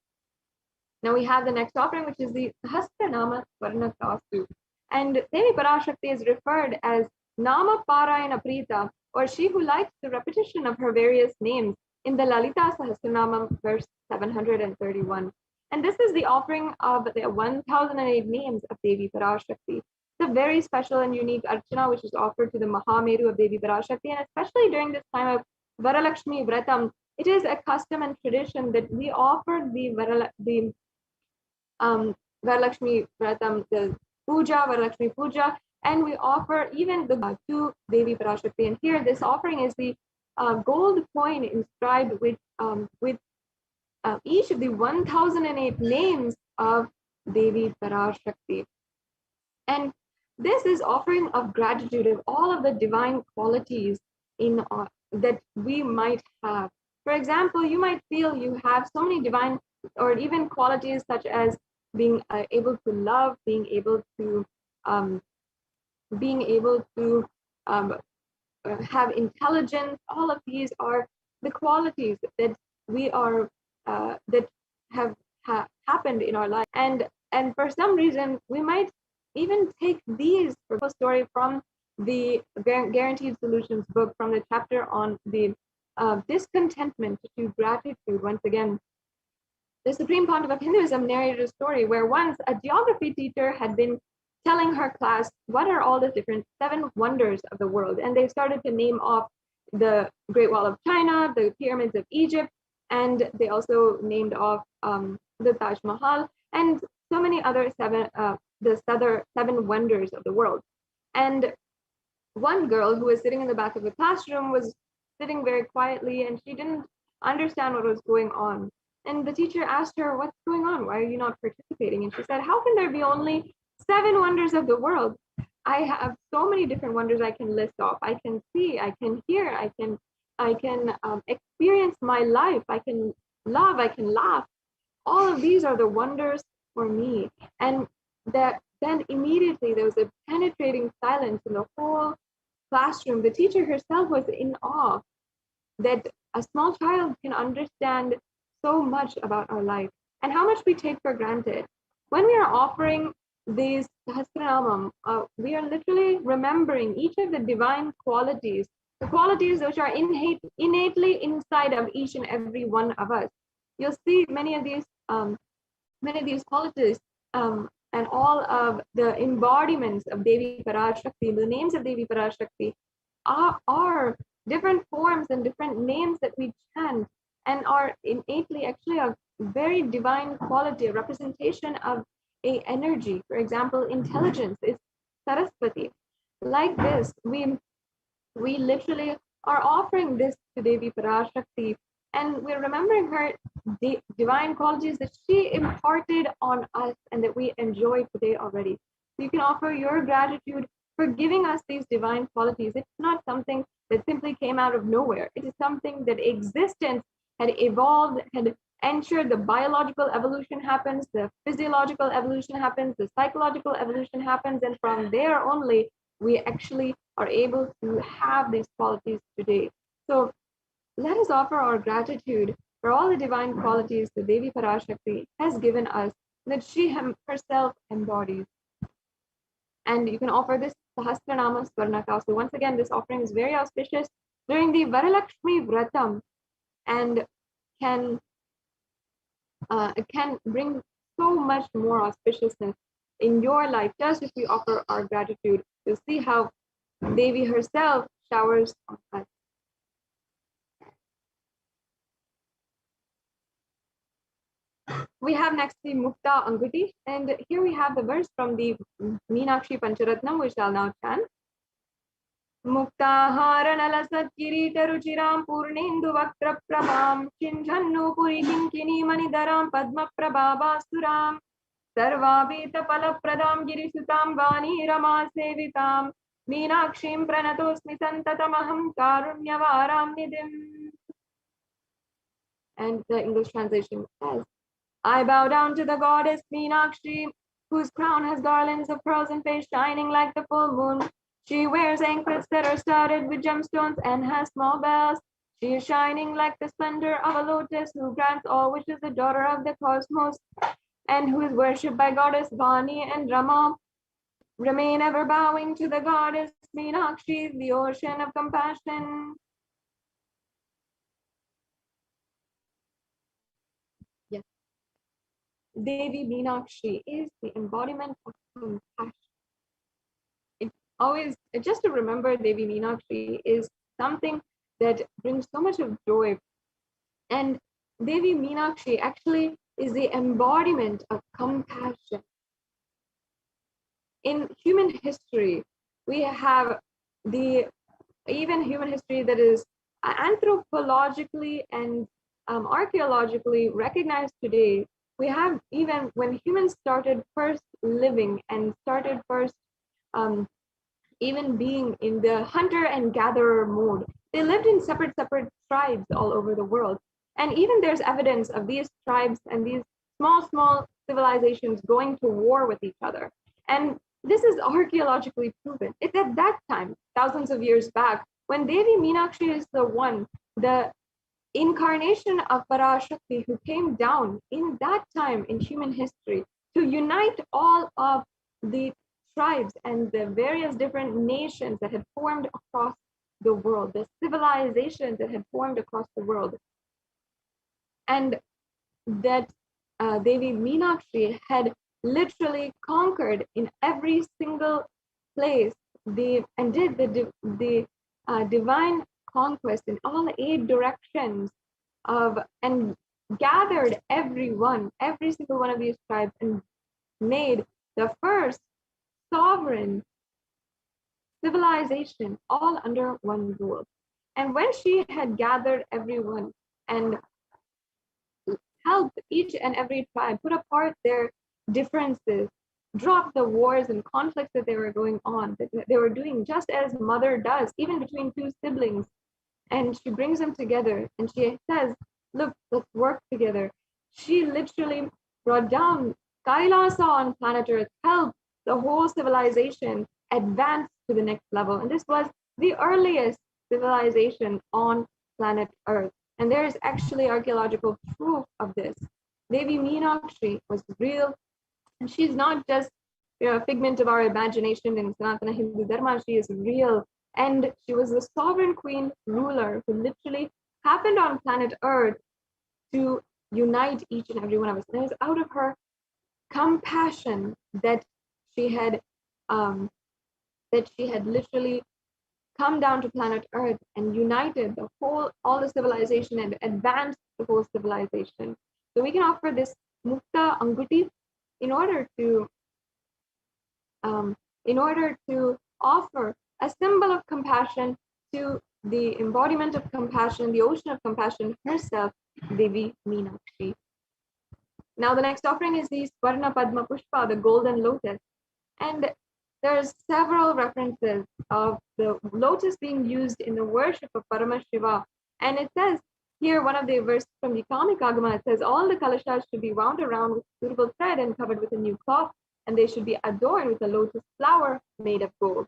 Now we have the next offering, which is the Sahasranama Swarna Kastu. And Devi Parashakti is referred as Nama Parayana Prita, or she who likes the repetition of her various names, in the Lalita Sahasranama, verse 731. And this is the offering of the 1008 names of Devi Parashakti. It's a very special and unique archana which is offered to the Mahameru of Devi Parashakti, and especially during this time of Varalakshmi Vratam, it is a custom and tradition that we offer the Varalakshmi Vratam, the Puja, Varalakshmi Puja, and we offer even the to Devi Parashakti. And here, this offering is the gold coin inscribed with each of the 1008 names of Devi Parashakti. And this is offering of gratitude of all of the divine qualities in that we might have. For example, you might feel you have so many divine or even qualities such as being able to love, being able to have intelligence. All of these are the qualities that we are that have happened in our life, and for some reason we might even take these for a story from the Guaranteed Solutions book, from the chapter on the discontentment to gratitude. Once again, the Supreme Pontiff of Hinduism narrated a story where once a geography teacher had been telling her class what are all the different 7 wonders of the world, and they started to name off the Great Wall of China, the pyramids of Egypt, and they also named off the Taj Mahal and so many other 7 wonders of the world. And one girl who was sitting in the back of the classroom was sitting very quietly, and she didn't understand what was going on. And the teacher asked her, "What's going on? Why are you not participating?" And she said, "How can there be only 7 wonders of the world? I have so many different wonders I can list off. I can see, I can hear, I can experience my life, I can love, I can laugh. All of these are the wonders for me." And that then immediately there was a penetrating silence in the whole classroom. The teacher herself was in awe that a small child can understand so much about our life and how much we take for granted. When we are offering these Sahasranamam, we are literally remembering each of the divine qualities, the qualities which are innately inside of each and every one of us. You'll see many of these qualities and all of the embodiments of Devi Parashakti, the names of Devi Parashakti are different forms and different names that we chant, and are innately actually a very divine quality, a representation of a energy. For example, intelligence is Saraswati. Like this, we literally are offering this to Devi Parashakti, and we're remembering her divine qualities that she imparted on us and that we enjoy today already. So you can offer your gratitude for giving us these divine qualities. It's not something that simply came out of nowhere. It is something that existence had evolved, had ensured. The biological evolution happens, the physiological evolution happens, the psychological evolution happens, and from there only we actually are able to have these qualities today. So let us offer our gratitude for all the divine qualities that Devi Parashakti has given us, that she herself embodies. And you can offer this Sahasranama Swarnaka. So once again, this offering is very auspicious during the Varalakshmi Vratam, and can bring so much more auspiciousness in your life just if we offer our gratitude. You'll see how Devi herself showers on us. We have next the Mukta Anguti, and here we have the verse from the Meenakshi Pancharatnam, which I'll now chant. Muktaharanala Kirita Ruchiram Purnendu Vaktra Prabham Chinjannu Puri Kinkini Manidaram Padma Prabhavasuram Sarvabhita Palapradam Girisutam Vani Rama Sevitam Meenakshim Pranatosmi Santatamaham Karunyavaram Nidim. And the English translation says, I bow down to the goddess Meenakshi, whose crown has garlands of pearls and face shining like the full moon. She wears anklets that are studded with gemstones and has small bells. She is shining like the splendor of a lotus, who grants all wishes, the daughter of the cosmos, and who is worshipped by goddess Vani and Rama. Remain ever bowing to the goddess Meenakshi, the ocean of compassion. Yes. Devi Meenakshi is the embodiment of compassion. Always, just to remember, Devi Meenakshi is something that brings so much of joy. And Devi Meenakshi actually is the embodiment of compassion. In human history, we have even human history that is anthropologically and archaeologically recognized today. We have, even when humans started first living and started first even being in the hunter and gatherer mode, they lived in separate tribes all over the world. And even there's evidence of these tribes and these small civilizations going to war with each other. And this is archaeologically proven. It's at that time, thousands of years back, when Devi Meenakshi is the incarnation of Parashakti, who came down in that time in human history to unite all of the tribes and the various different nations that had formed across the world, the civilizations that had formed across the world. And that Devi Meenakshi had literally conquered in every single place and did the divine conquest in all 8 directions and gathered every single one of these tribes, and made the first sovereign civilization all under one rule. And when she had gathered everyone and helped each and every tribe put apart their differences, drop the wars and conflicts that they were going on, that they were doing just as mother does, even between 2 siblings, and she brings them together and she says, look, let's work together. She literally brought down Kailasa on planet Earth, helped the whole civilization advance to the next level. And this was the earliest civilization on planet Earth. And there is actually archaeological proof of this. Devi Meenakshi was real, and she's not just a figment of our imagination in Sanatana Hindu Dharma. She is real, and she was the sovereign queen ruler who literally happened on planet Earth to unite each and every one of us. And it was out of her compassion that she had literally come down to planet Earth and united all the civilization and advanced the whole civilization. So we can offer this Mukta Anguti in order to offer a symbol of compassion to the embodiment of compassion, the ocean of compassion herself, Devi Meenakshi. Now the next offering is the Swarna Padma Pushpa, the golden lotus. And There's several references of the lotus being used in the worship of Paramashiva. And it says here, one of the verses from the Kamic Agama, it says, all the kalashas should be wound around with suitable thread and covered with a new cloth, and they should be adorned with a lotus flower made of gold.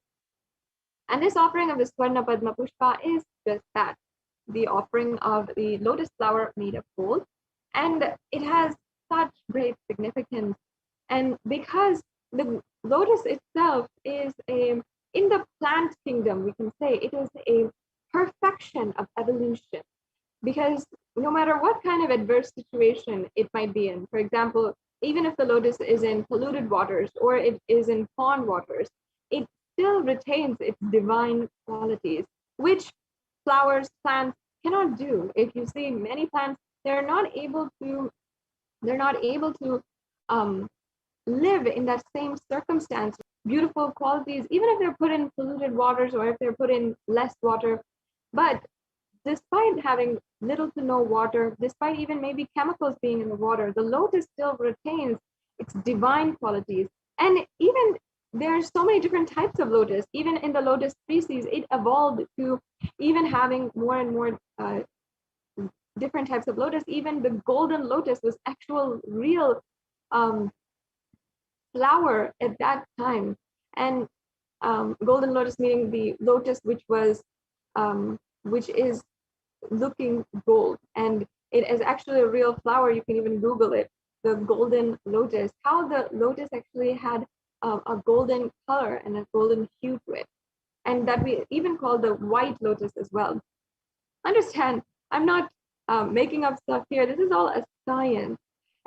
And this offering of the Swarna Padma Pushpa is just that, the offering of the lotus flower made of gold. And it has such great significance. And because the lotus itself is in the plant kingdom, we can say it is a perfection of evolution. Because no matter what kind of adverse situation it might be in, for example, even if the lotus is in polluted waters or it is in pond waters, it still retains its divine qualities, which flowers, plants cannot do. If you see many plants, they're not able to live in that same circumstance. Beautiful qualities, even if they're put in polluted waters or if they're put in less water. But despite having little to no water, despite even maybe chemicals being in the water, the lotus still retains its divine qualities. And even there's so many different types of lotus. Even in the lotus species, it evolved to even having more and more different types of lotus. Even the golden lotus was actual real flower at that time. And golden lotus meaning the lotus which is looking gold, and it is actually a real flower. You can even Google it, the golden lotus, how the lotus actually had a golden color and a golden hue to it, and that we even call the white lotus as well. Understand, I'm not making up stuff here. This is all a science,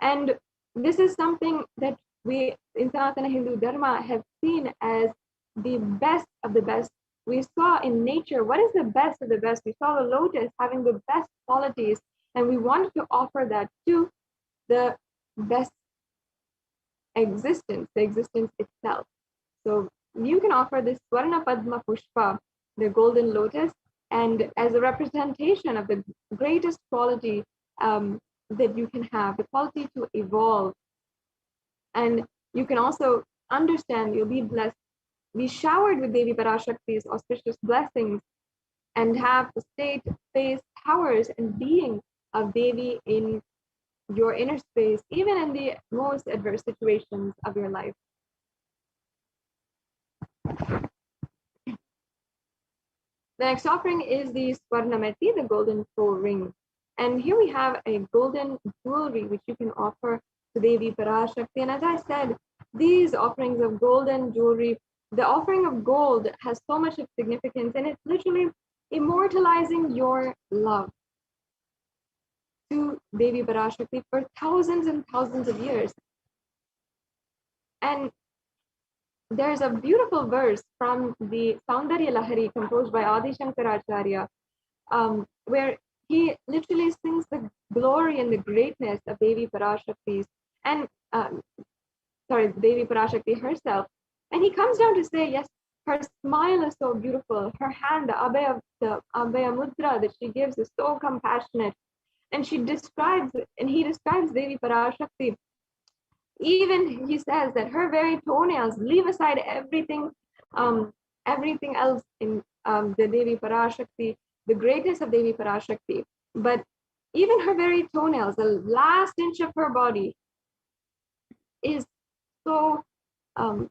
and this is something that we in Sanatana Hindu Dharma have seen as the best of the best. We saw in nature, what is the best of the best? We saw the lotus having the best qualities, and we wanted to offer that to the best existence, the existence itself. So you can offer this Swarna Padma Pushpa, the golden lotus, and as a representation of the greatest quality that you can have, the quality to evolve. And you can also understand, you'll be blessed, be showered with Devi Parashakti's auspicious blessings, and have the state, space, powers, and being of Devi in your inner space, even in the most adverse situations of your life. The next offering is the Swarnameti, the golden toe ring. And here we have a golden jewelry which you can offer to Devi Parashakti. And as I said, these offerings of golden jewelry, the offering of gold has so much of significance, and it's literally immortalizing your love to Devi Parashakti for thousands and thousands of years. And there's a beautiful verse from the Saundarya Lahari composed by Adi Shankaracharya, where he literally sings the glory and the greatness of Devi Parashakti, and Devi Parashakti herself. And he comes down to say, yes, her smile is so beautiful. Her hand, the Abhaya Mudra that she gives is so compassionate. And he describes Devi Parashakti. Even he says that her very toenails, leave aside everything else in the Devi Parashakti, the greatness of Devi Parashakti. But even her very toenails, the last inch of her body, is so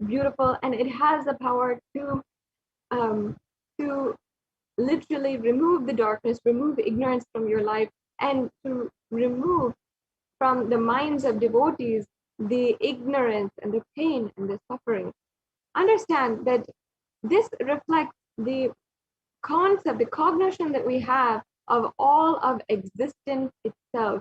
beautiful, and it has the power to literally remove the darkness, remove ignorance from your life, and to remove from the minds of devotees the ignorance and the pain and the suffering. Understand that this reflects the concept, the cognition that we have of all of existence itself.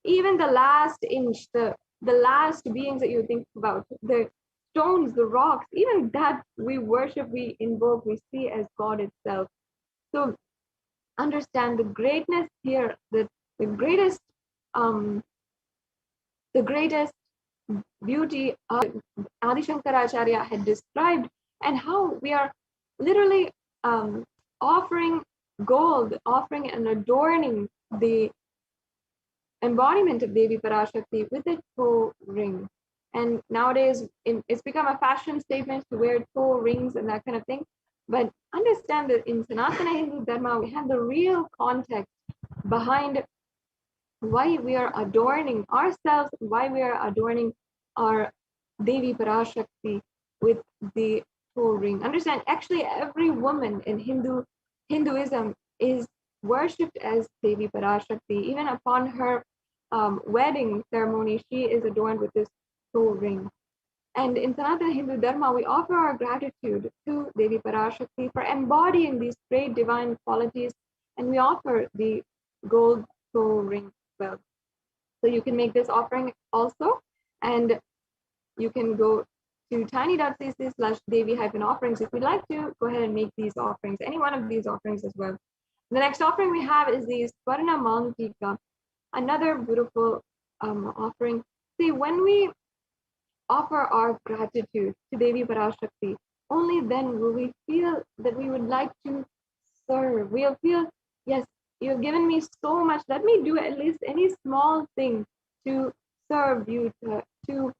Even the last inch, the last beings that you think about, the stones, the rocks, even that we worship, we invoke, we see as God itself. So understand the greatness here, the greatest beauty Adi Shankaracharya had described, and how we are literally offering gold, offering and adorning the embodiment of Devi Parashakti with a toe ring. And nowadays, it's become a fashion statement to wear toe rings and that kind of thing. But understand that in Sanatana Hindu Dharma, we have the real context behind why we are adorning ourselves, why we are adorning our Devi Parashakti with the toe ring. Understand, actually, every woman in Hinduism is worshipped as Devi Parashakti. Even upon her wedding ceremony, she is adorned with this toe ring. And in Sanatana Hindu Dharma, we offer our gratitude to Devi Parashakti for embodying these great divine qualities, and we offer the gold toe ring as well. So you can make this offering also, and you can go to tiny.cc/Devi-offerings if you'd like to go ahead and make these offerings, any one of these offerings as well. The next offering we have is the Swarna Mantika, another beautiful offering. See, when we offer our gratitude to Devi Parashakti, only then will we feel that we would like to serve. We'll feel, yes, you've given me so much. Let me do at least any small thing to serve you, to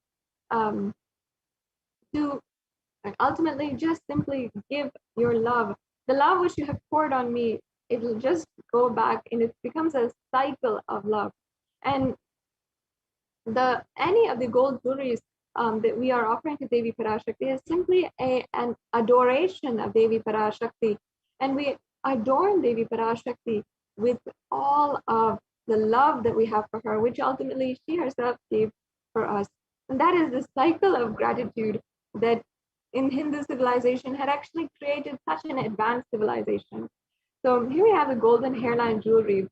ultimately just simply give your love. The love which you have poured on me, it will just go back and it becomes a cycle of love. And any of the gold jewelries that we are offering to Devi Parashakti is simply an adoration of Devi Parashakti. And we adorn Devi Parashakti with all of the love that we have for her, which ultimately she herself gave for us. And that is the cycle of gratitude that in Hindu civilization had actually created such an advanced civilization. So here we have the golden hairline jewelry,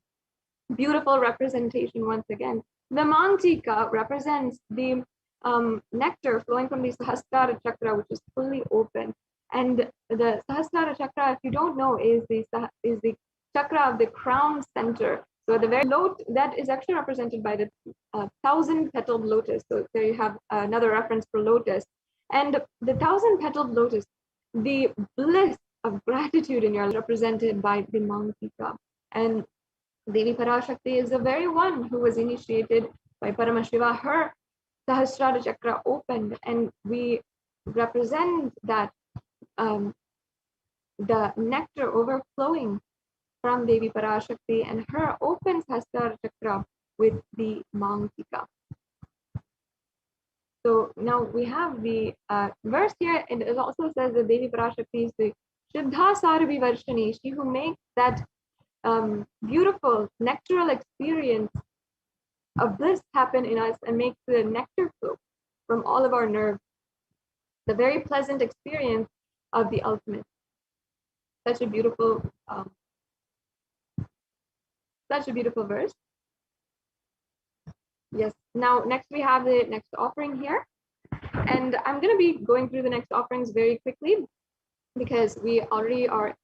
beautiful representation once again. The Mantika represents the nectar flowing from the Sahasrara Chakra, which is fully open. And the Sahasrara Chakra, if you don't know, is the chakra of the crown center. So the very that is actually represented by the 1,000-petaled lotus. So there you have another reference for lotus. And the 1,000-petaled lotus, the bliss of gratitude in your life, represented by the Mantika. And Devi Parashakti is the very one who was initiated by Paramashiva. Her Sahasrara Chakra opened, and we represent that the nectar overflowing from Devi Parashakti and her open Sahasrara Chakra with the Mantika. So now we have the verse here, and it also says that Devi Parashakti is the Shuddha Sarvi Varshani, she who makes that beautiful nectaral experience of bliss happen in us and makes the nectar flow from all of our nerves. The very pleasant experience of the ultimate. Such a beautiful verse. Yes. Now, next we have the next offering here, and I'm going to be going through the next offerings very quickly because we already are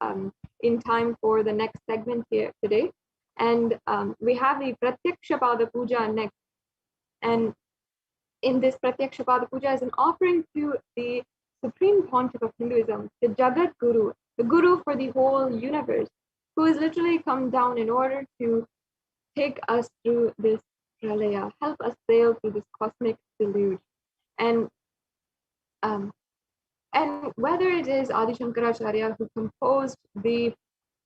in time for the next segment here today. And we have the Pratyakshapada Puja next. And in this Pratyakshapada Puja is an offering to the Supreme Pontiff of Hinduism, the Jagat Guru, the Guru for the whole universe, who has literally come down in order to take us through this pralaya, help us sail through this cosmic deluge. And whether it is Adi Shankaracharya who composed the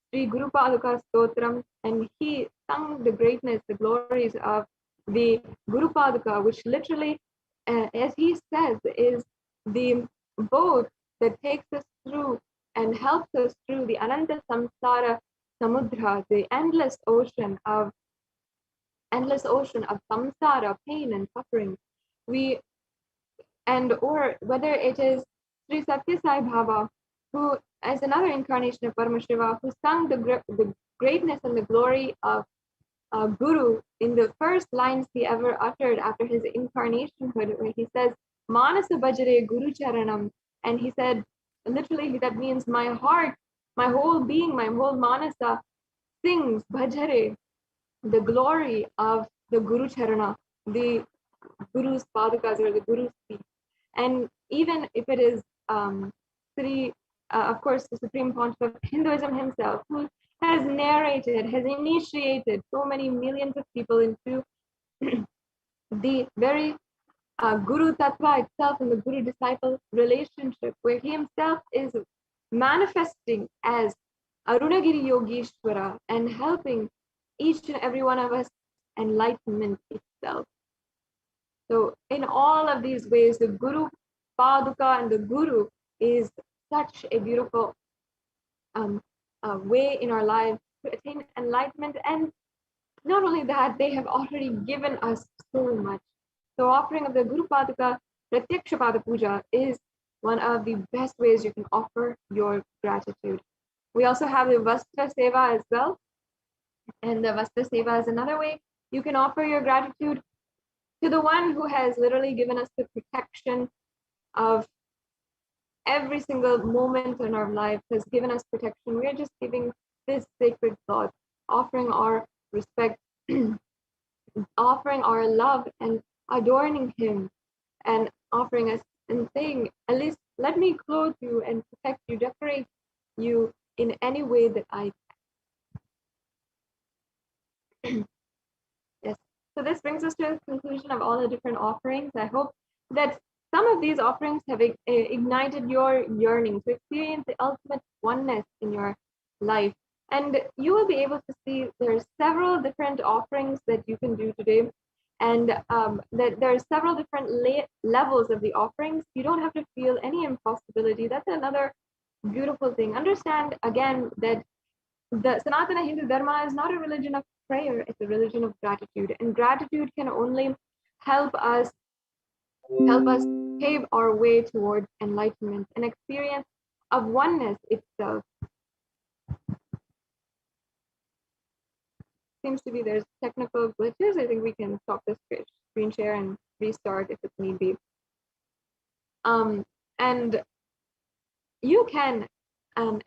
Sri Guru Paduka Stotram, and he sung the greatness, the glories of the Guru Paduka, which literally, as he says, is the boat that takes us through and helps us through the Ananta Samsara Samudra, the endless ocean of samsara, pain and suffering. Or whether it is Sri Satya Sai Baba, who as another incarnation of Paramashiva, who sung the greatness and the glory of Guru in the first lines he ever uttered after his incarnationhood, where he says, Manasa Bhajare Guru Charanam. And he said, literally, that means my heart, my whole being, my whole Manasa sings Bhajare, the glory of the Guru Charana, the Guru's Padukas or the Guru's feet. And even if it is of course, the Supreme Pontiff of Hinduism himself, who has narrated, has initiated so many millions of people into the very Guru Tattva itself and the Guru-disciple relationship, where he himself is manifesting as Arunagiri Yogeshwara and helping each and every one of us enlightenment itself. So in all of these ways, the Guru Paduka and the Guru is such a beautiful way in our lives to attain enlightenment. And not only that, they have already given us so much. So offering of the Guru Paduka Pratyaksha Pada Puja is one of the best ways you can offer your gratitude. We also have the Vastra Seva as well. And the Vastra Seva is another way you can offer your gratitude to the one who has literally given us the protection of every single moment in our life, has given us protection. We're just giving this sacred thought, offering our respect, offering our love and adorning him, and offering us and saying, at least let me clothe you and protect you, decorate you in any way that I can. Yes. So this brings us to the conclusion of all the different offerings. I hope that some of these offerings have ignited your yearning to experience the ultimate oneness in your life. And you will be able to see there are several different offerings that you can do today. And that there are several different levels of the offerings. You don't have to feel any impossibility. That's another beautiful thing. Understand again that the Sanatana Hindu Dharma is not a religion of prayer, it's a religion of gratitude. And gratitude can only help us pave our way towards enlightenment, an experience of oneness itself. Seems to be there's technical glitches. I think we can stop this screen share and restart if it's need be. And you can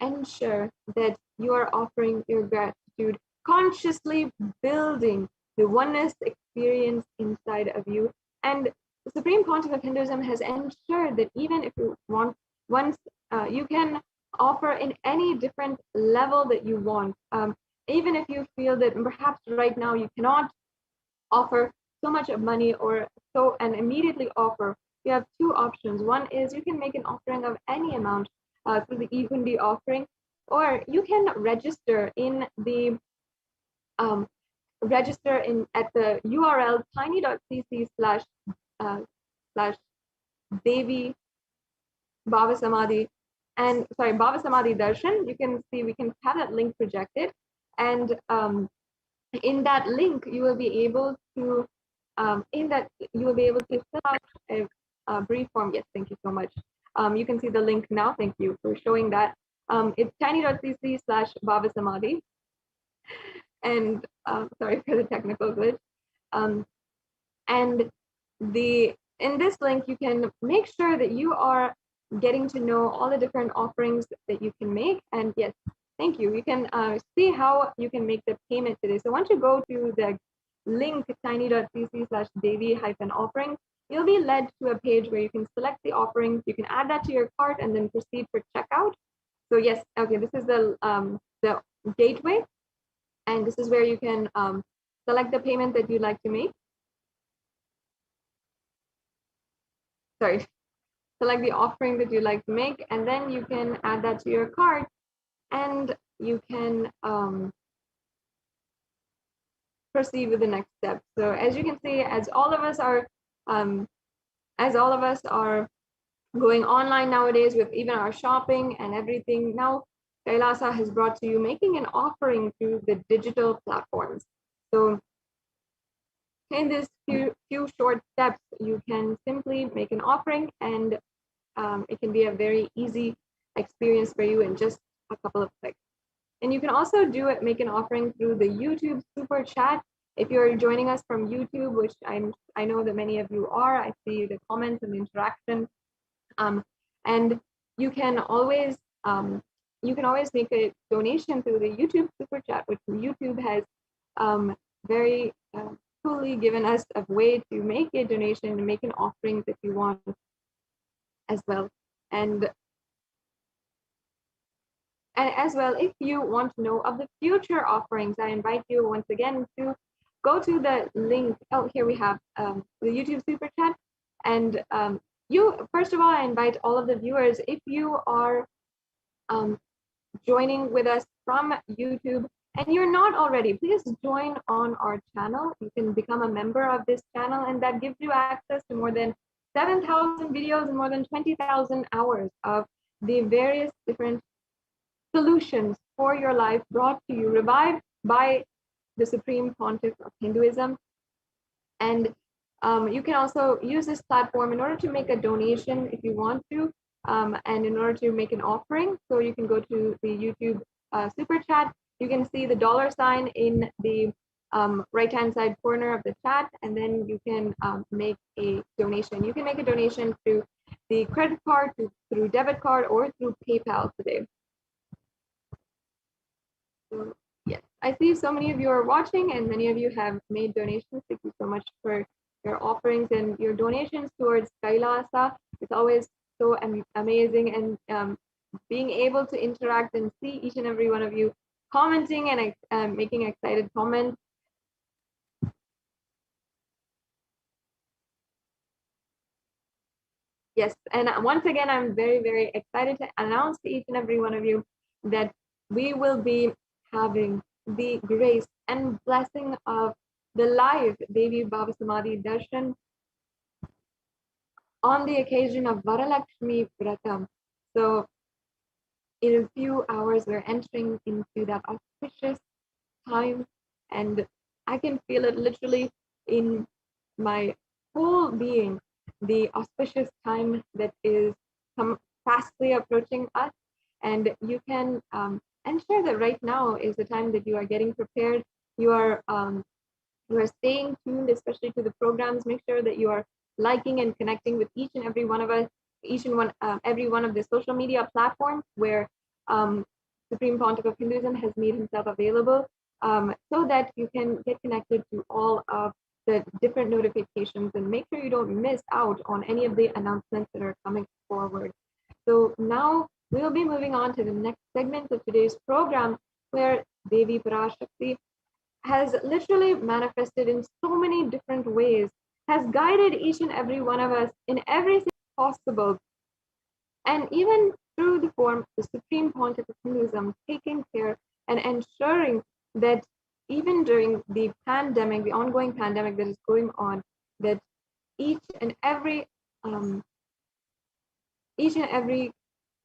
ensure that you are offering your gratitude, consciously building the oneness experience inside of you. And the Supreme Pontiff of Hinduism has ensured that even if you want, once you can offer in any different level that you want. Even if you feel that perhaps right now you cannot offer so much of money or so and immediately offer, you have two options. One is you can make an offering of any amount through the e-hundi offering, or you can register in the at the URL tiny.cc/Devi Bhava Samadhi and Bhava Samadhi Darshan. You can see we can have that link projected. And in that link, you will be able to fill out a brief form. Yes, thank you so much. You can see the link now. Thank you for showing that. It's tiny.cc/Bhava Samadhi. And sorry for the technical glitch. And in this link, you can make sure that you are getting to know all the different offerings that you can make. And yes, thank you. You can see how you can make the payment today. So once you go to the link tiny.cc/Devi-offering, you'll be led to a page where you can select the offerings. You can add that to your cart and then proceed for checkout. So yes, okay, this is the gateway, and this is where you can select the payment that you'd like to make. Sorry, select the offering that you'd like to make, and then you can add that to your cart. And you can proceed with the next step. So as you can see, as all of us are going online nowadays with even our shopping and everything, now Kailasa has brought to you making an offering through the digital platforms. So in this few short steps, you can simply make an offering, and it can be a very easy experience for you in just a couple of clicks. And you can also make an offering through the YouTube super chat. If you're joining us from YouTube, which I know that many of you are, I see the comments and the interaction. And you can always make a donation through the YouTube super chat, which YouTube has very coolly given us a way to make a donation and make an offering if you want as well. And as well, if you want to know of the future offerings, I invite you once again to go to the link. Oh, here we have the YouTube super chat, And first of all, I invite all of the viewers, if you are joining with us from YouTube and you're not already, please join on our channel. You can become a member of this channel, and that gives you access to more than 7,000 videos and more than 20,000 hours of the various different solutions for your life brought to you, revived by the Supreme Pontiff of Hinduism. And you can also use this platform in order to make a donation if you want to, and in order to make an offering. So you can go to the YouTube super chat. You can see the $sign in the right-hand side corner of the chat, and then you can make a donation. You can make a donation through the credit card, through debit card, or through PayPal today. So, yes, I see so many of you are watching, and many of you have made donations. Thank you so much for your offerings and your donations towards Kailasa. It's always so amazing, and being able to interact and see each and every one of you commenting and making excited comments. Yes, and once again, I'm very, very excited to announce to each and every one of you that we will be having the grace and blessing of the live Devi Baba Samadhi Darshan on the occasion of Varalakshmi Vratam. So in a few hours, we're entering into that auspicious time, and I can feel it literally in my whole being, the auspicious time that is fastly approaching us. And you can ensure that right now is the time that you are getting prepared. You are staying tuned, especially to the programs. Make sure that you are liking and connecting with each and every one of us, every one of the social media platforms where Supreme Pontiff of Hinduism has made himself available, so that you can get connected to all of the different notifications, and make sure you don't miss out on any of the announcements that are coming forward. So now we'll be moving on to the next segment of today's program, where Devi Parashakti has literally manifested in so many different ways, has guided each and every one of us in everything possible, and even through the form of the Supreme Pontiff of Hinduism, taking care and ensuring that even during the pandemic, the ongoing pandemic that is going on, that each and every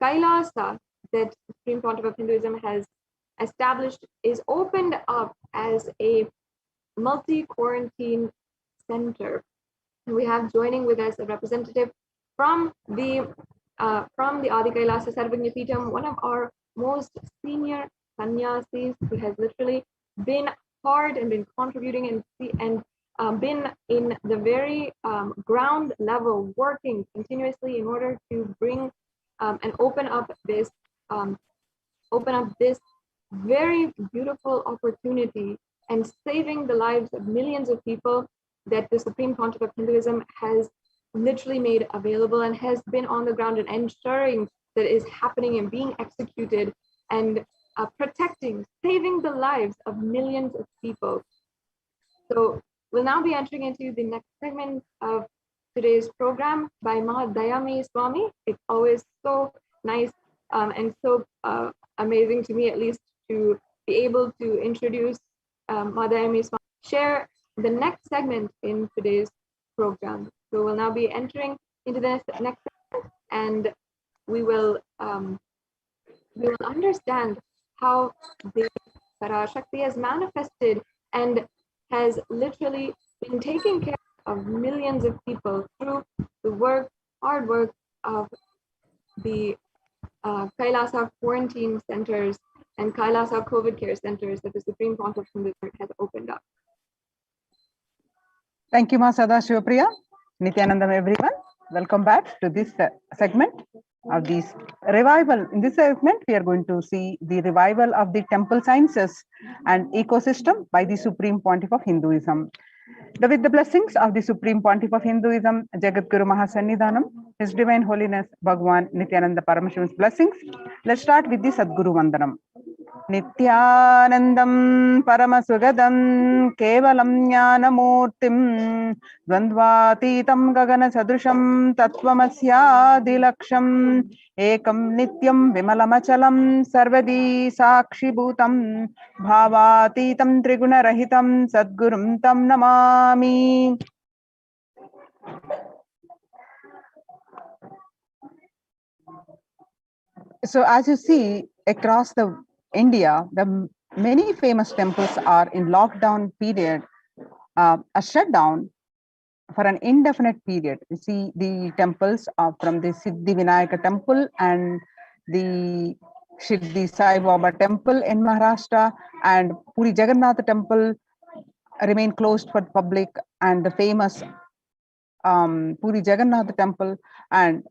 Kailasa that Supreme Pontiff of Hinduism has established is opened up as a multi-quarantine center. And we have joining with us a representative from the Adi Kailasa Sarvagnya Peetham, one of our most senior sannyasis, who has literally been hard and been contributing and been in the very ground level, working continuously in order to bring and open up this very beautiful opportunity and saving the lives of millions of people that the Supreme Pontiff of Hinduism has literally made available and has been on the ground and ensuring that is happening and being executed, and protecting, saving the lives of millions of people. So we'll now be entering into the next segment of today's program by Dayami Swami. It's always so nice and so amazing to me, at least, to be able to introduce Dayami Swami, share the next segment in today's program. So we'll now be entering into the next segment, and we will understand how the Parashakti has manifested and has literally been taking care of millions of people through the hard work of the Kailasa quarantine centers and Kailasa COVID care centers that the Supreme Pontiff has opened up. Thank you, Ma Sadashivapriya. Nithyanandam, everyone. Welcome back to this segment of this revival. In this segment, we are going to see the revival of the temple sciences and ecosystem by the Supreme Pontiff of Hinduism. With the blessings of the Supreme Pontiff of Hinduism, Jagat Guru Mahasannidhanam, His Divine Holiness Bhagwan Nithyananda Paramashivan's blessings, let's start with the Sadguru Vandanam. Nithyanandam Paramashivoham Kevalam Jnanamurtim Dvandvatitam Gagana Sadrusham Tattvamasya Dilaksham Ekam Nityam Vimalamachalam Sarvadi Sakshi Bhutam Bhavatitam Triguna Rahitam Sadgurum Tam Namami. So as you see across the India, the many famous temples are in lockdown period, a shutdown for an indefinite period. You see the temples are from the Siddhi Vinayaka temple and the Shirdi Sai Baba temple in Maharashtra, and Puri Jagannath temple remain closed for the public, and the famous Puri Jagannath temple. And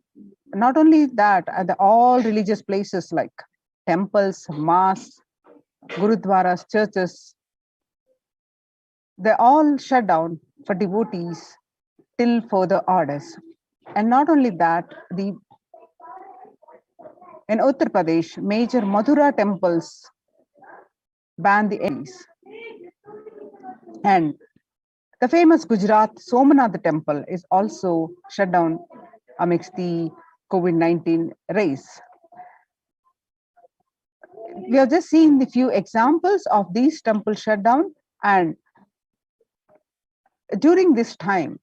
not only that, all religious places like temples, mosques, gurudwaras, churches, they're all shut down for devotees till further orders. And not only that, in Uttar Pradesh, major Mathura temples ban the entries. And the famous Gujarat Somnath temple is also shut down amidst the COVID-19 race. We have just seen the few examples of these temples shut down, and during this time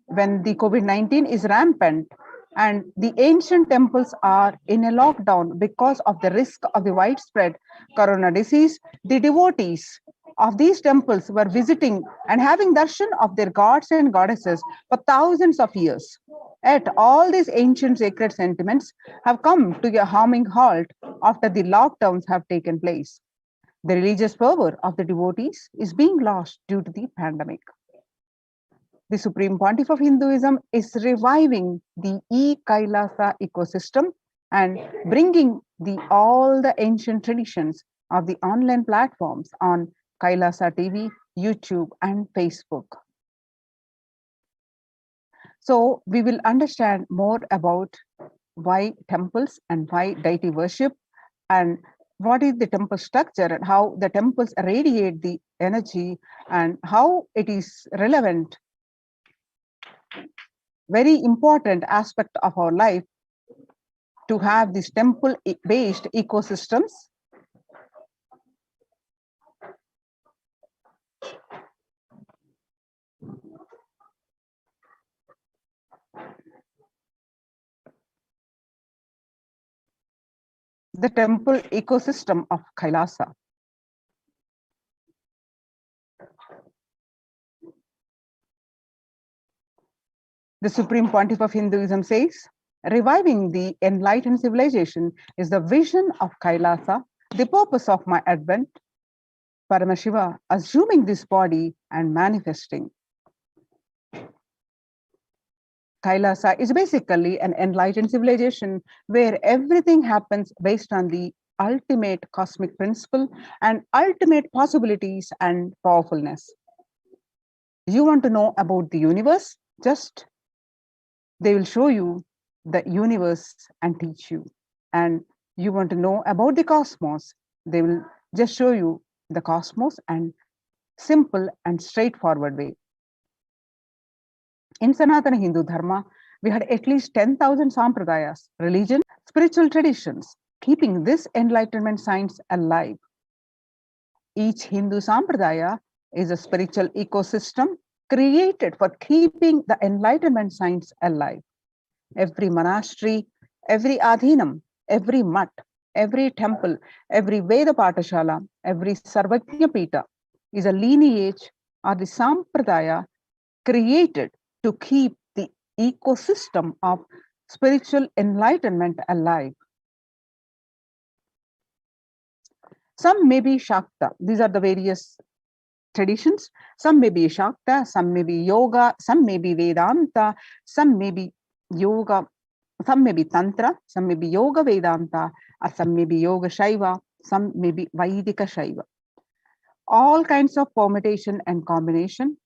when the COVID-19 is rampant and the ancient temples are in a lockdown because of the risk of the widespread corona disease, the devotees of these temples were visiting and having darshan of their gods and goddesses for thousands of years. Yet all these ancient sacred sentiments have come to a harming halt after the lockdowns have taken place. The religious fervor of the devotees is being lost due to the pandemic. The Supreme Pontiff of Hinduism is reviving the e-Kailasa ecosystem and bringing all the ancient traditions of the online platforms on Kailasa TV, YouTube, and Facebook. So we will understand more about why temples and why deity worship, and what is the temple structure and how the temples radiate the energy, and how it is relevant, very important aspect of our life to have these temple-based ecosystems. The temple ecosystem of Kailasa. The Supreme Pontiff of Hinduism says, reviving the enlightened civilization is the vision of Kailasa, the purpose of my advent. Paramashiva assuming this body and manifesting. Kailasa is basically an enlightened civilization where everything happens based on the ultimate cosmic principle and ultimate possibilities and powerfulness. You want to know about the universe? They will show you the universe and teach you. And you want to know about the cosmos? They will just show you the cosmos and simple and straightforward way. In Sanatana Hindu Dharma, we had at least 10,000 sampradayas, religion, spiritual traditions, keeping this enlightenment science alive. Each Hindu sampradaya is a spiritual ecosystem created for keeping the enlightenment science alive. Every monastery, every adhinam, every mutt, every temple, every Veda Patashala, every Sarvajna Pita is a lineage or the sampradaya created to keep the ecosystem of spiritual enlightenment alive. Some may be Shakta. These are the various traditions. Some may be Shakta, some may be Yoga, some may be Vedanta, some may be Yoga, some may be Tantra, some may be Yoga Vedanta, or some may be Yoga Shaiva, some may be Vaidika Shaiva. All kinds of permutation and combination.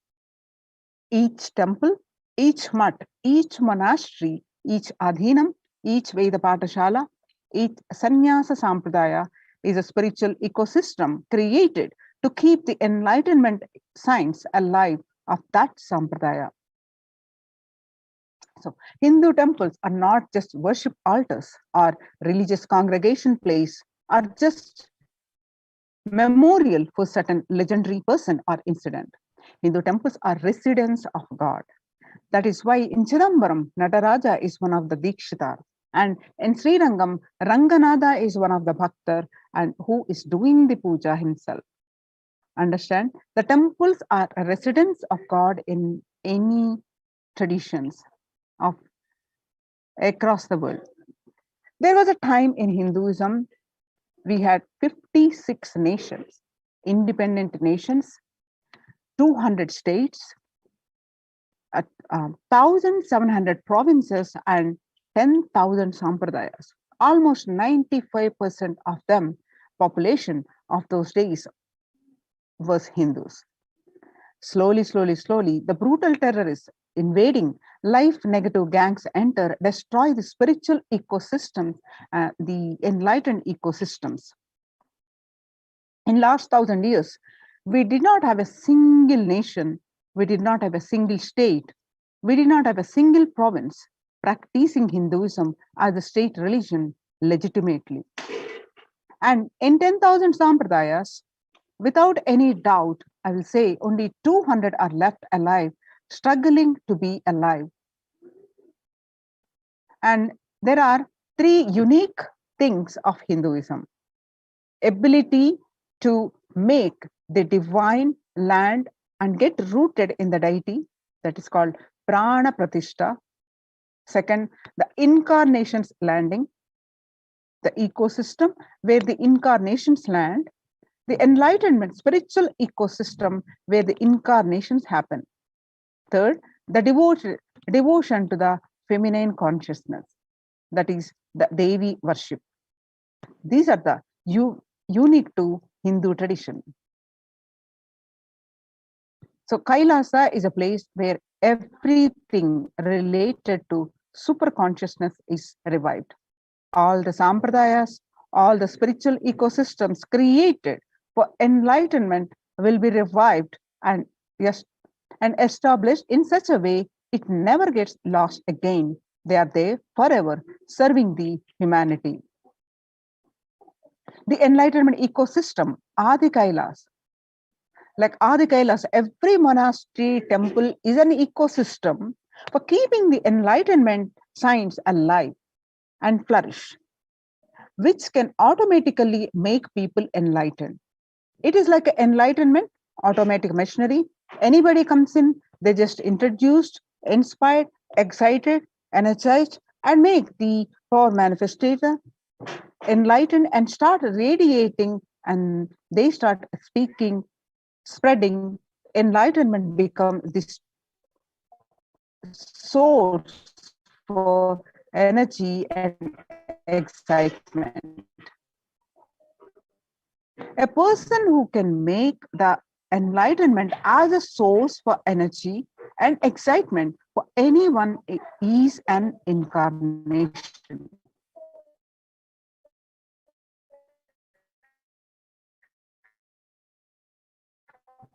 Each temple, each mutt, each monastery, each adhinam, each Veda Patashala, each Sannyasa Sampradaya is a spiritual ecosystem created to keep the enlightenment science alive of that sampradaya. So Hindu temples are not just worship altars or religious congregation place, or just memorial for certain legendary person or incident. Hindu temples are residence of God. That is why in Chidambaram, Nataraja is one of the Dikshitar. And in Srirangam, Ranganatha is one of the Bhaktar and who is doing the puja himself. Understand? The temples are a residence of God in any traditions of across the world. There was a time in Hinduism, we had 56 nations, independent nations, 200 states, 1,700 provinces, and 10,000 sampradayas. Almost 95% of them, population of those days was Hindus. Slowly, the brutal terrorists invading life negative gangs enter, destroy the spiritual ecosystems, the enlightened ecosystems. In last 1,000 years, we did not have a single nation, we did not have a single state, we did not have a single province practicing Hinduism as a state religion legitimately. And in 10,000 sampradayas, without any doubt, I will say only 200 are left alive, struggling to be alive. And there are three unique things of Hinduism: ability to make the divine land and get rooted in the deity, that is called Prana Pratishta. Second, the incarnations landing, the ecosystem where the incarnations land, the enlightenment spiritual ecosystem where the incarnations happen. Third, the devotion to the feminine consciousness, that is the Devi worship. These are the unique to Hindu tradition. So Kailasa is a place where everything related to super consciousness is revived. All the sampradayas, all the spiritual ecosystems created for enlightenment will be revived and established in such a way it never gets lost again. They are there forever, serving the humanity. The enlightenment ecosystem, Adi Kailas. Like Adi Kailas, every monastery, temple is an ecosystem for keeping the enlightenment science alive and flourish, which can automatically make people enlightened. It is like an enlightenment, automatic machinery. Anybody comes in, they just introduced, inspired, excited, energized, and make the power manifestator enlightened and start radiating, and they start speaking, spreading. Enlightenment becomes this source for energy and excitement. A person who can make the enlightenment as a source for energy and excitement for anyone is an incarnation.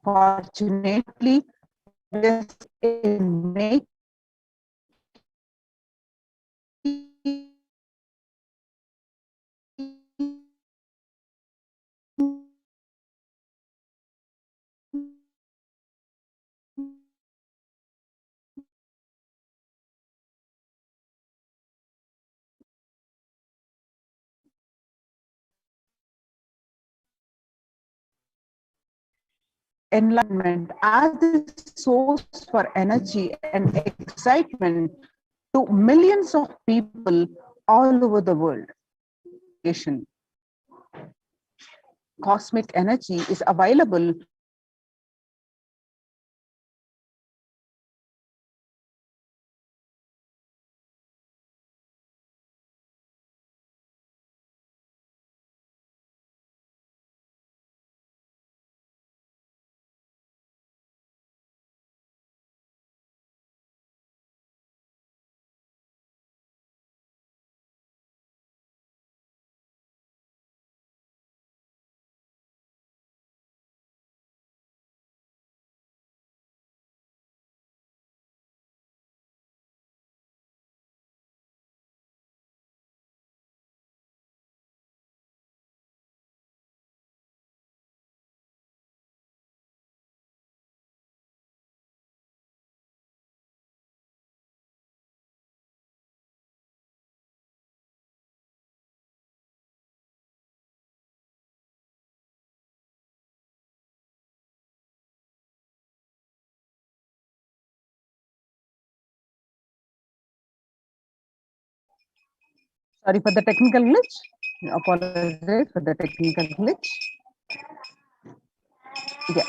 Fortunately, just in making enlightenment as the source for energy and excitement to millions of people all over the world. Cosmic energy is available Sorry for the technical glitch. Apologize for the technical glitch. Yes.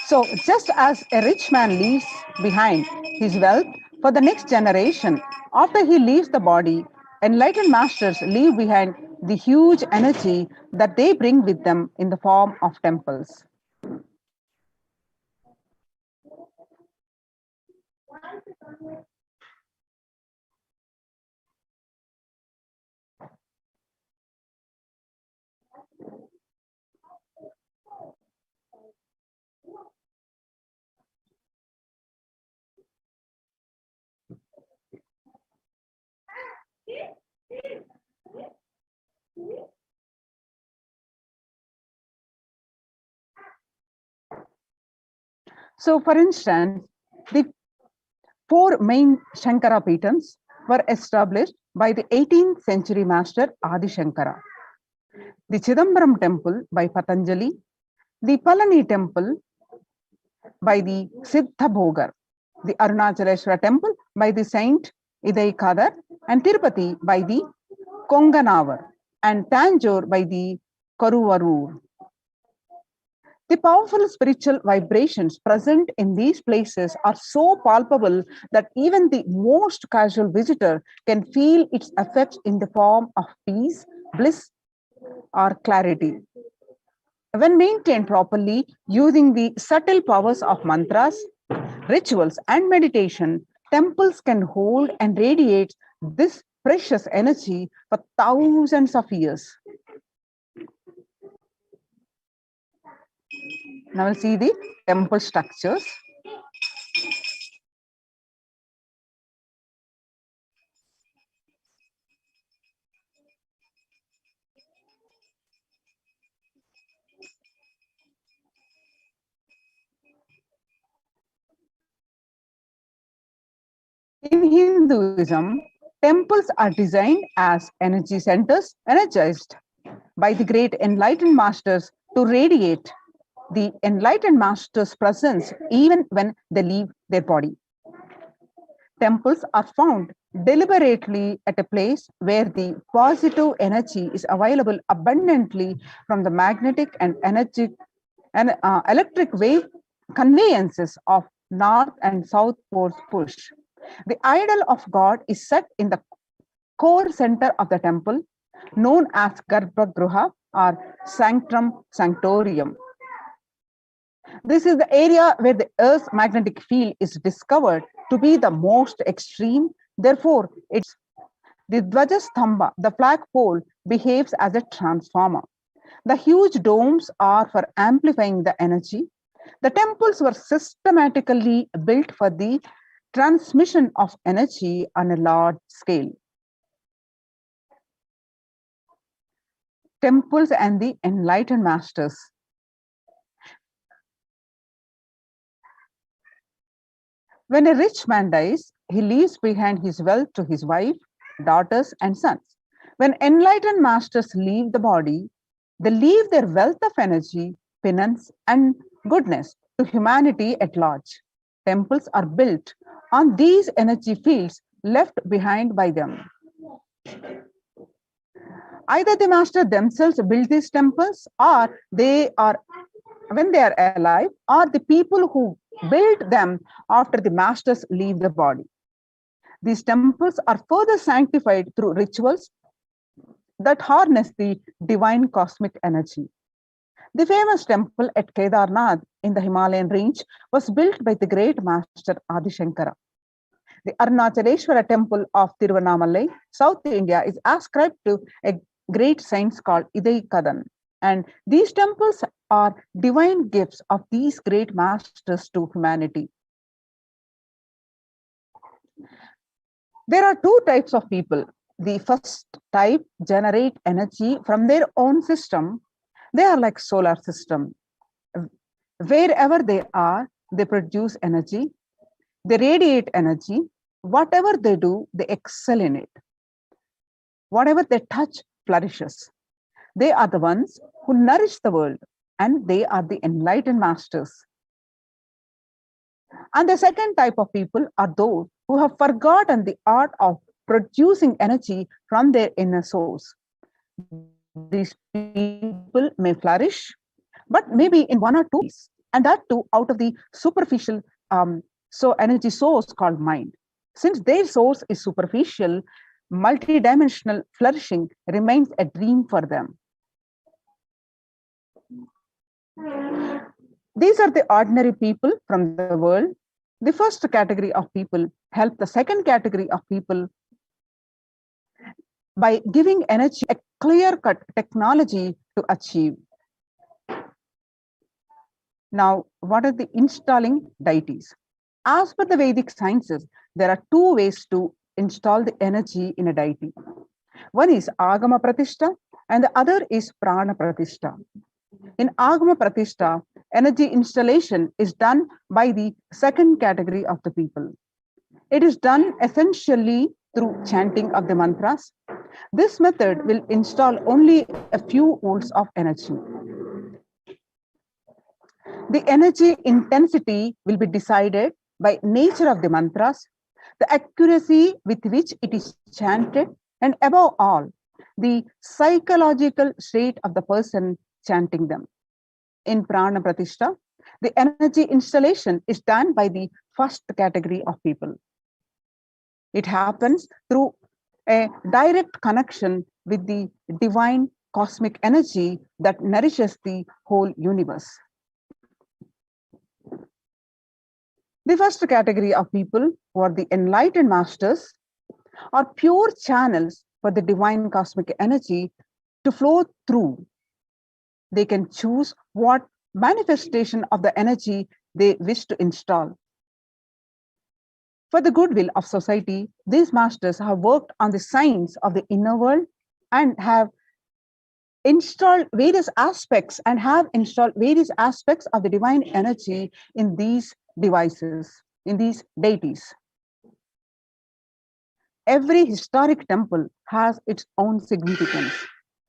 So just as a rich man leaves behind his wealth for the next generation, after he leaves the body, enlightened masters leave behind the huge energy that they bring with them in the form of temples. So, for instance, the four main Shankara Pitams were established by the 18th century master Adi Shankara. The Chidambaram temple by Patanjali, the Palani temple by the Siddha Bhogar, the Arunachaleshwara temple by the Saint Idai Kadar, and Tirupati by the Konganavar, and Tanjore by the Karuvarur. The powerful spiritual vibrations present in these places are so palpable that even the most casual visitor can feel its effects in the form of peace, bliss, or clarity. When maintained properly using the subtle powers of mantras, rituals, and meditation, temples can hold and radiate this precious energy for thousands of years. Now we'll see the temple structures. In Hinduism, temples are designed as energy centers energized by the great enlightened masters to radiate the enlightened master's presence even when they leave their body. Temples are found deliberately at a place where the positive energy is available abundantly from the magnetic and electric wave conveyances of north and south poles push. The idol of God is set in the core center of the temple, known as Garbhagruha or Sanctum Sanctorium. This is the area where the Earth's magnetic field is discovered to be the most extreme. Therefore, it's the Dvajastambha, the flagpole, behaves as a transformer. The huge domes are for amplifying the energy. The temples were systematically built for the transmission of energy on a large scale. Temples and the enlightened masters. When a rich man dies, he leaves behind his wealth to his wife, daughters, and sons. When enlightened masters leave the body, they leave their wealth of energy, penance, and goodness to humanity at large. Temples are built on these energy fields left behind by them. Either the master themselves build these temples, or they are, when they are alive, or the people who build them after the masters leave the body. These temples are further sanctified through rituals that harness the divine cosmic energy. The famous temple at Kedarnath in the Himalayan range was built by the great master Adi Shankara. The Arunachaleshwara temple of Tiruvannamalai, South India, is ascribed to a great saint called Idai Kadan. And these temples are divine gifts of these great masters to humanity. There are two types of people. The first type generate energy from their own system. They are like solar system. Wherever they are, they produce energy. They radiate energy. Whatever they do, they excel in it. Whatever they touch flourishes. They are the ones who nourish the world, and they are the enlightened masters. And the second type of people are those who have forgotten the art of producing energy from their inner source. These people may flourish, but maybe in one or two ways, and that too out of the superficial energy source called mind. Since their source is superficial, multidimensional flourishing remains a dream for them. These are the ordinary people from the world. The first category of people help the second category of people by giving energy a clear-cut technology to achieve. Now, what are the installing deities? As per the Vedic sciences, there are two ways to install the energy in a deity. One is Agama Pratishtha and the other is Prana Pratishtha. In Agama Pratishtha, energy installation is done by the second category of the people. It is done essentially through chanting of the mantras. This method will install only a few volts of energy. The energy intensity will be decided by nature of the mantras, the accuracy with which it is chanted, and above all, the psychological state of the person chanting them. In Prana Pratishtha, the energy installation is done by the first category of people. It happens through a direct connection with the divine cosmic energy that nourishes the whole universe. The first category of people, who are the enlightened masters, are pure channels for the divine cosmic energy to flow through. They can choose what manifestation of the energy they wish to install. For the goodwill of society, these masters have worked on the science of the inner world and have installed various aspects of the divine energy in these devices, in these deities. Every historic temple has its own significance.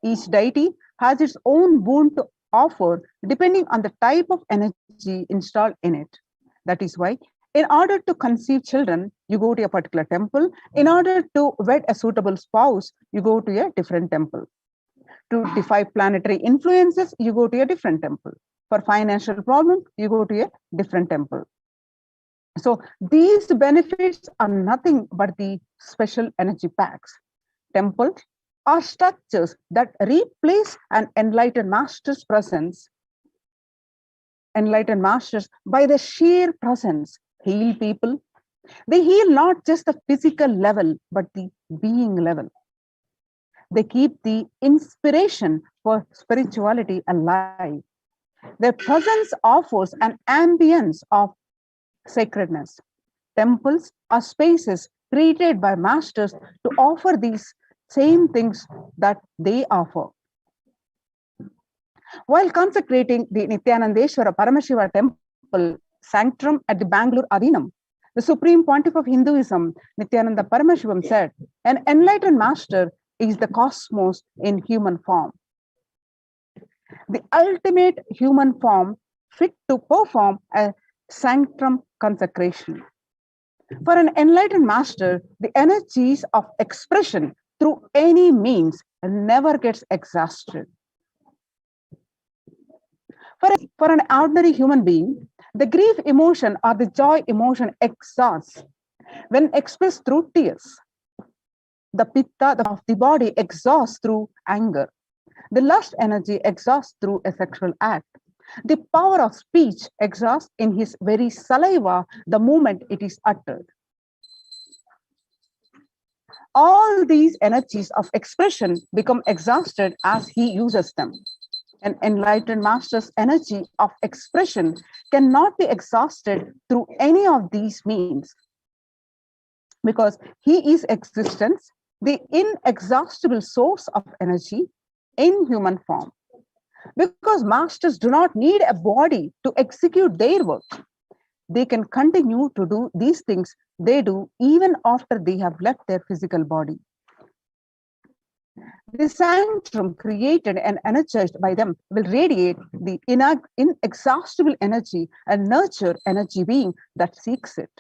Each deity has its own boon to offer depending on the type of energy installed in it. That is why, in order to conceive children, you go to a particular temple. In order to wed a suitable spouse, you go to a different temple. To defy planetary influences, you go to a different temple. For financial problems, you go to a different temple. So these benefits are nothing but the special energy packs. Temples are structures that replace an enlightened master's presence. Enlightened masters, by the sheer presence, heal people. They heal not just the physical level, but the being level. They keep the inspiration for spirituality alive. Their presence offers an ambience of sacredness. Temples are spaces created by masters to offer these same things that they offer. While consecrating the Nithyanandeshwara Paramashiva temple sanctum at the Bangalore Adinam, the Supreme Pontiff of Hinduism, Nithyananda Paramashivam, said, "An enlightened master is the cosmos in human form. The ultimate human form fit to perform a sanctum consecration." For an enlightened master, the energies of expression through any means never gets exhausted. For an ordinary human being, the grief emotion or the joy emotion exhausts when expressed through tears. The pitta of the body exhausts through anger. The lust energy exhausts through a sexual act. The power of speech exhausts in his very saliva the moment it is uttered. All these energies of expression become exhausted as he uses them. An enlightened master's energy of expression cannot be exhausted through any of these means, because he is existence, the inexhaustible source of energy in human form. Because masters do not need a body to execute their work, they can continue to do these things they do even after they have left their physical body. The sanctum created and energized by them will radiate the inexhaustible energy and nurture energy being that seeks it.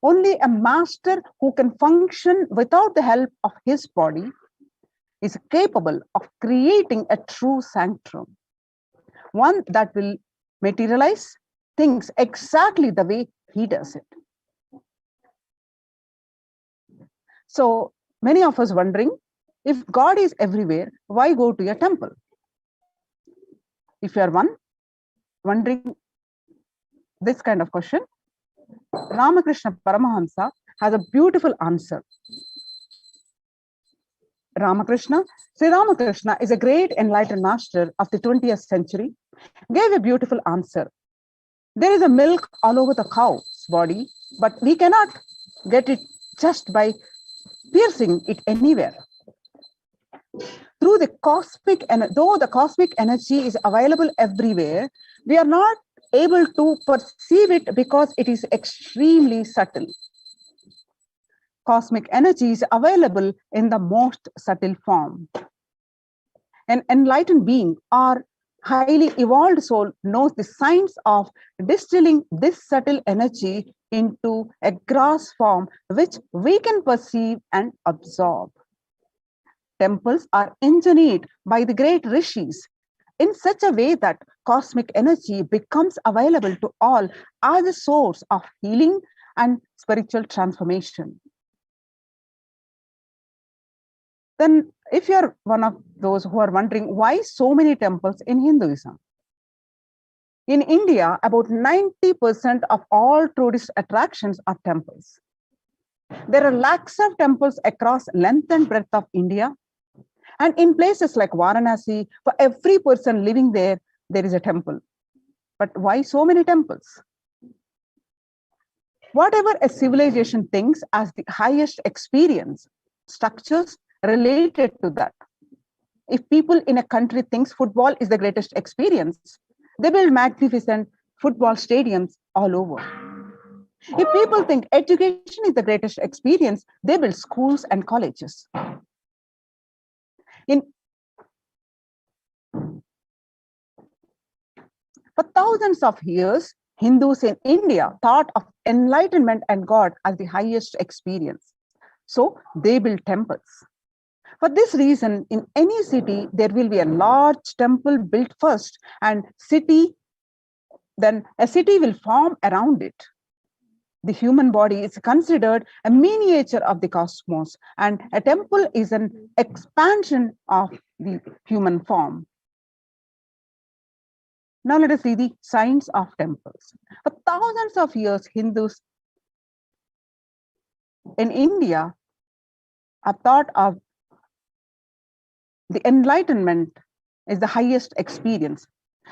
Only a master who can function without the help of his body is capable of creating a true sanctum, one that will materialize things exactly the way he does it. So many of us wondering, if God is everywhere, why go to a temple? If you are wondering this kind of question, Ramakrishna Paramahamsa has a beautiful answer. Sri Ramakrishna is a great enlightened master of the 20th century, gave a beautiful answer. There is a milk all over the cow's body, but we cannot get it just by piercing it anywhere. Though the cosmic energy is available everywhere, we are not able to perceive it because it is extremely subtle. Cosmic energy is available in the most subtle form. An enlightened being or highly evolved soul knows the science of distilling this subtle energy into a gross form which we can perceive and absorb. Temples are engineered by the great rishis in such a way that cosmic energy becomes available to all as a source of healing and spiritual transformation. Then, if you're one of those who are wondering why so many temples in Hinduism, in India, about 90% of all tourist attractions are temples. There are lakhs of temples across length and breadth of India. And in places like Varanasi, for every person living there, there is a temple. But why so many temples? Whatever a civilization thinks as the highest experience, structures related to that. If people in a country thinks football is the greatest experience, they build magnificent football stadiums all over. If people think education is the greatest experience, they build schools and colleges. For thousands of years, Hindus in India thought of enlightenment and God as the highest experience. So they built temples. For this reason, in any city, there will be a large temple built first, and then a city will form around it. The human body is considered a miniature of the cosmos, and a temple is an expansion of the human form. Now let us see the science of temples. For thousands of years, Hindus in India have thought of the enlightenment is the highest experience.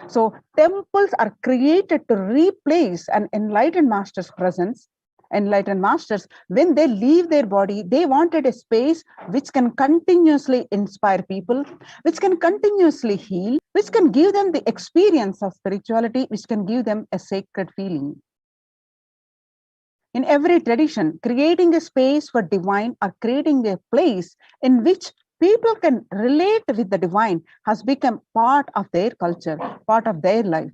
So temples are created to replace an enlightened master's presence. Enlightened masters, when they leave their body, they wanted a space which can continuously inspire people, which can continuously heal, which can give them the experience of spirituality, which can give them a sacred feeling. In every tradition, creating a space for divine or creating a place in which people can relate with the divine has become part of their culture, part of their life.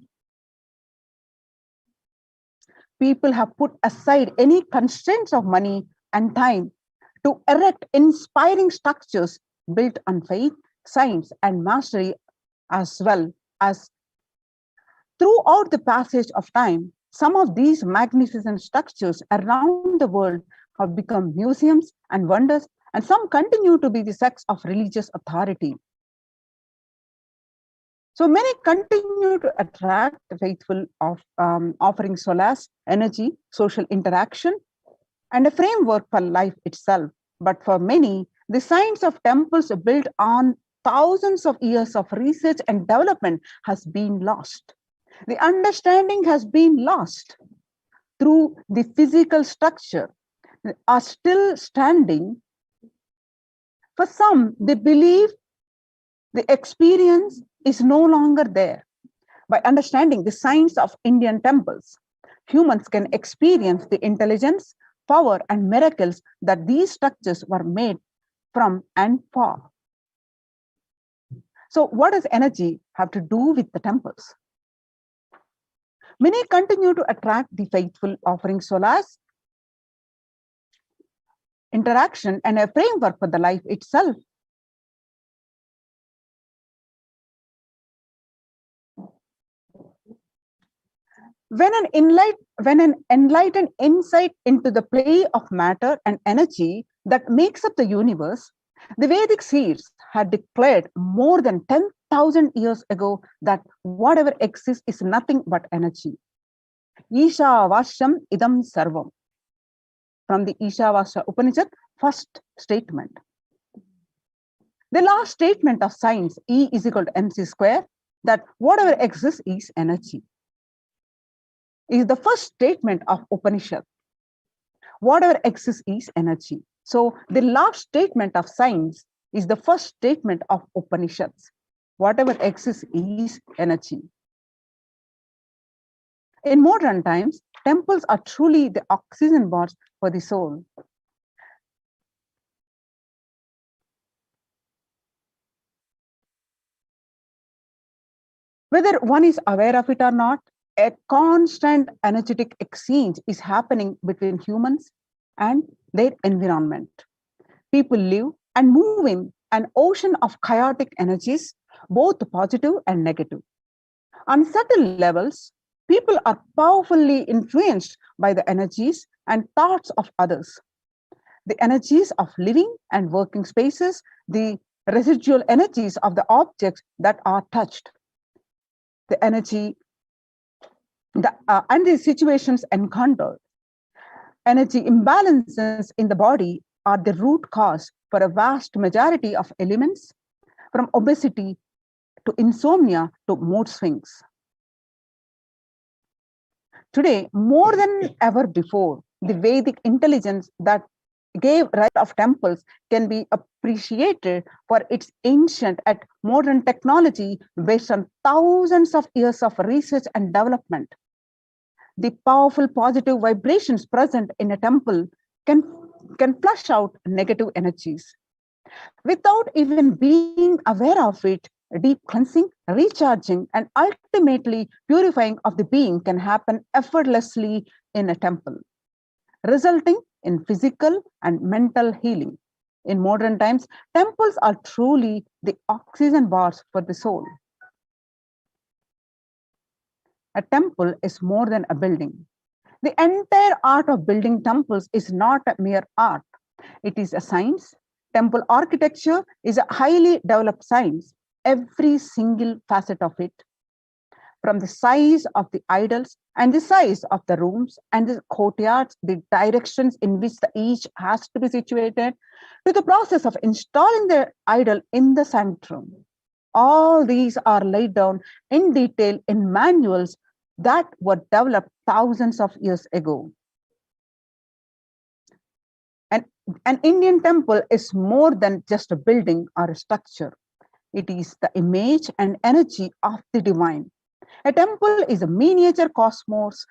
People have put aside any constraints of money and time to erect inspiring structures built on faith, science, and mastery, as well as throughout the passage of time. Some of these magnificent structures around the world have become museums and wonders, and some continue to be the sects of religious authority. So many continue to attract the faithful of offering solace, energy, social interaction, and a framework for life itself. But for many, the science of temples built on thousands of years of research and development has been lost. The understanding has been lost through the physical structure are still standing. For some, they believe the experience is no longer there. By understanding the science of Indian temples, humans can experience the intelligence, power, and miracles that these structures were made from and for. So what does energy have to do with the temples? Many continue to attract the faithful offering solace interaction and a framework for the life itself. When an enlightened insight into the play of matter and energy that makes up the universe, the Vedic seers had declared more than 10,000 years ago that whatever exists is nothing but energy. Ishavashyam idam sarvam. From the Ishavasya Upanishad, first statement. The last statement of science, E is equal to mc square, that whatever exists is energy, is the first statement of Upanishad. Whatever exists is energy. So the last statement of science is the first statement of Upanishads. Whatever exists is energy. In modern times, temples are truly the oxygen bars for the soul. Whether one is aware of it or not, a constant energetic exchange is happening between humans and their environment. People live and move in an ocean of chaotic energies, both positive and negative. On subtle levels, people are powerfully influenced by the energies and thoughts of others. The energies of living and working spaces, the residual energies of the objects that are touched, the energy and the situations encountered. Energy imbalances in the body are the root cause for a vast majority of ailments, from obesity to insomnia to mood swings. Today, more than ever before, the Vedic intelligence that gave rise of temples can be appreciated for its ancient and modern technology based on thousands of years of research and development. The powerful positive vibrations present in a temple can flush out negative energies. Without even being aware of it, deep cleansing, recharging, and ultimately purifying of the being can happen effortlessly in a temple, resulting in physical and mental healing. In modern times, temples are truly the oxygen bars for the soul. A temple is more than a building. The entire art of building temples is not a mere art. It is a science. Temple architecture is a highly developed science. Every single facet of it, from the size of the idols and the size of the rooms and the courtyards, the directions in which each has to be situated, to the process of installing the idol in the sanctum. All these are laid down in detail in manuals that were developed thousands of years ago. An Indian temple is more than just a building or a structure. It is the image and energy of the divine. A temple is a miniature cosmos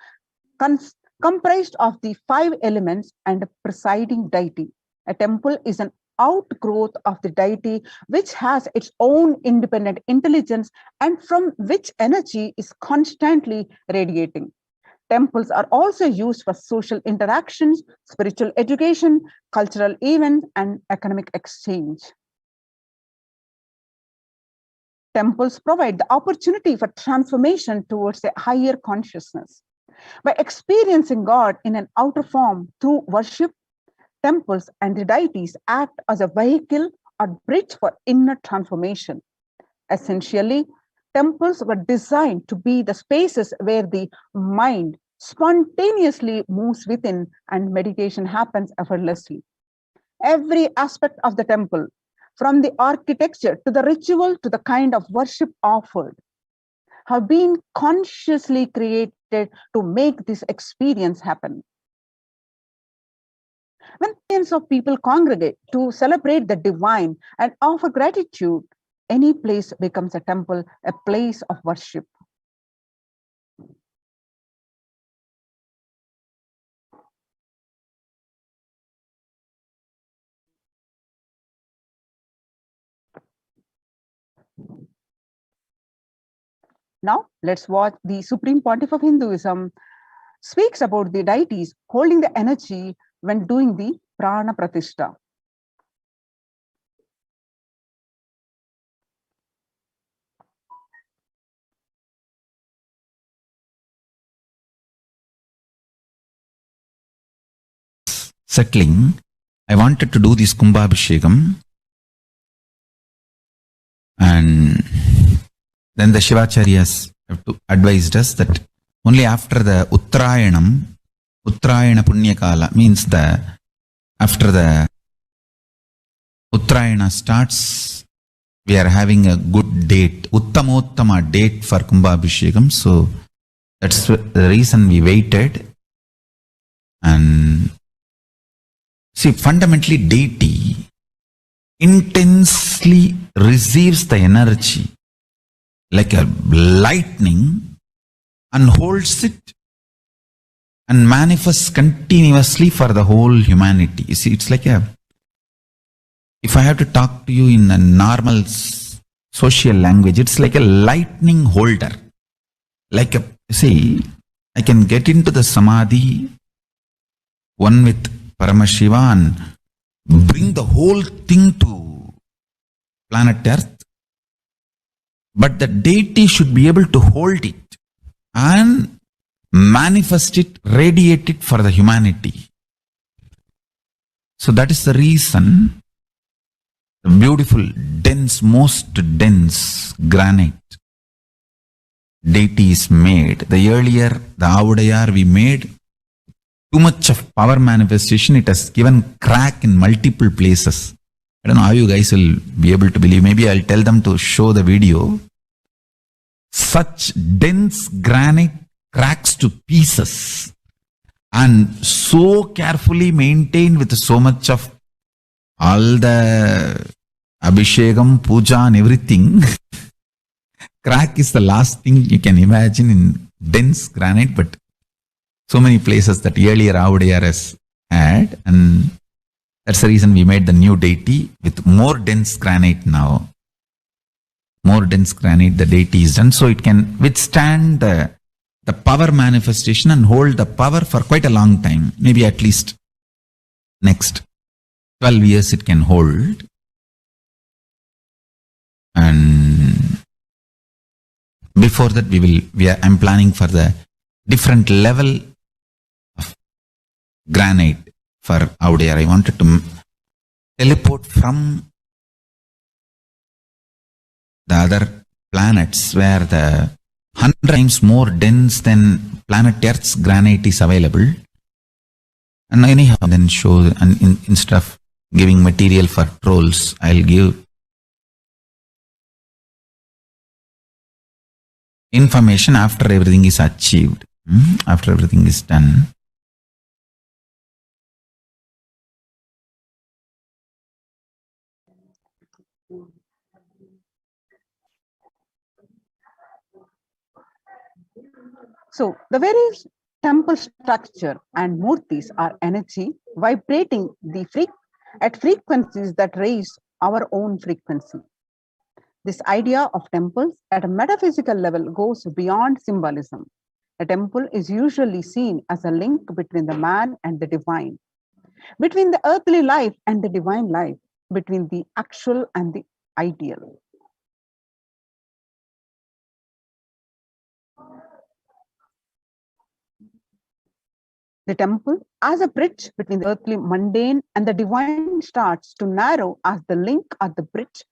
comprised of the 5 elements and a presiding deity. A temple is an outgrowth of the deity which has its own independent intelligence and from which energy is constantly radiating. Temples are also used for social interactions, spiritual education, cultural events, and economic exchange. Temples provide the opportunity for transformation towards a higher consciousness. By experiencing God in an outer form through worship, temples and the deities act as a vehicle or bridge for inner transformation. Essentially, temples were designed to be the spaces where the mind spontaneously moves within and meditation happens effortlessly. Every aspect of the temple, from the architecture to the ritual to the kind of worship offered, have been consciously created to make this experience happen. When millions of people congregate to celebrate the divine and offer gratitude, any place becomes a temple, a place of worship. Now, let's watch the Supreme Pontiff of Hinduism speaks about the deities holding the energy when doing the Prana Pratishtha. Settling, I wanted to do this Kumbhabhishekam, and then the Shivacharyas have advised us that only after the Uttrayanam, Uttrayana Punyakala means after the Uttrayana starts, we are having a good date, Uttamottama date for Kumbhabhishekam. So that's the reason we waited. And see, fundamentally, deity intensely receives the energy like a lightning and holds it and manifests continuously for the whole humanity. You see, it's like if I have to talk to you in a normal social language, it's like a lightning holder. Like I can get into the samadhi, one with Paramashiva, and bring the whole thing to planet Earth. But the deity should be able to hold it and manifest it, radiate it for the humanity. So that is the reason the beautiful, dense, most dense granite deity is made. The earlier, the Avudayar we made, too much of power manifestation, it has given crack in multiple places. I don't know how you guys will be able to believe. Maybe I'll tell them to show the video. Such dense granite cracks to pieces and so carefully maintained with so much of all the Abhishekam, Puja and everything. Crack is the last thing you can imagine in dense granite, but so many places that earlier Avudayar has had, and that's the reason we made the new deity with more dense granite now. More dense granite, the deity is done, so it can withstand the power manifestation and hold the power for quite a long time. Maybe at least next 12 years it can hold. And before that I'm planning for the different level of granite for Avudayar. I wanted to teleport from the other planets where the 100 times more dense than planet Earth's granite is available. And anyhow, then show, and instead of giving material for trolls, I'll give information after everything is achieved, after everything is done. So the various temple structure and murtis are energy vibrating at frequencies that raise our own frequency. This idea of temples at a metaphysical level goes beyond symbolism. A temple is usually seen as a link between the man and the divine, between the earthly life and the divine life, between the actual and the ideal. The temple, as a bridge between the earthly mundane and the divine, starts to narrow as the link or the bridge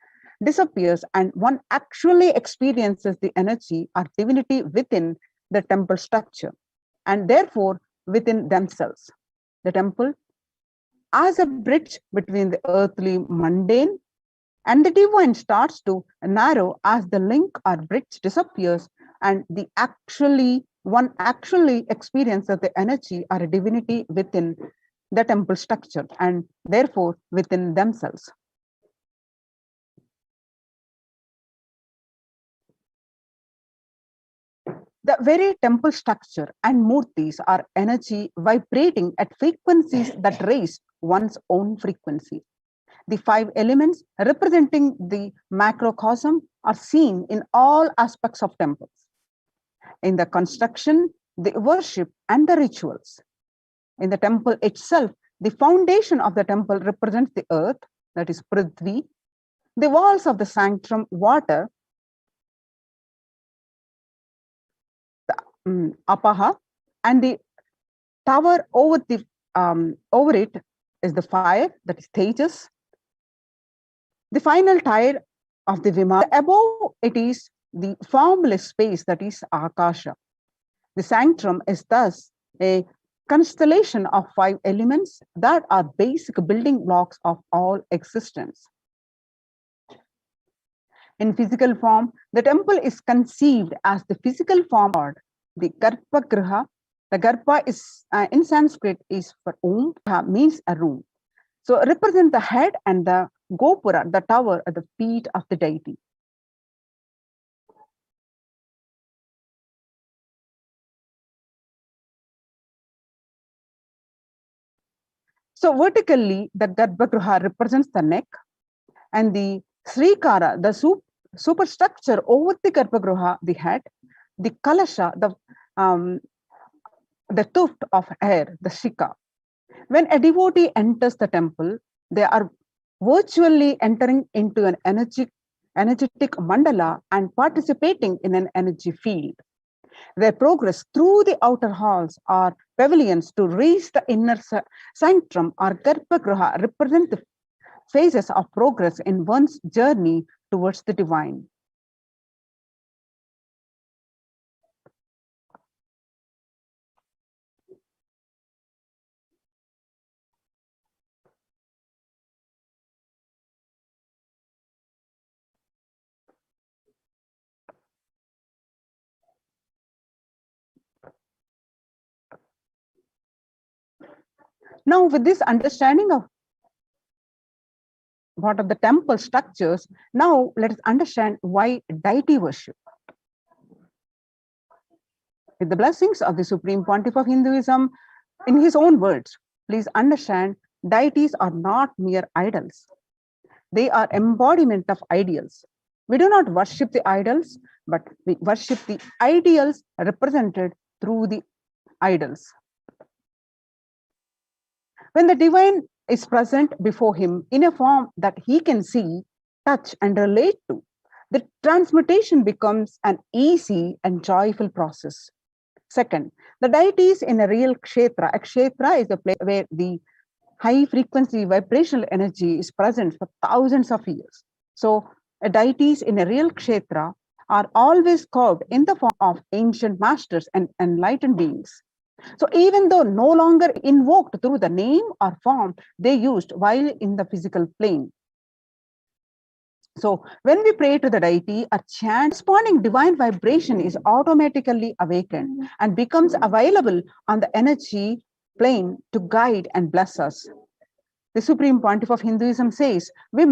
disappears and one actually experiences the energy or divinity within the temple structure and therefore within themselves. The temple, as a bridge between the earthly mundane and the divine, starts to narrow as the link or bridge disappears and one actually experiences the energy or a divinity within the temple structure and therefore within themselves. The very temple structure and murtis are energy vibrating at frequencies that raise one's own frequency. The 5 elements representing the macrocosm are seen in all aspects of temples. In the construction, the worship, and the rituals. In the temple itself, The foundation of the temple represents the earth, that is Prithvi. The walls of the sanctum, water, Apaha, and the tower over it is the fire, that is Tejas. The final tier of the Vimana, above it is the formless space, that is Akasha. The sanctum is thus a constellation of 5 elements that are basic building blocks of all existence. In physical form, the temple is conceived as the physical form of the Garbhagriha. The Garbha is in Sanskrit is for womb, means a room. So represent the head and the Gopura, the tower at the feet of the deity. So vertically, the Garbhagriha represents the neck, and the Srikara, the superstructure over the Garbhagriha, the head, the Kalasha, the tuft of hair, the Shika. When a devotee enters the temple, they are virtually entering into an energetic mandala and participating in an energy field. Their progress through the outer halls or pavilions to reach the inner sanctum or Garbhagriha represent the phases of progress in one's journey towards the divine. Now, with this understanding of what are the temple structures, now let us understand why deity worship. With the blessings of the Supreme Pontiff of Hinduism, in his own words, please understand, deities are not mere idols. They are embodiment of ideals. We do not worship the idols, but we worship the ideals represented through the idols. When the divine is present before him in a form that he can see, touch, and relate to, the transmutation becomes an easy and joyful process. Second, the deities in a real kshetra. A kshetra is a place where the high frequency vibrational energy is present for thousands of years. So, deities in a real kshetra are always carved in the form of ancient masters and enlightened beings. So even though no longer invoked through the name or form they used while in the physical plane. So when we pray to the deity, a chant responding divine vibration is automatically awakened and becomes available on the energy plane to guide and bless us. The Supreme Pontiff of Hinduism says, we